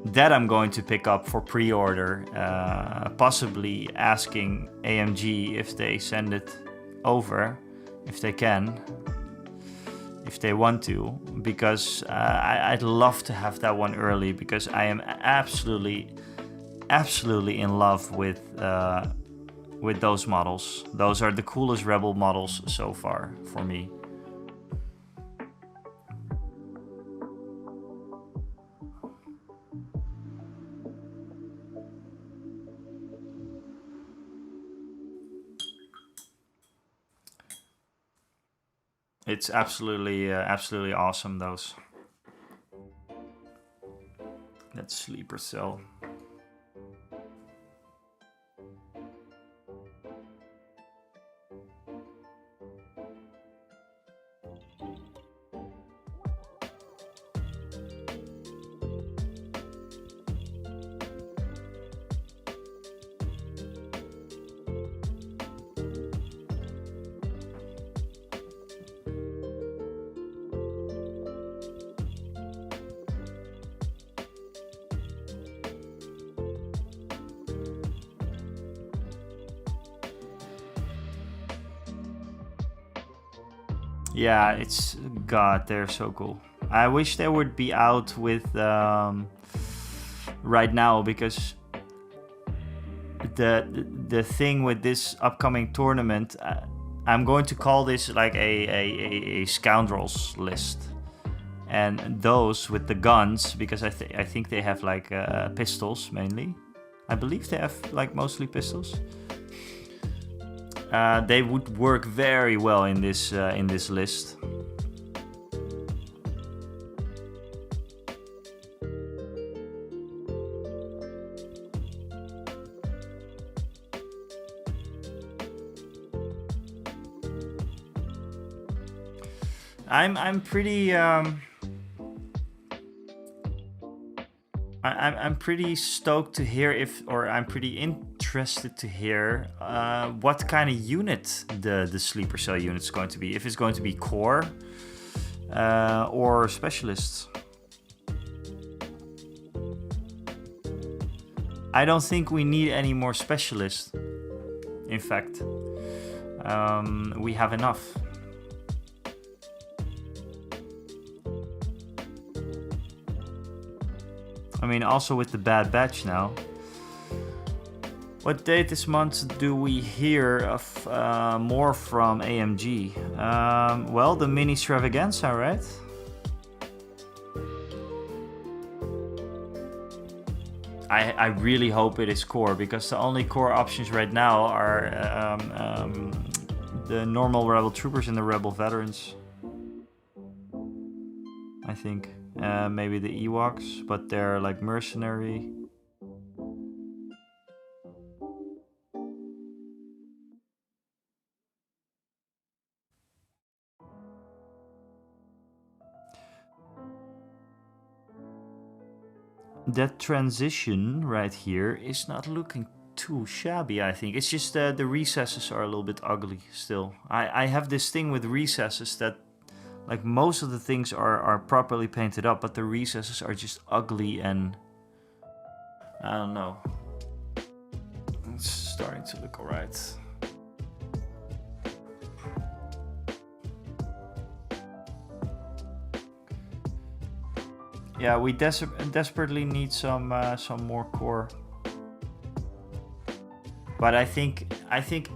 That I'm going to pick up for pre-order, possibly asking AMG if they send it over, if they can, if they want to, because I'd love to have that one early, because I am absolutely in love with those models. Those are the coolest Rebel models so far for me. It's absolutely awesome, those. That sleeper cell. Yeah, it's, God, they're so cool. I wish they would be out with right now, because the thing with this upcoming tournament, I'm going to call this like a scoundrels list, and those with the guns, because I think they have like pistols mainly. I believe they have like mostly pistols. They would work very well in this list. I'm pretty I'm pretty stoked to hear I'm pretty interested to hear what kind of unit the sleeper cell unit is going to be. If it's going to be core or specialists. I don't think we need any more specialists. In fact, we have enough. I mean, also with the Bad Batch now. What date this month do we hear of more from AMG? Well, the mini extravaganza, right? I really hope it is core, because the only core options right now are the normal Rebel Troopers and the Rebel Veterans. I think. Maybe the Ewoks, but they're like mercenary. That transition right here is not looking too shabby, I think. It's just the recesses are a little bit ugly still. I have this thing with recesses that, like, most of the things are properly painted up, but the recesses are just ugly, and I don't know. It's starting to look alright. Yeah, we desperately need some more core. But I think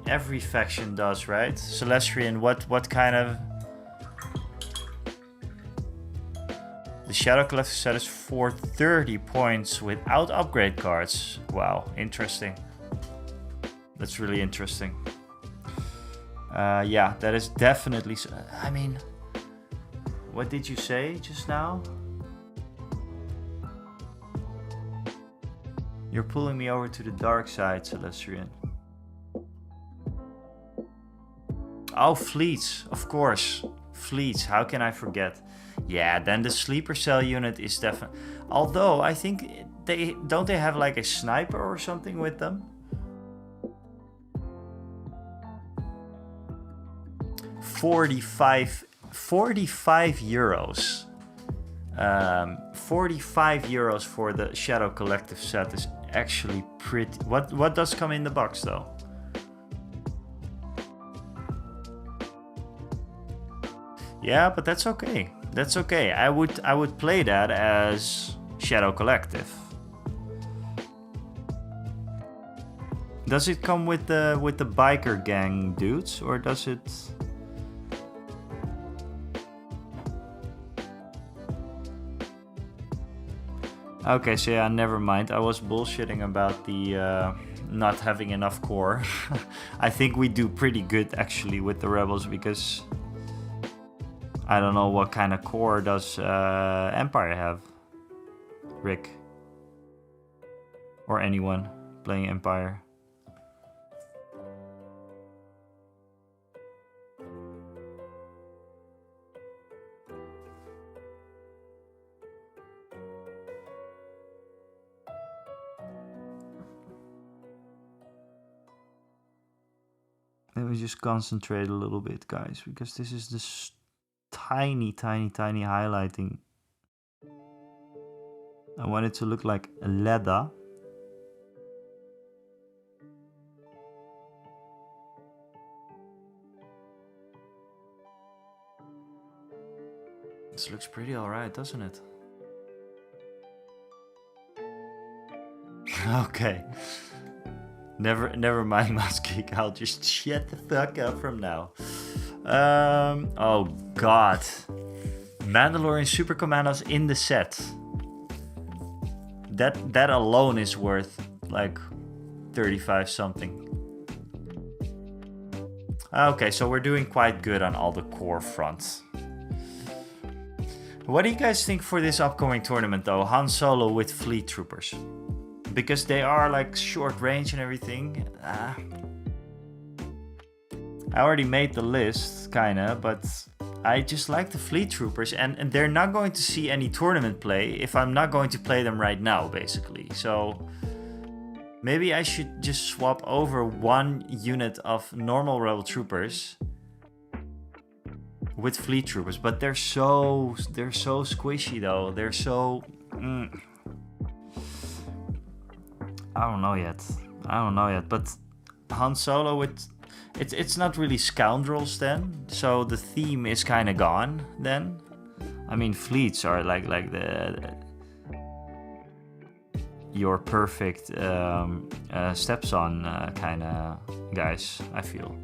every faction does, right? Celestrian, what kind of... The Shadow Collector set is 430 points without upgrade cards. Wow, interesting. That's really interesting. Yeah, that is definitely... I mean, what did you say just now? You're pulling me over to the dark side, Celestian. Oh, fleets, of course. Fleets, how can I forget? Yeah, then the sleeper cell unit is definitely... Although, I think they... Don't they have like a sniper or something with them? 45 euros. 45 euros for the Shadow Collective set is actually pretty... What does come in the box though? Yeah, but that's okay. That's okay. I would play that as Shadow Collective. Does it come with the biker gang dudes, or does it? Okay, so yeah, never mind. I was bullshitting about the not having enough core. I think we do pretty good actually with the rebels, because I don't know what kind of core does Empire have, Rick, or anyone playing Empire. Let me just concentrate a little bit, guys, because this is this tiny highlighting. I want it to look like a leather. This looks pretty alright, doesn't it? Okay. Never mind, Muskeek. I'll just shut the fuck up from now. Oh god. Mandalorian Super Commandos in the set. That alone is worth like 35 something. Okay, so we're doing quite good on all the core fronts. What do you guys think for this upcoming tournament though? Han Solo with fleet troopers. Because they are like short range and everything. I already made the list, kinda, but I just like the fleet troopers, and they're not going to see any tournament play if I'm not going to play them right now, basically. So maybe I should just swap over one unit of normal rebel troopers with fleet troopers, but they're so squishy though. They're so... I don't know yet, but Han Solo with... It's not really scoundrels then, so the theme is kind of gone then. I mean, fleets are like the... your perfect stepson kind of guys, I feel.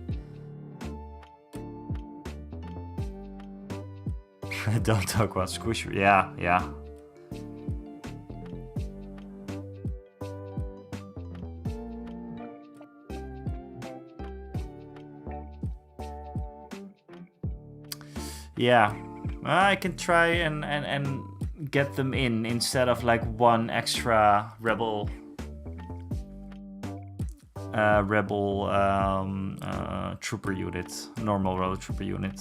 Don't talk about squish. Yeah. Yeah, I can try and get them in instead of like one extra rebel trooper unit, normal rebel trooper unit.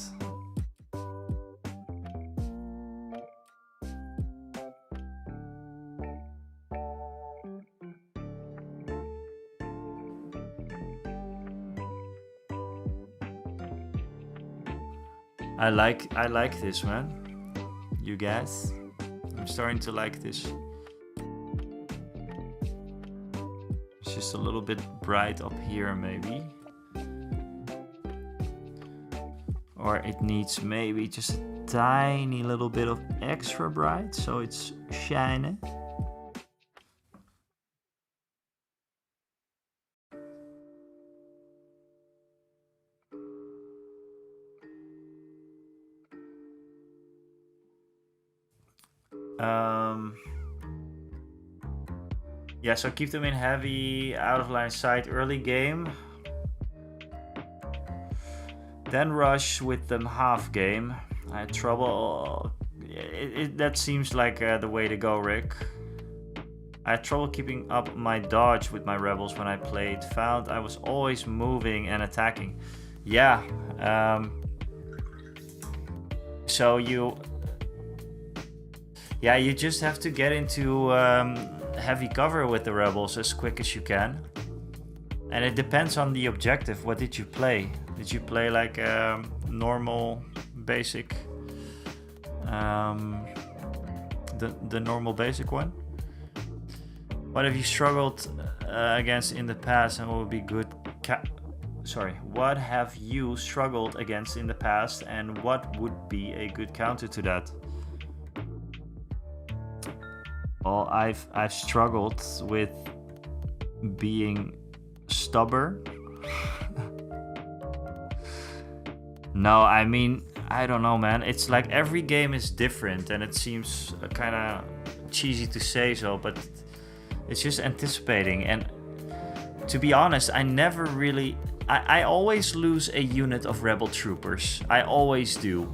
I like this, man. You guys? I'm starting to like this. It's just a little bit bright up here, maybe. Or it needs maybe just a tiny little bit of extra bright, so it's shiny. Yeah, so keep them in heavy, out of line sight early game. Then rush with them half game. I had trouble. That seems like the way to go, Rick. I had trouble keeping up my dodge with my rebels when I played. Found I was always moving and attacking. Yeah. So you just have to get into heavy cover with the rebels as quick as you can. And it depends on the objective. What did you play? Did you play like normal, basic? The normal basic one? What have you struggled against in the past and what would be good what have you struggled against in the past and what would be a good counter to that? Well, I've struggled with being stubborn. No, I mean, I don't know, man. It's like every game is different and it seems kind of cheesy to say so, but it's just anticipating. And to be honest, I never really... I always lose a unit of rebel troopers. I always do.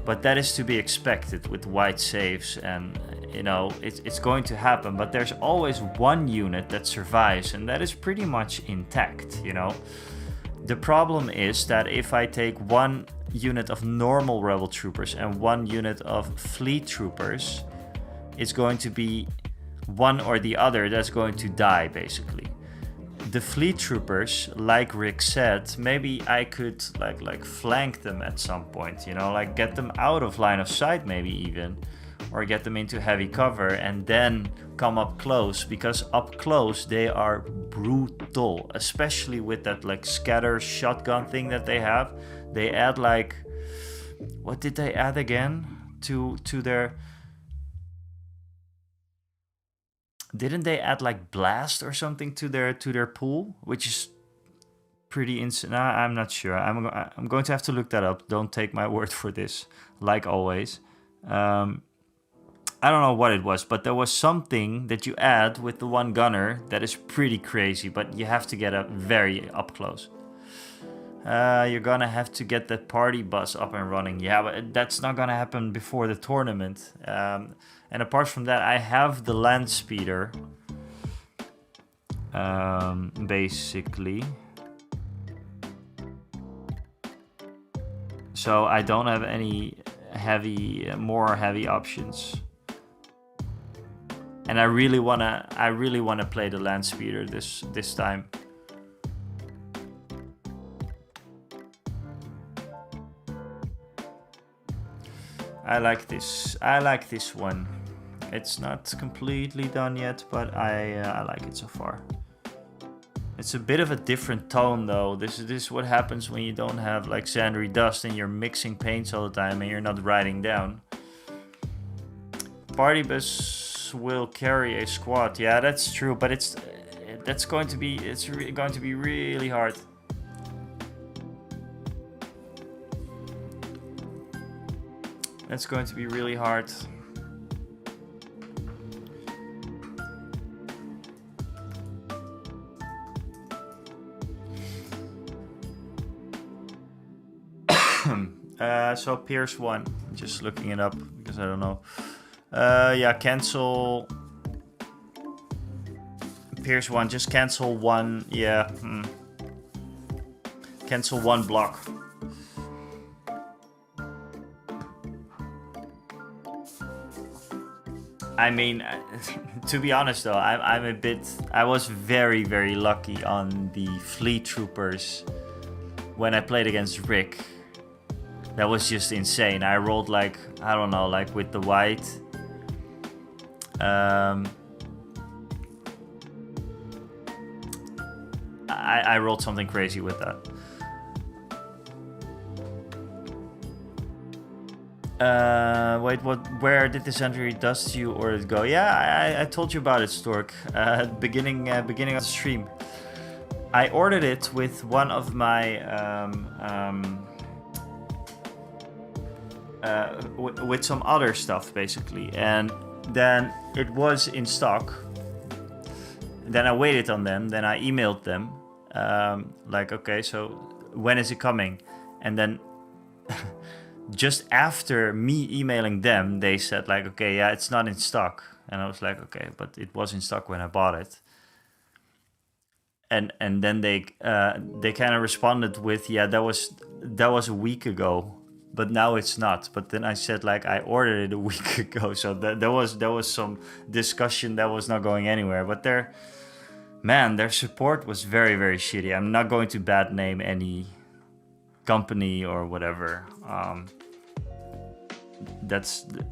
But that is to be expected with wide saves and, you know, it's going to happen. But there's always one unit that survives and that is pretty much intact, you know. The problem is that if I take one unit of normal rebel troopers and one unit of fleet troopers, it's going to be one or the other that's going to die, basically. The fleet troopers, like Rick said, maybe I could like flank them at some point, you know, like get them out of line of sight maybe even, or get them into heavy cover and then come up close, because up close they are brutal, especially with that like scatter shotgun thing that they have. They add like, what did they add again to their... Didn't they add like blast or something to their pool, which is pretty insane? Nah, I'm not sure. I'm going to have to look that up. Don't take my word for this, like always. I don't know what it was, but there was something that you add with the one gunner that is pretty crazy, but you have to get up very up close. You're gonna have to get that party bus up and running. Yeah, but that's not gonna happen before the tournament. And apart from that, I have the land speeder. Basically. So I don't have any more heavy options. And I really wanna play the land speeder this time. I like this one. It's not completely done yet, but I like it so far. It's a bit of a different tone though. This is what happens when you don't have like sandy dust and you're mixing paints all the time and you're not writing down. Party bus will carry a squad. Yeah, that's true, but it's going to be really hard. That's going to be really hard. So Pierce 1, just looking it up because I don't know. Yeah, cancel Pierce 1, just cancel one. Yeah, cancel one block. I mean, to be honest though, I was very, very lucky on the fleet troopers when I played against Rick. That was just insane. I rolled like, I don't know, like with the white. I rolled something crazy with that. Wait, where did this entry dust you or it go? Yeah, I told you about it, Stork. Beginning of the stream. I ordered it with one of my with some other stuff basically, and then it was in stock. Then I waited on them. Then I emailed them, like, okay, so when is it coming? And then just after me emailing them, they said like, okay, yeah, it's not in stock. And I was like, okay, but it was in stock when I bought it. And then they kind of responded with, yeah, that was a week ago, but now it's not. But then I said like, I ordered it a week ago, so there was some discussion that was not going anywhere. But their support was very, very shitty. I'm not going to bad name any company or whatever. I'm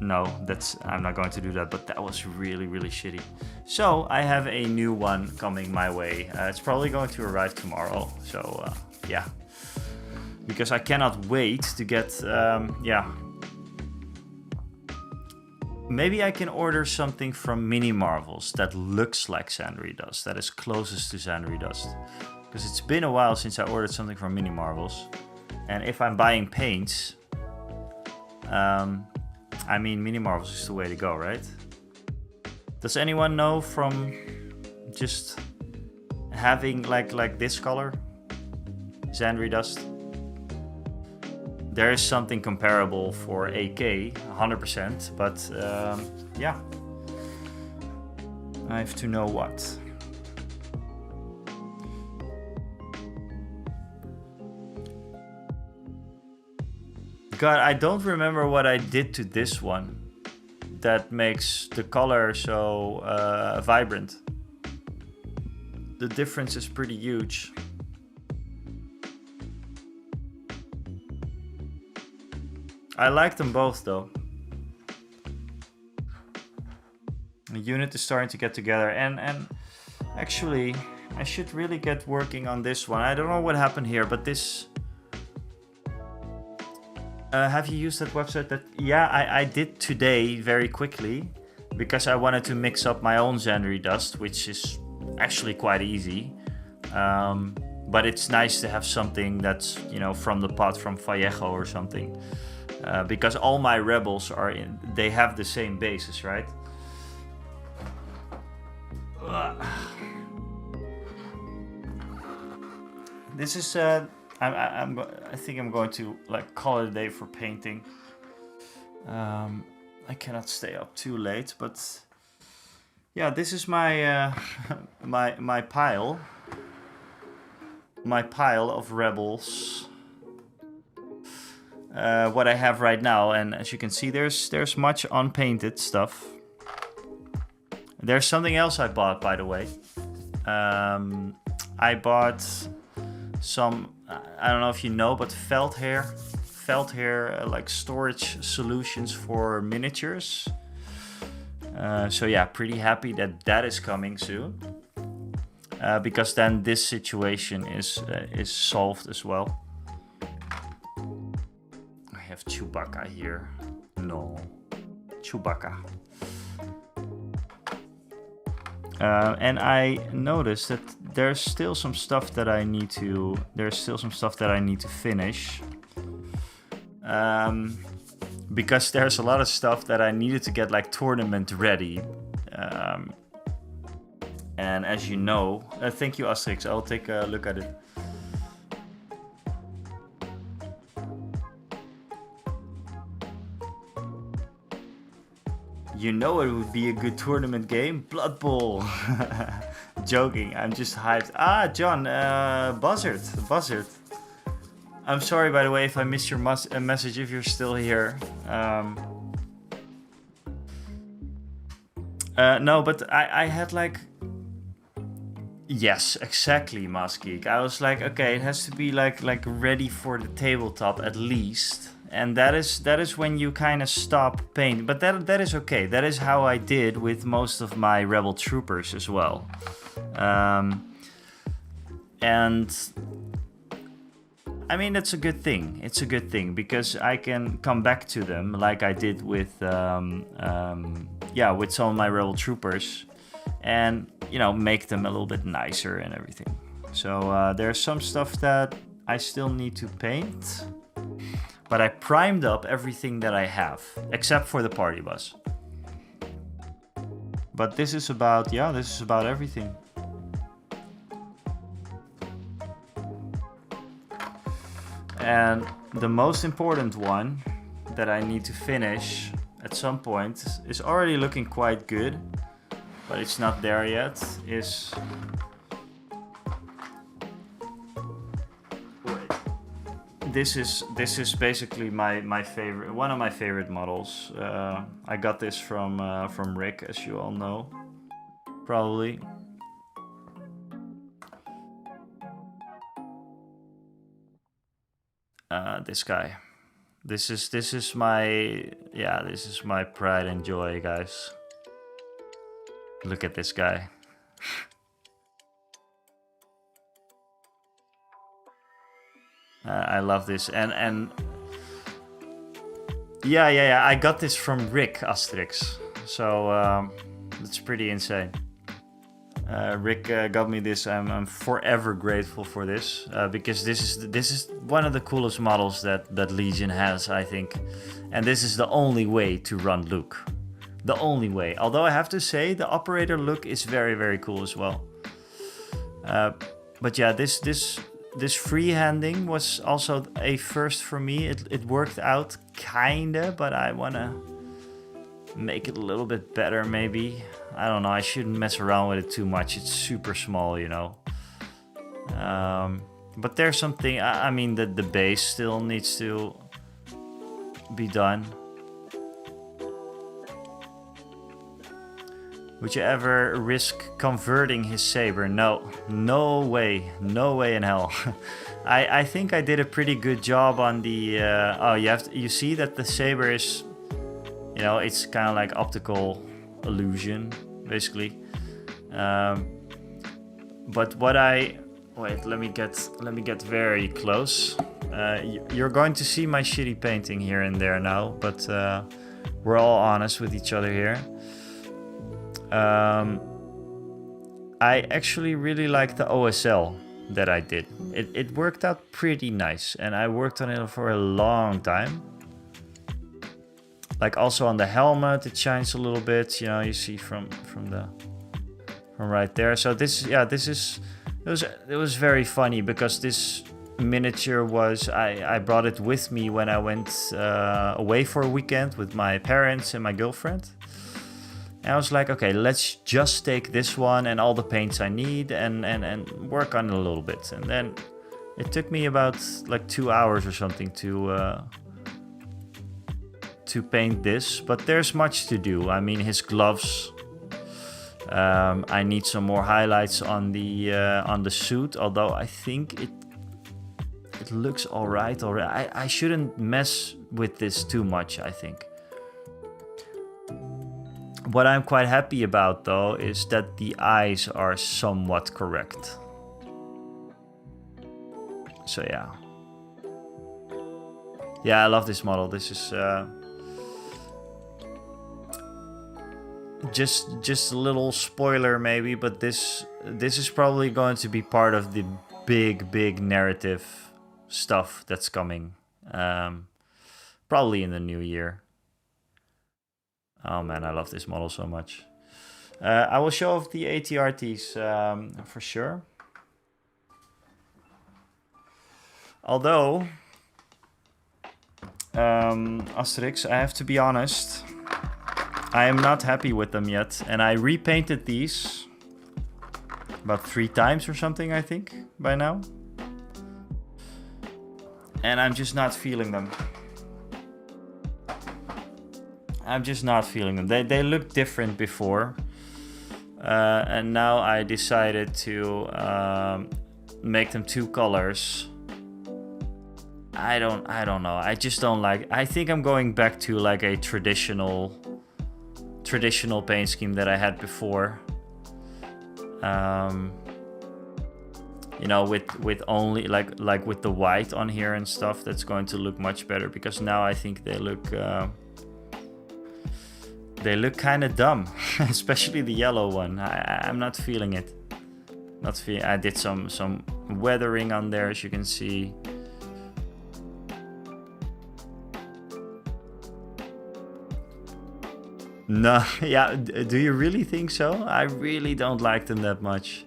not going to do that, but that was really, really shitty. So I have a new one coming my way. It's probably going to arrive tomorrow. So yeah, because I cannot wait to get, maybe I can order something from Mini Marvels that looks like Sandry Dust, that is closest to Sandry Dust. Because it's been a while since I ordered something from Mini Marvels. And if I'm buying paints, I mean, Mini Marvels is the way to go, right? Does anyone know from just having like this color, Sandry Dust? There is something comparable for AK, 100%, but yeah, I have to know what. God, I don't remember what I did to this one that makes the color so vibrant. The difference is pretty huge. I like them both though. The unit is starting to get together, and actually I should really get working on this one. I don't know what happened here, but this... have you used that website? Yeah, I did today very quickly because I wanted to mix up my own Sandry Dust, which is actually quite easy. But it's nice to have something that's, you know, from the pot from Vallejo or something. Because all my rebels they have the same basis, right? This is I think I'm going to like call it a day for painting. I cannot stay up too late, but yeah, this is my my pile of rebels. What I have right now, and as you can see, there's much unpainted stuff. There's something else I bought, by the way. I bought some, I don't know if you know, but felt hair like storage solutions for miniatures. So yeah, pretty happy that is coming soon, because then this situation is solved as well. I have Chewbacca here. No, Chewbacca. And I noticed that there's still some stuff that I need to finish. Because there's a lot of stuff that I needed to get like tournament ready. And as you know, thank you Asterix, I'll take a look at it. You know it would be a good tournament game? Blood Bowl. Joking, I'm just hyped. Ah, John, Buzzard. I'm sorry, by the way, if I missed your message, if you're still here. No, but I had like... Yes, exactly, Mask Geek. I was like, okay, it has to be like ready for the tabletop at least. And that is when you kind of stop painting. But that is okay. That is how I did with most of my Rebel Troopers as well. And I mean, that's a good thing. It's a good thing because I can come back to them like I did with with some of my Rebel Troopers, and you know, make them a little bit nicer and everything. So there's some stuff that I still need to paint. But I primed up everything that I have, except for the party bus. But this is about everything. And the most important one that I need to finish at some point is already looking quite good, but it's not there yet, is... This is basically my favorite, one of my favorite models. I got this from Rick, as you all know, probably. This guy. This is my pride and joy, guys. Look at this guy. I love this, and yeah, I got this from Rick Asterix, so it's pretty insane. Rick got me this. I'm forever grateful for this, because this is one of the coolest models that Legion has, I think, and this is the only way to run Luke. The only way. Although I have to say the operator look is very, very cool as well. But yeah, this freehanding was also a first for me. It worked out kinda, but I wanna make it a little bit better maybe. I don't know, I shouldn't mess around with it too much. It's super small, you know. But there's something, I mean, the base still needs to be done. Would you ever risk converting his saber? No way in hell. I think I did a pretty good job on the. You see that the saber is, you know, it's kind of like optical illusion, basically. But what let me get very close. You're going to see my shitty painting here and there now, but we're all honest with each other here. I actually really like the OSL that I did. It worked out pretty nice, and I worked on it for a long time. Like also on the helmet, it shines a little bit. You know, you see from right there. So it was very funny because this miniature was I brought it with me when I went away for a weekend with my parents and my girlfriend. And I was like, okay, let's just take this one and all the paints I need and work on it a little bit. And then it took me about like 2 hours or something to paint this. But there's much to do. I mean, his gloves. I need some more highlights on the suit. Although I think it looks alright already. I shouldn't mess with this too much, I think. What I'm quite happy about, though, is that the eyes are somewhat correct. So yeah. Yeah, I love this model. This is just a little spoiler maybe, but this is probably going to be part of the big narrative stuff that's coming. Probably in the new year. Oh man, I love this model so much. I will show off the ATRTs for sure. Although, Asterix, I have to be honest, I am not happy with them yet. And I repainted these about 3 times or something, I think, by now. And I'm just not feeling them. I'm just not feeling them. They looked different before. And now I decided to make them 2 colors. I don't know. I just don't like. I think I'm going back to like a traditional paint scheme that I had before. You know, with only like with the white on here and stuff. That's going to look much better because now I think they look. They look kind of dumb, especially the yellow one. I'm not feeling it. I did some weathering on there, as you can see. No, yeah. Do you really think so? I really don't like them that much.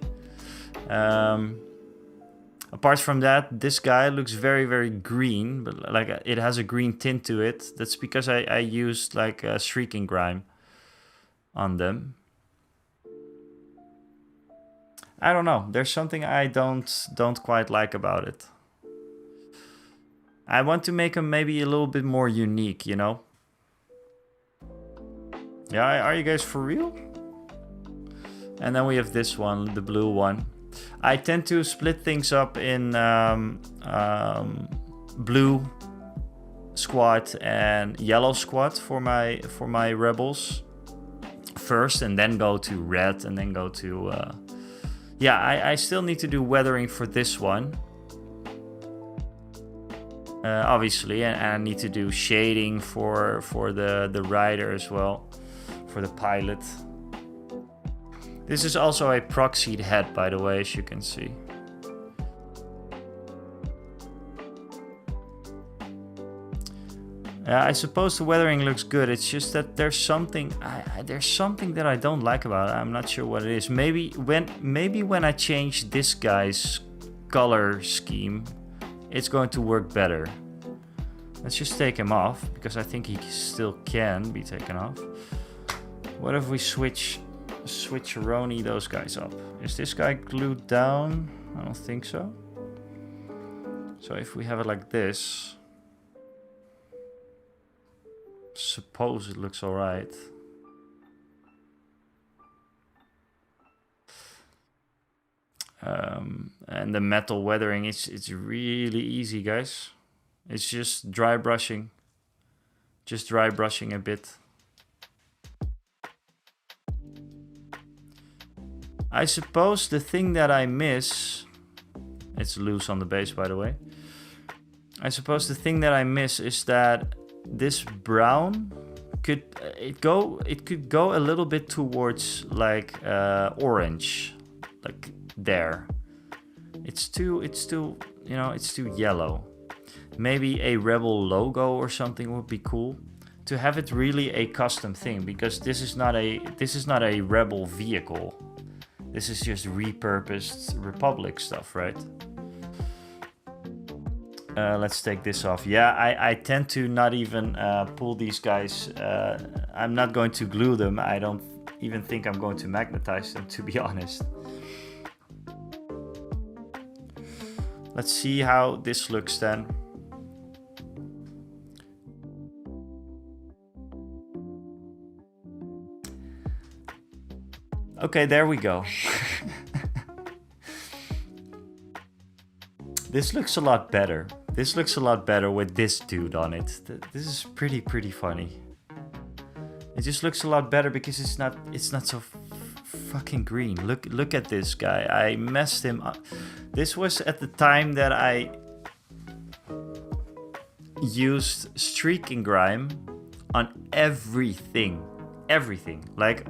Apart from that, this guy looks very, very green, but like it has a green tint to it. That's because I used like streaking grime on them. I don't know. There's something I don't quite like about it. I want to make them maybe a little bit more unique, you know? Yeah, are you guys for real? And then we have this one, the blue one. I tend to split things up in blue squad and yellow squad for my rebels first, and then go to red, and then go to yeah. I still need to do weathering for this one, obviously, and I need to do shading for the rider as well, for the pilot. This is also a proxied head, by the way, as you can see. I suppose the weathering looks good. It's just that there's something that I don't like about it. I'm not sure what it is. Maybe when I change this guy's color scheme, it's going to work better. Let's just take him off, because I think he still can be taken off. What if we switcheroni those guys up? Is this guy glued down? I don't think so. So if we have it like this, suppose it looks all right. And the metal weathering, it's really easy, guys. It's just dry brushing. Just dry brushing a bit. I suppose the thing that I miss, it's loose on the base, by the way. I suppose the thing that I miss is that this brown could go a little bit towards like orange, like there. It's too you know, it's too yellow. Maybe a Rebel logo or something would be cool. To have it really a custom thing, because this is not a Rebel vehicle. This is just repurposed Republic stuff, right? Let's take this off. Yeah, I tend to not even pull these guys. I'm not going to glue them. I don't even think I'm going to magnetize them, to be honest. Let's see how this looks then. Okay, there we go. This looks a lot better. This looks a lot better with this dude on it. This is pretty funny. It just looks a lot better because it's not so fucking green. Look at this guy. I messed him up. This was at the time that I used streaking grime on everything. Everything. Like,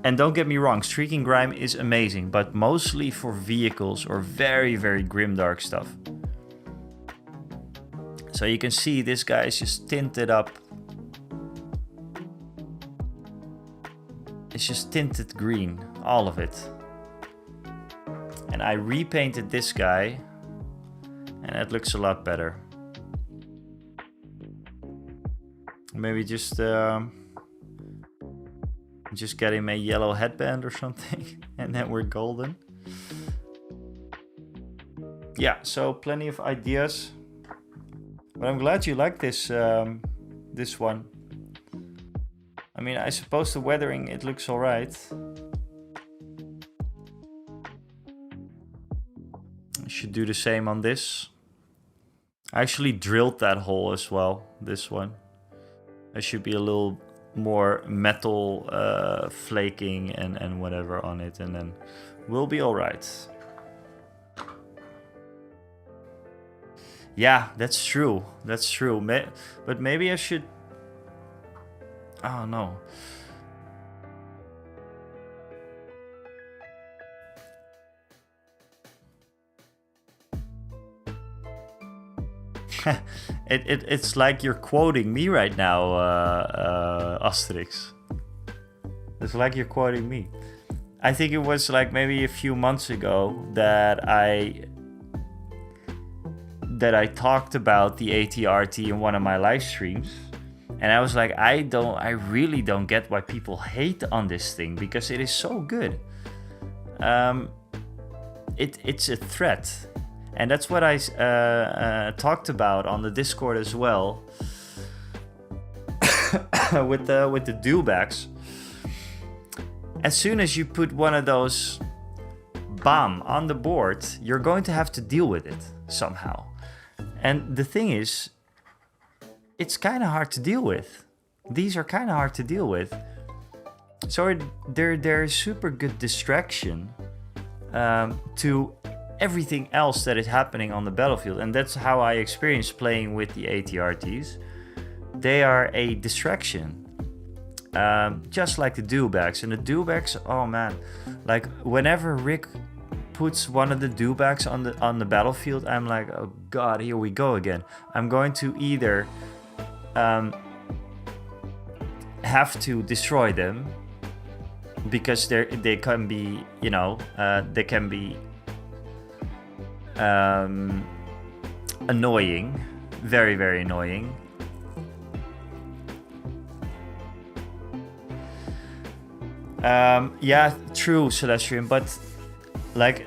and don't get me wrong, streaking grime is amazing, but mostly for vehicles or very grimdark stuff. So you can see this guy is just tinted up. It's just tinted green, all of it. And I repainted this guy, and it looks a lot better. Maybe just get him a yellow headband or something, and then we're golden. Yeah, so plenty of ideas. But I'm glad you like this this one. I mean, I suppose the weathering, it looks alright. I should do the same on this. I actually drilled that hole as well, this one. There should be a little more metal flaking and whatever on it, and then we'll be alright. Yeah, that's true. That's true. But maybe I should... Oh, no. It's like you're quoting me right now, Asterix. It's like you're quoting me. I think it was like maybe a few months ago that I talked about the ATRT in one of my live streams, and I was like, I really don't get why people hate on this thing, because it is so good. It's a threat, and that's what I talked about on the Discord as well. with the duelbacks. As soon as you put one of those BAM on the board, you're going to have to deal with it somehow. And the thing is, it's kind of hard to deal with. These are kind of hard to deal with. So they're a super good distraction to everything else that is happening on the battlefield. And that's how I experienced playing with the ATRTs. They are a distraction, just like the duelbacks. And the duelbacks, oh man, like whenever Rick puts one of the duelbacks on the battlefield, I'm like, oh god, here we go again. I'm going to either have to destroy them, because they can be, you know, they can be annoying, very, very annoying. Yeah, true, Celestian, but like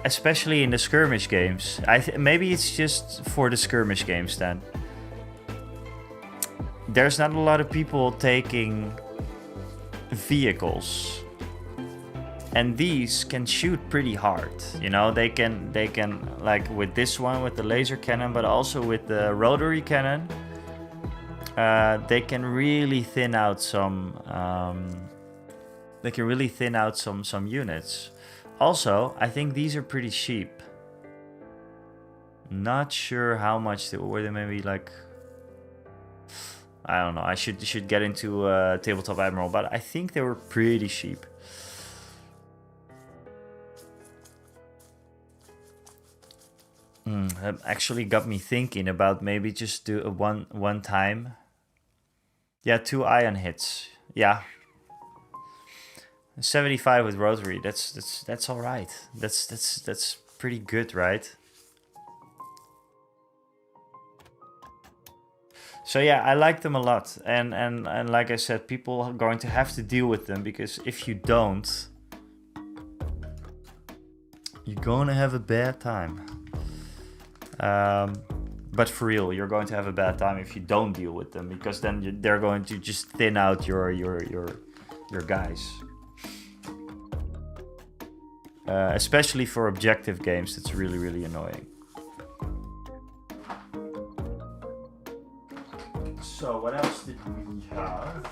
especially in the skirmish games, maybe it's just for the skirmish games then. There's not a lot of people taking vehicles, and these can shoot pretty hard. You know, they can like with this one with the laser cannon, but also with the rotary cannon, they can really thin out some. They can really thin out some units. Also, I think these are pretty cheap. Not sure how much they were. They maybe like, I don't know. I should get into Tabletop Admiral, but I think they were pretty cheap. That actually got me thinking about maybe just do a one time. Yeah, 2 ion hits. Yeah. 75 with rotary. That's all right. That's pretty good, right? So yeah, I like them a lot, and like I said, people are going to have to deal with them, because if you don't, you're gonna have a bad time. But for real, you're going to have a bad time if you don't deal with them, because then they're going to just thin out your guys. Especially for objective games, it's really, really annoying. So what else did we have?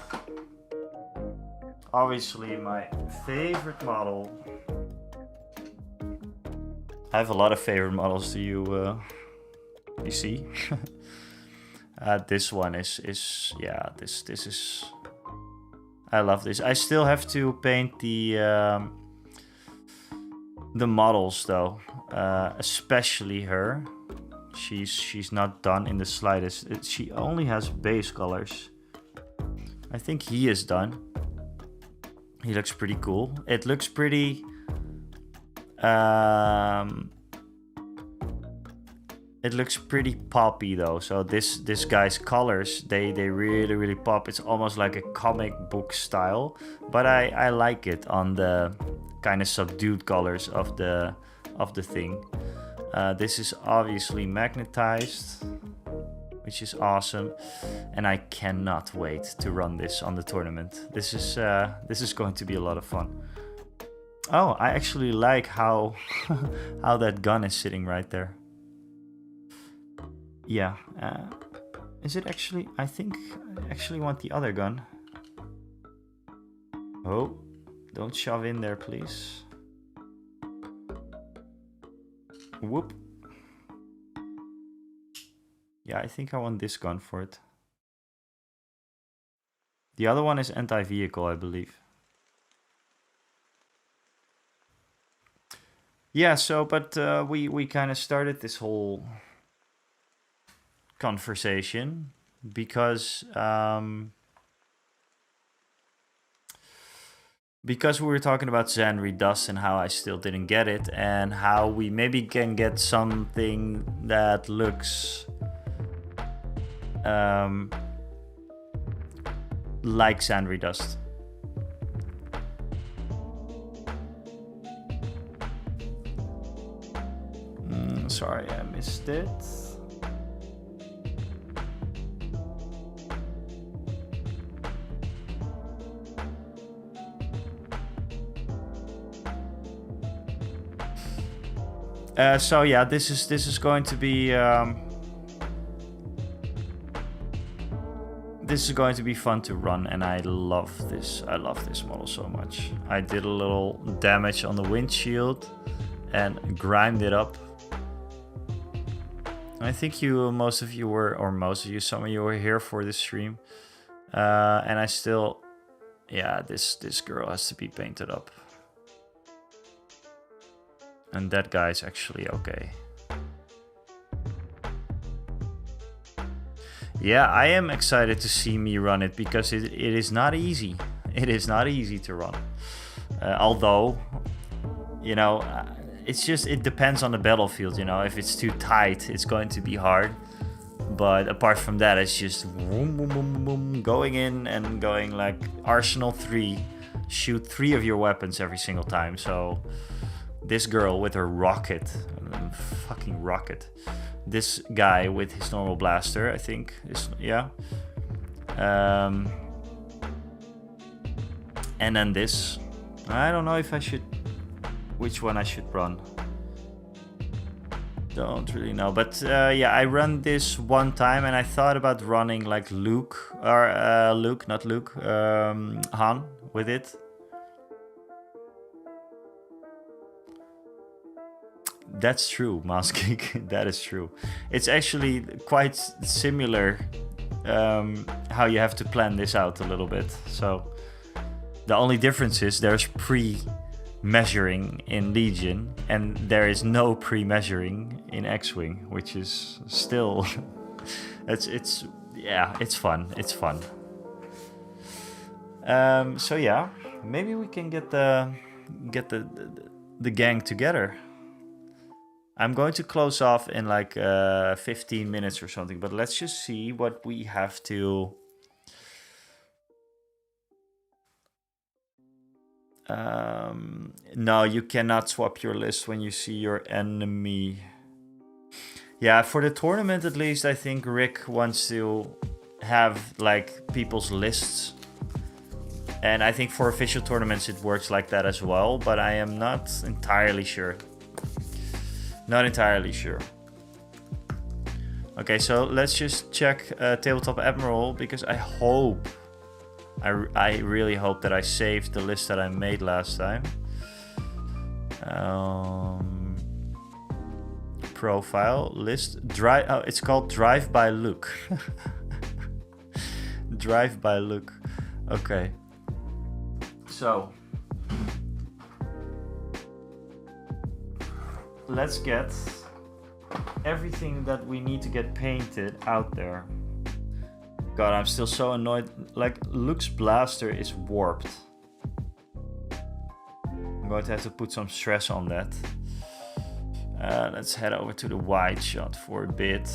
Obviously my favorite model. I have a lot of favorite models. Do you see? This one is yeah, this is, I love this. I still have to paint the models though, especially her. She's not done in the slightest. She only has base colors. I think he is done. He looks pretty cool. It looks pretty it looks pretty poppy though. So this guy's colors, they really, really pop. It's almost like a comic book style, but I like it on the kind of subdued colors of the thing. This is obviously magnetized, which is awesome, and I cannot wait to run this on the tournament. This is going to be a lot of fun. Oh, I actually like how how that gun is sitting right there. Yeah, is it actually? I think I actually want the other gun. Oh, don't shove in there, please. Whoop. Yeah, I think I want this gun for it. The other one is anti-vehicle, I believe. Yeah, so, but we kind of started this whole conversation because because we were talking about Xanri Dust and how I still didn't get it, and how we maybe can get something that looks like Xanri Dust. Sorry, I missed it. So yeah, this is going to be this is going to be fun to run, and I love this. I love this model so much. I did a little damage on the windshield and grimed it up. I think most of you, some of you were here for this stream, and I still, yeah, this girl has to be painted up. And that guy's actually okay. Yeah, I am excited to see me run it, because it is not easy. It is not easy to run. Although, you know, it depends on the battlefield, you know. If it's too tight, it's going to be hard. But apart from that, it's just boom, boom, boom, boom, going in and going like Arsenal 3. Shoot 3 of your weapons every single time. So this girl with her rocket, fucking rocket. This guy with his normal blaster, I think, is, yeah. And then this. I don't know if I should, which one I should run. Don't really know, but yeah, I ran this one time and I thought about running like Luke, or Han with it. That's true, Maskik. That is true. It's actually quite similar how you have to plan this out a little bit. So the only difference is there's pre-measuring in Legion and there is no pre-measuring in X-Wing, which is still it's fun. It's fun. So yeah, maybe we can get the gang together. I'm going to close off in like 15 minutes or something, but let's just see what we have to... No, you cannot swap your list when you see your enemy. Yeah, for the tournament at least, I think Rick wants to have like people's lists. And I think for official tournaments it works like that as well, but I am not entirely sure. Not entirely sure. Okay, so let's just check Tabletop Admiral, because I hope, I really hope that I saved the list that I made last time. Profile, list, it's called Drive by Look. Drive by Look. Okay. So let's get everything that we need to get painted out there. God, I'm still so annoyed. Like, Luke's blaster is warped. I'm going to have to put some stress on that. Let's head over to the wide shot for a bit.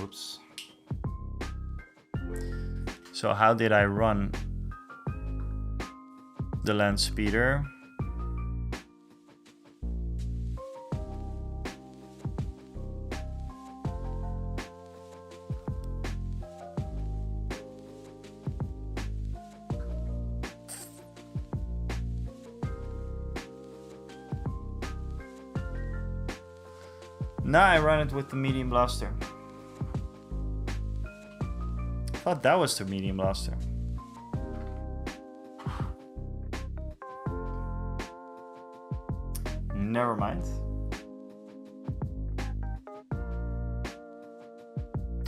Oops. So how did I run the land speeder? Now I run it with the medium blaster. I thought that was the medium blaster. Never mind.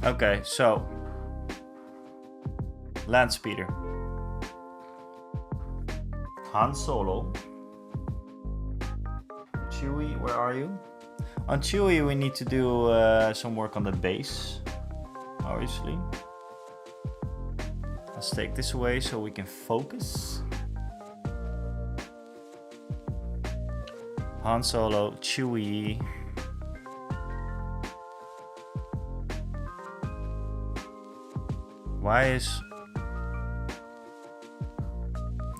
Okay, so land speeder. Han Solo. Chewie, where are you? On Chewie we need to do some work on the base, obviously. Let's take this away so we can focus. Han Solo, Chewie. Why is...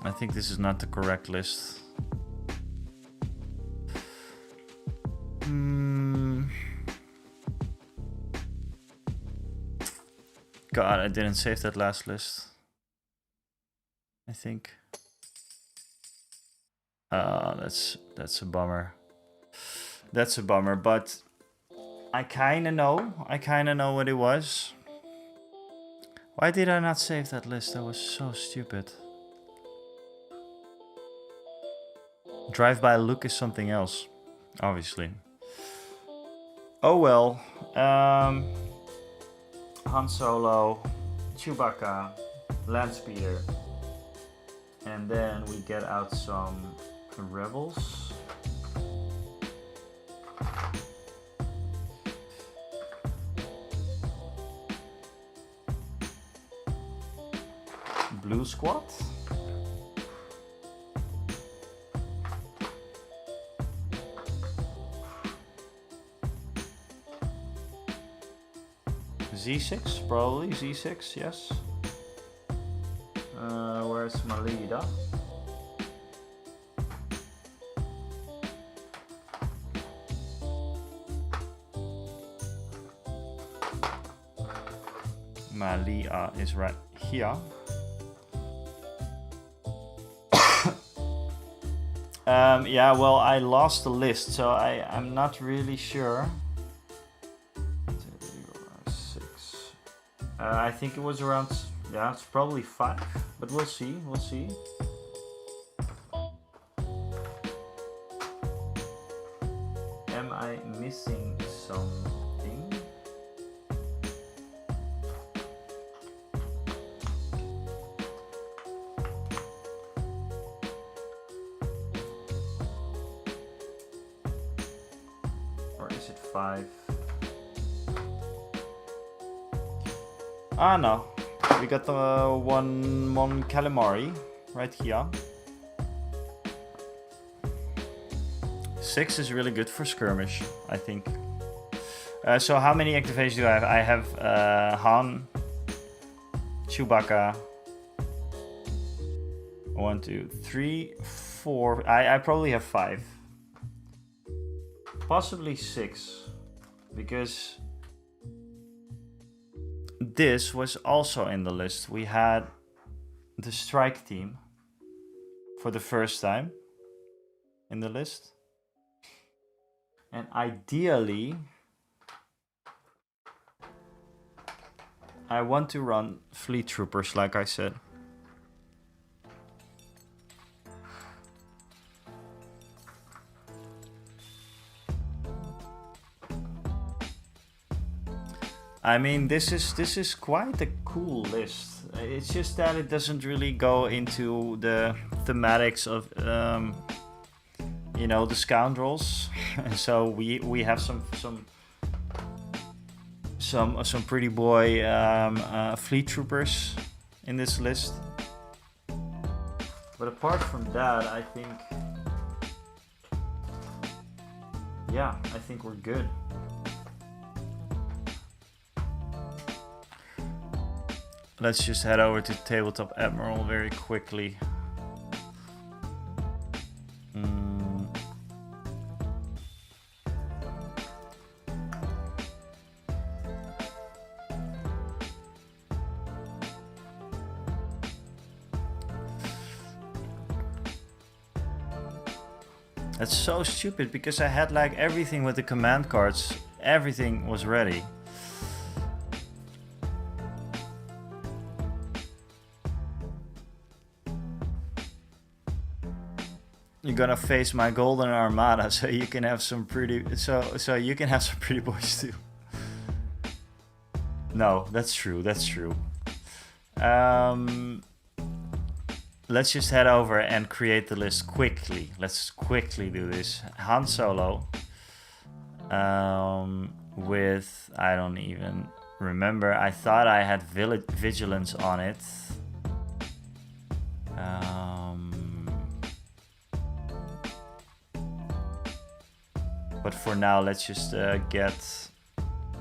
I think this is not the correct list. God, I didn't save that last list. I think. That's a bummer. That's a bummer, but I kinda know. I kinda know what it was. Why did I not save that list? That was so stupid. Drive-by look is something else, obviously. Oh well. Han Solo, Chewbacca, Landspeeder, and then we get out some Rebels. Blue Squad. Z6, probably Z6, yes. Where's Malida? Malia is right here. Yeah, well, I lost the list, so I'm not really sure. I think it was around, yeah, it's probably 5, but we'll see, we'll see. Am I missing something? Or is it 5? Ah, no. We got the one Mon Calamari right here. 6 is really good for skirmish, I think. So how many activations do I have? I have Han, Chewbacca. 1, 2, 3, 4. I probably have 5. Possibly 6. Because this was also in the list. We had the strike team for the first time in the list. And ideally, I want to run fleet troopers, like I said. I mean, this is quite a cool list. It's just that it doesn't really go into the thematics of you know, the scoundrels. And so we have some pretty boy fleet troopers in this list. But apart from that, I think, yeah, I think we're good. Let's just head over to Tabletop Admiral very quickly. That's so stupid because I had like everything with the command cards. Everything was ready. You're gonna face my golden armada, so you can have some pretty so you can have some pretty boys too. No, that's true. That's true. Let's just head over and create the list quickly. Let's quickly do this. Han Solo with, I don't even remember. I thought I had vigilance on it. But for now, let's just get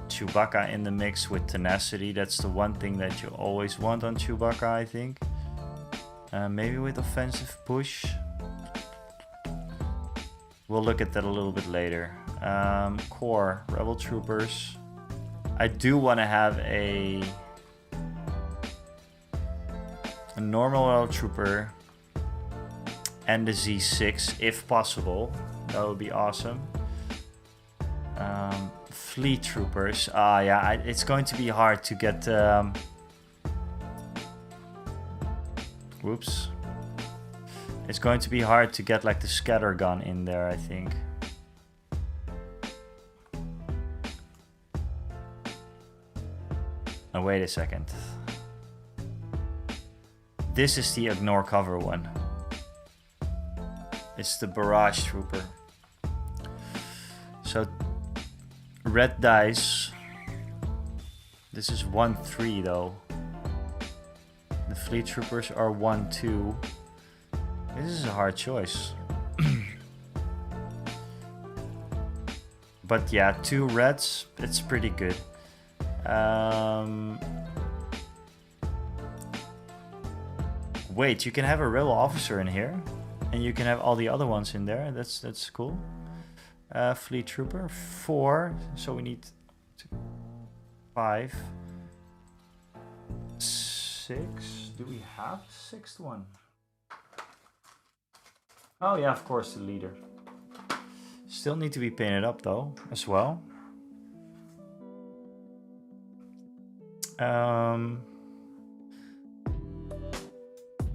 Chewbacca in the mix with tenacity. That's the one thing that you always want on Chewbacca, I think. Maybe with offensive push. We'll look at that a little bit later. Core, Rebel Troopers. I do want to have a normal Rebel Trooper and the Z6 if possible. That would be awesome. Fleet Troopers. Yeah, it's going to be hard to get... Whoops. It's going to be hard to get like the scatter gun in there, I think. Oh, wait a second. This is the ignore cover one. It's the barrage trooper. So red dice. This is 1-3 though. The fleet troopers are 1-2. This is a hard choice. But yeah, 2 reds, it's pretty good. Wait, you can have a rebel officer in here, and you can have all the other ones in there. That's cool. Fleet trooper 4, so we need 5, 6. Do we have 6th one? Oh yeah, of course, the leader. Still need to be painted up though, as well.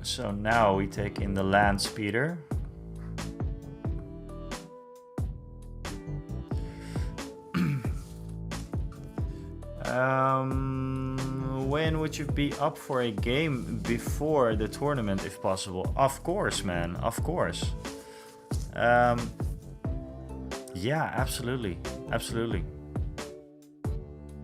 So now we take in the land speeder. When would you be up for a game before the tournament, if possible? Of course, man. Of course. Yeah, absolutely. Absolutely.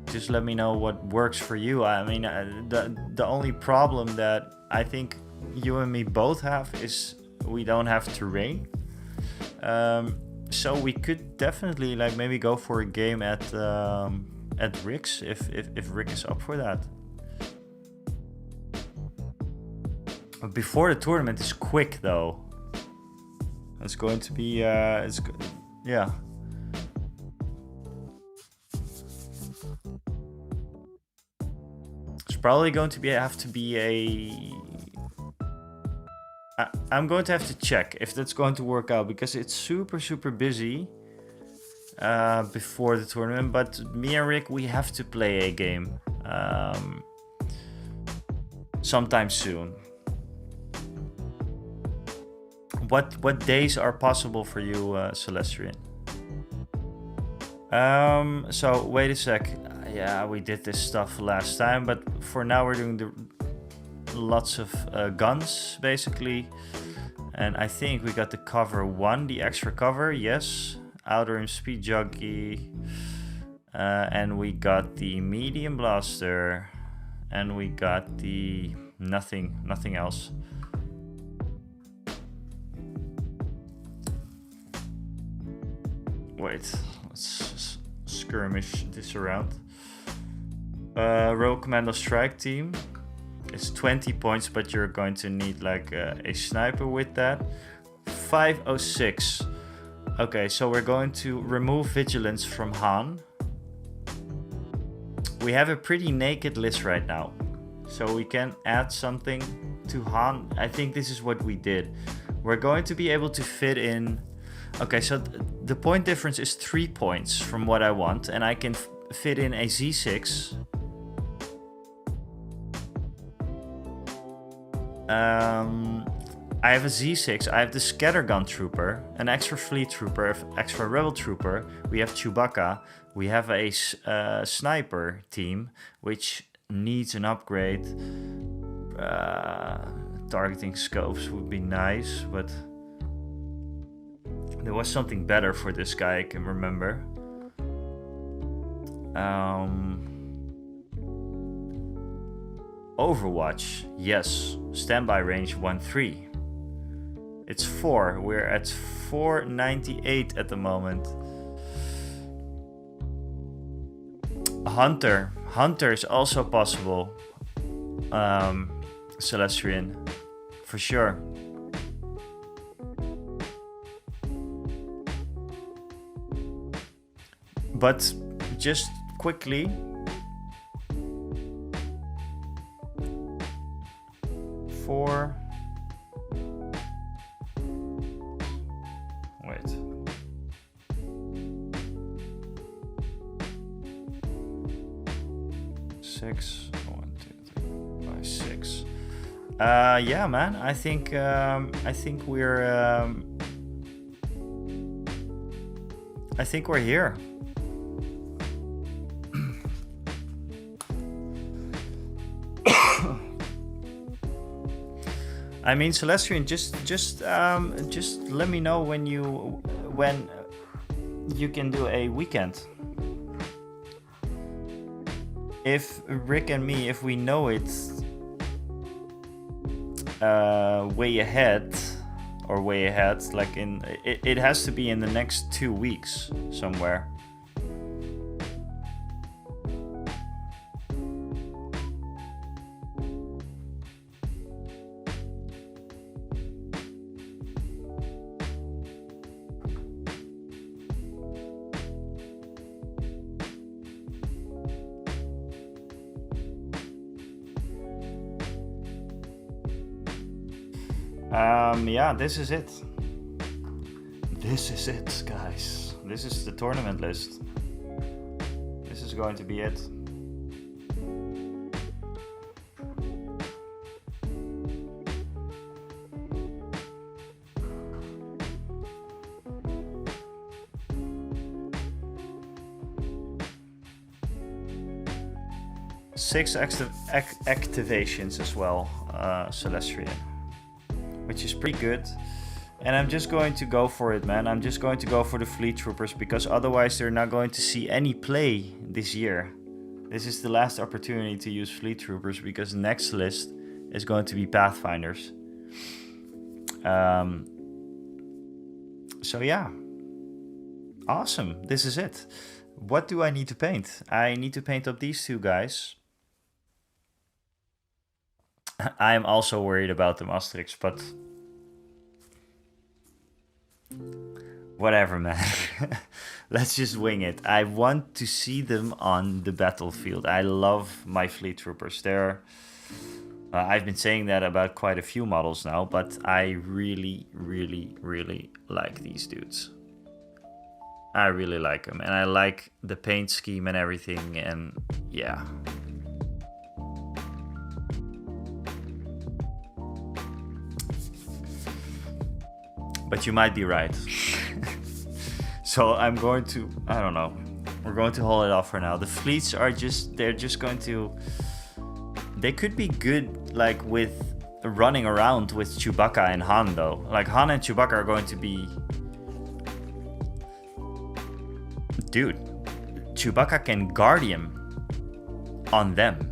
Just let me know what works for you. I mean, the only problem that I think you and me both have is we don't have terrain. So we could definitely like maybe go for a game at Rick's if Rick is up for that. But before the tournament is quick though. It's going to be yeah. It's probably going to have to be a. I'm going to have to check if that's going to work out because it's super busy before the tournament. But me and Rick, we have to play a game sometime soon. What days are possible for you, Celestrian? So wait a sec. Yeah, we did this stuff last time, but for now we're doing lots of guns basically, and I think we got the cover 1, the extra cover, yes. Outer rim speed jockey, and we got the medium blaster, and we got the nothing else. Wait, let's skirmish this around. Royal Commando strike team. It's 20 points, but you're going to need like a sniper with that. 506. Okay, so we're going to remove vigilance from Han. We have a pretty naked list right now, so we can add something to Han. I think this is what we did. We're going to be able to fit in. Okay, so the point difference is 3 points from what I want, and I can fit in a Z6. I have a Z6, I have the Scattergun Trooper, an extra Fleet Trooper, extra Rebel Trooper, we have Chewbacca, we have a Sniper team, which needs an upgrade. Targeting scopes would be nice, but there was something better for this guy, I can remember. Overwatch, yes. Standby range 1-3. It's 4. We're at 498 at the moment. Hunter. Hunter is also possible. Celestrian. For sure. But just quickly. Wait. Six. 1, 2, 3, 5, 6. Yeah, man. I think we're here. I mean, Celestrian, just let me know when you can do a weekend. If Rick and me, if we know it way ahead, like it has to be in the next 2 weeks somewhere. Yeah, this is it. This is it, guys. This is the tournament list. This is going to be it. Six activations as well, Celestrian, which is pretty good. And I'm just going to go for it, man. I'm just going to go for the Fleet Troopers, because otherwise they're not going to see any play this year. This is the last opportunity to use Fleet Troopers, because the next list is going to be Pathfinders. So yeah. Awesome. This is it. What do I need to paint? I need to paint up these two guys. I'm also worried about them, Asterix, but whatever, man. Let's just wing it. I want to see them on the battlefield. I love my Fleet Troopers. I've been saying that about quite a few models now, but I really, really, really like these dudes. I really like them, and I like the paint scheme and everything, and yeah. But you might be right. So I'm going to, I don't know. We're going to hold it off for now. The fleets are they're just going to, they could be good like with running around with Chewbacca and Han though. Like Han and Chewbacca are going to be, dude, Chewbacca can Guardian on them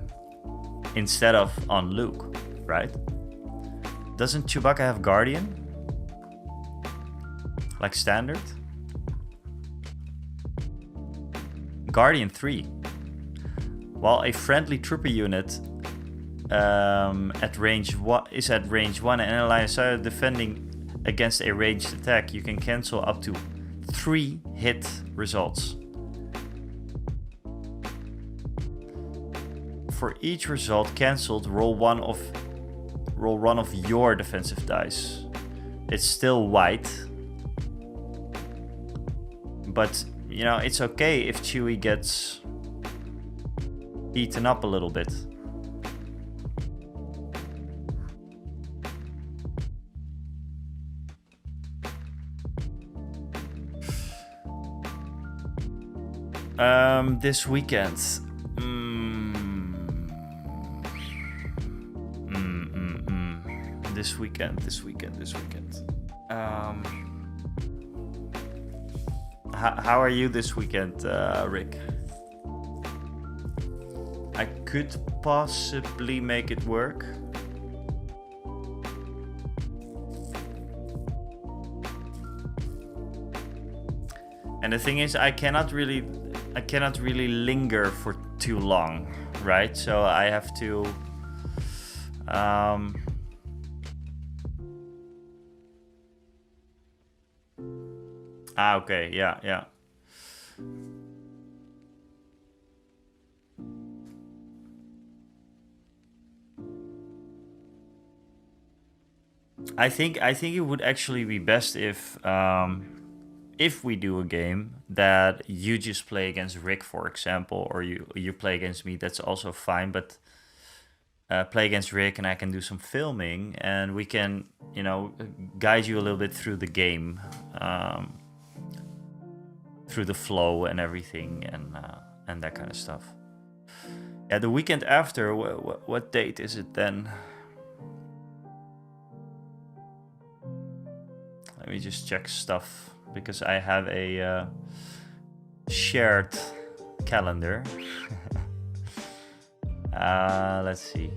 instead of on Luke, right? Doesn't Chewbacca have Guardian? Like standard? Guardian 3. While a friendly trooper unit at range 1 and in a line of sight defending against a ranged attack, you can cancel up to 3 hit results. For each result cancelled, roll one of your defensive dice. It's still white. But, you know, it's okay if Chewie gets eaten up a little bit. This weekend. This weekend. How are you this weekend, Rick? I could possibly make it work. And the thing is, I cannot really linger for too long, right? So I have to okay, yeah. I think it would actually be best if we do a game that you just play against Rick, for example, or you play against me. That's also fine, but play against Rick and I can do some filming and we can, you know, guide you a little bit through the game, through the flow and everything, and that kind of stuff. Yeah, the weekend after, what date is it then? Let me just check stuff, because I have a shared calendar. Let's see.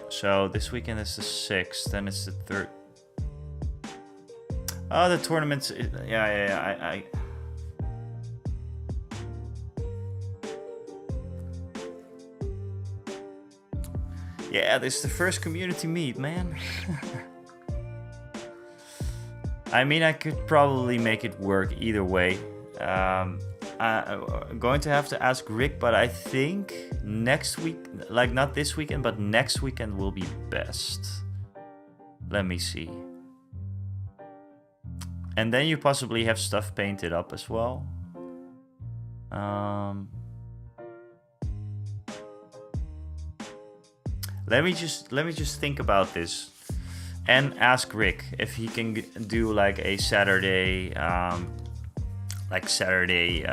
So this weekend is the 6th, then it's the 3rd. Oh, the tournaments. Yeah. Yeah, this is the first community meet, man. I mean, I could probably make it work either way. I'm going to have to ask Rick, but I think next week, like not this weekend, but next weekend will be best. Let me see. And then you possibly have stuff painted up as well. Let me just think about this and ask Rick if he can do like a Saturday, like Saturday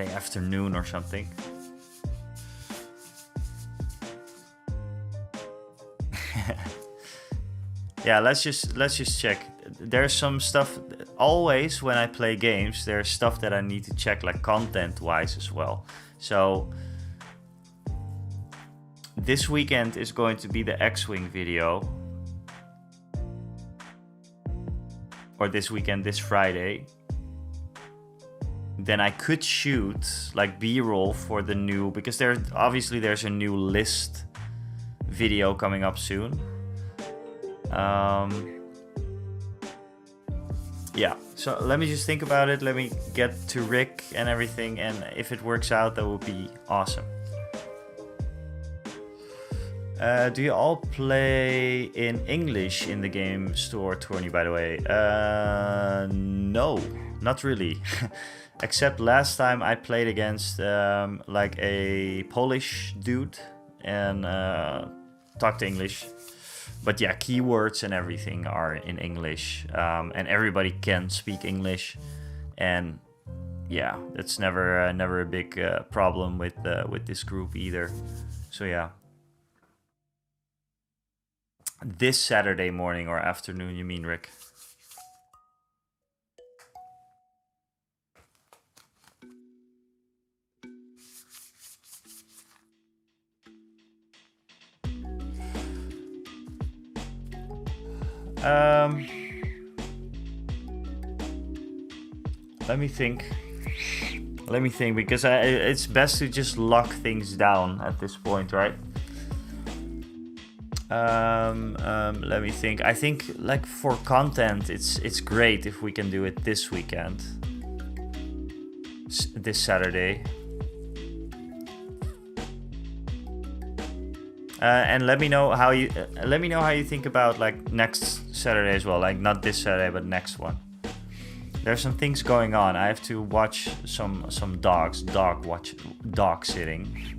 afternoon or something. Yeah, let's just check. There's some stuff always when I play games. There's stuff that I need to check, like content-wise as well. So this weekend is going to be the X-Wing video, or this weekend, this Friday. Then I could shoot like B-roll for the new, because there's a new list video coming up soon. Yeah, so let me just think about it. Let me get to Rick and everything, and if it works out, that would be awesome. Do you all play in English in the game store tourney, by the way? No, not really. Except last time I played against like a Polish dude and talked English. But yeah, keywords and everything are in English, and everybody can speak English, and yeah, that's never a big problem with this group either. So yeah, this Saturday morning or afternoon, you mean, Rick? Let me think, because it's best to just lock things down at this point, right? Let me think. I think like for content, it's great if we can do it this weekend, this Saturday. And let me know how you think about like next Saturday as well. Like not this Saturday, but next one. There's some things going on. I have to watch some dog sitting.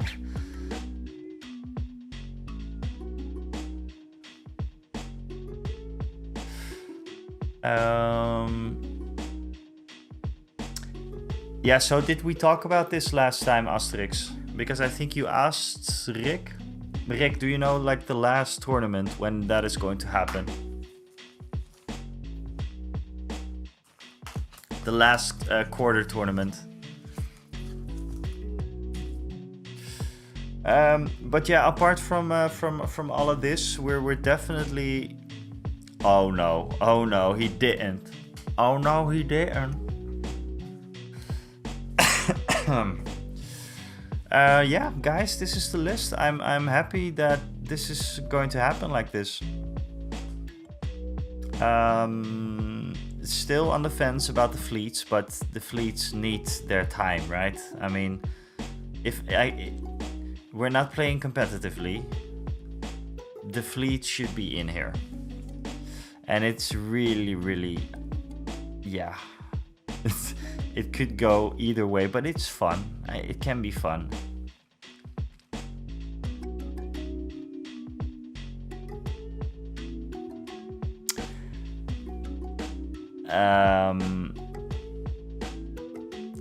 Yeah. So did we talk about this last time, Asterix? Because I think you asked Rick. Rick, do you know like the last tournament when that is going to happen? the last quarter tournament. But yeah, apart from all of this, we're definitely. Oh no, he didn't. Oh no, he didn't. Yeah, guys, this is the list. I'm happy that this is going to happen like this. Still on the fence about the fleets, but the fleets need their time, right? I mean, we're not playing competitively, the fleet should be in here. And it's really, yeah. It could go either way, but it's fun. It can be fun.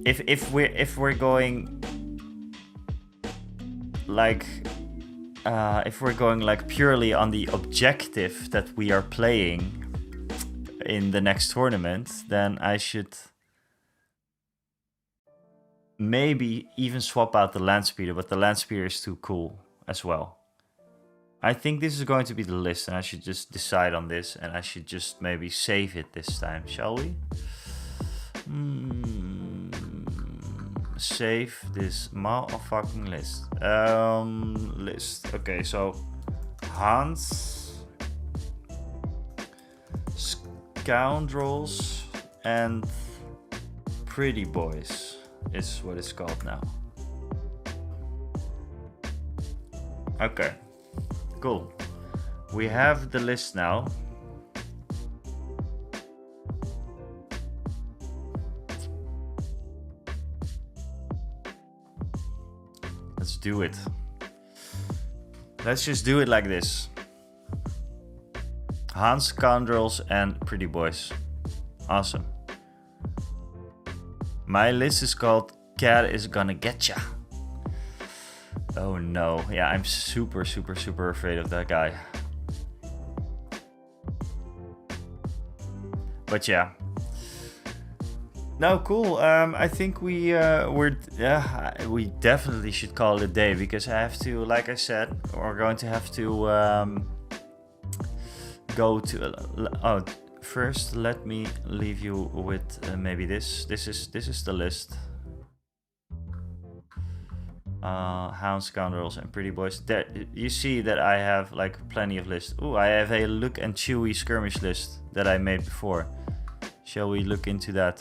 If we're going like purely on the objective that we are playing in the next tournament, then I should maybe even swap out the land speeder, but the land speeder is too cool as well. I think this is going to be the list, and I should just decide on this, and I should just maybe save it this time, shall we? Save this motherfucking list. List. Okay, so Hans, Scoundrels, and Pretty Boys is what it's called now. Okay, cool. We have the list now. Let's do it. Let's just do it like this. Hans, Scoundrels, and Pretty Boys. Awesome. My list is called Cat is Gonna Getcha. Oh no. Yeah, I'm super afraid of that guy. But yeah. No, cool. I think we definitely should call it a day, because I have to, like I said, we're going to have to go to. First, let me leave you with maybe this. This is the list. Hounds, Scoundrels, and Pretty Boys. There, you see that I have like plenty of lists. Ooh, I have a Look and Chewy skirmish list that I made before. Shall we look into that?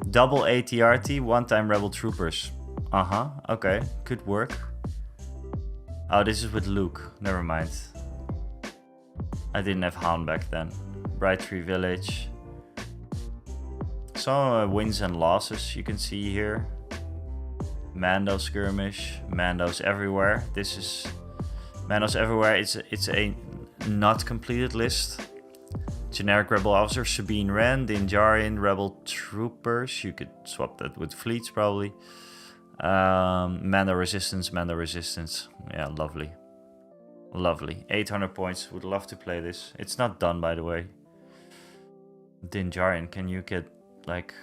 Double ATRT, one-time Rebel Troopers. Okay, could work. Oh, this is with Luke. Never mind. I didn't have Hound back then. Bright Tree Village. Some wins and losses you can see here. Mando skirmish, Mandos everywhere. This is Mandos everywhere. It's a not completed list. Generic Rebel Officer, Sabine Wren, Din Djarin, Rebel Troopers. You could swap that with fleets probably. Mando Resistance. Yeah, lovely. Lovely. 800 points. Would love to play this. It's not done, by the way. Din Djarin, can you get like...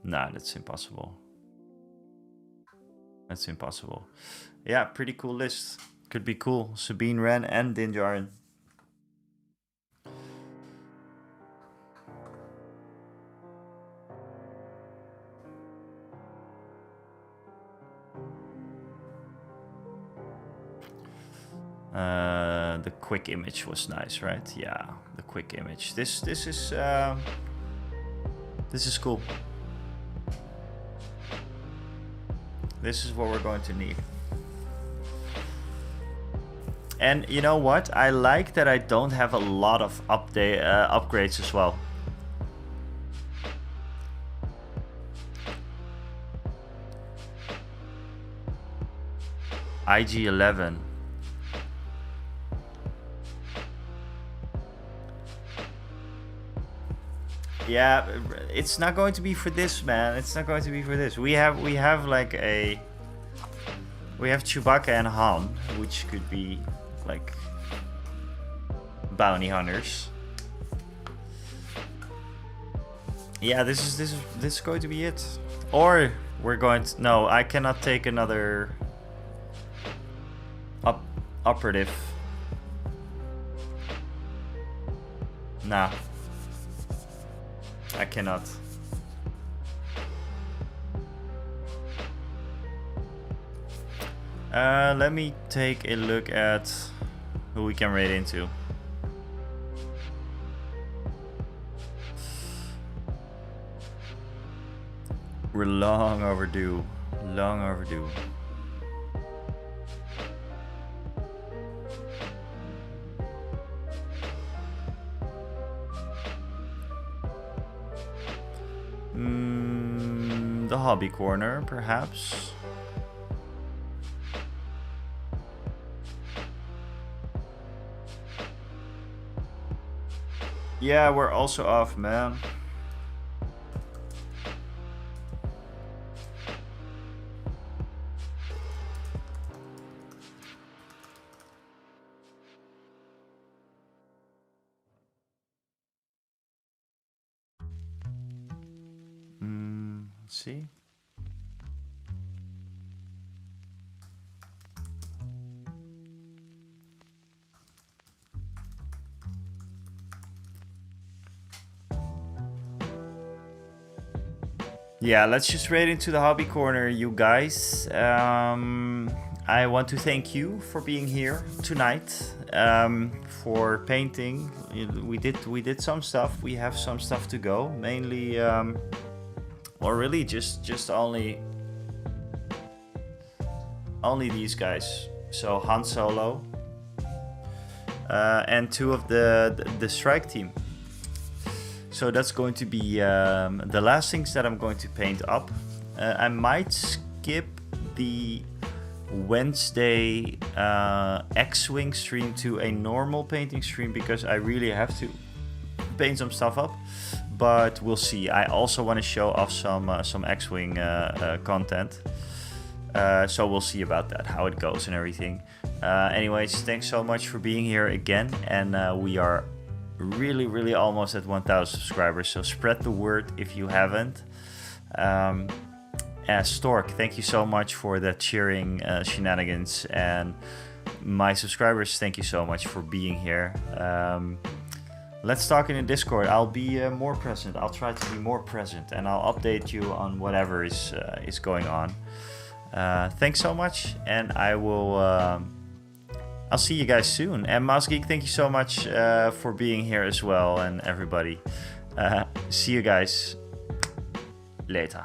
Nah, that's impossible. That's impossible. Yeah, pretty cool list. Could be cool. Sabine Wren and Din Djarin. The quick image was nice, right? Yeah, the quick image. This is cool. This is what we're going to need. And you know what? I like that I don't have a lot of upgrades as well. IG-11. Yeah, it's not going to be for this, man. It's not going to be for this. We have Chewbacca and Han, which could be like bounty hunters. yeah, this is going to be it. Or we're going to... No, I cannot take another operative. Nah. I cannot. Let me take a look at who we can raid into. We're long overdue. Long overdue. The hobby corner, perhaps. Yeah, we're also off, man. Let's see. Yeah, let's just raid into the hobby corner, you guys. I want to thank you for being here tonight, for painting. We did some stuff. We have some stuff to go. Mainly, or really just only these guys. So Han Solo and 2 of the strike team. So that's going to be the last things that I'm going to paint up. I might skip the Wednesday X-Wing stream to a normal painting stream because I really have to paint some stuff up. But we'll see. I also want to show off some X-Wing content. So we'll see about that, how it goes and everything. Anyways, thanks so much for being here again. And we are really almost at 1,000 subscribers, so spread the word if you haven't. Stork, thank you so much for the cheering shenanigans, and my subscribers, thank you so much for being here. Let's talk in the Discord. I'll be more present. I'll try to be more present, and I'll update you on whatever is going on. Thanks so much, and I'll see you guys soon. And Mouse Geek, thank you so much for being here as well, and everybody. See you guys later.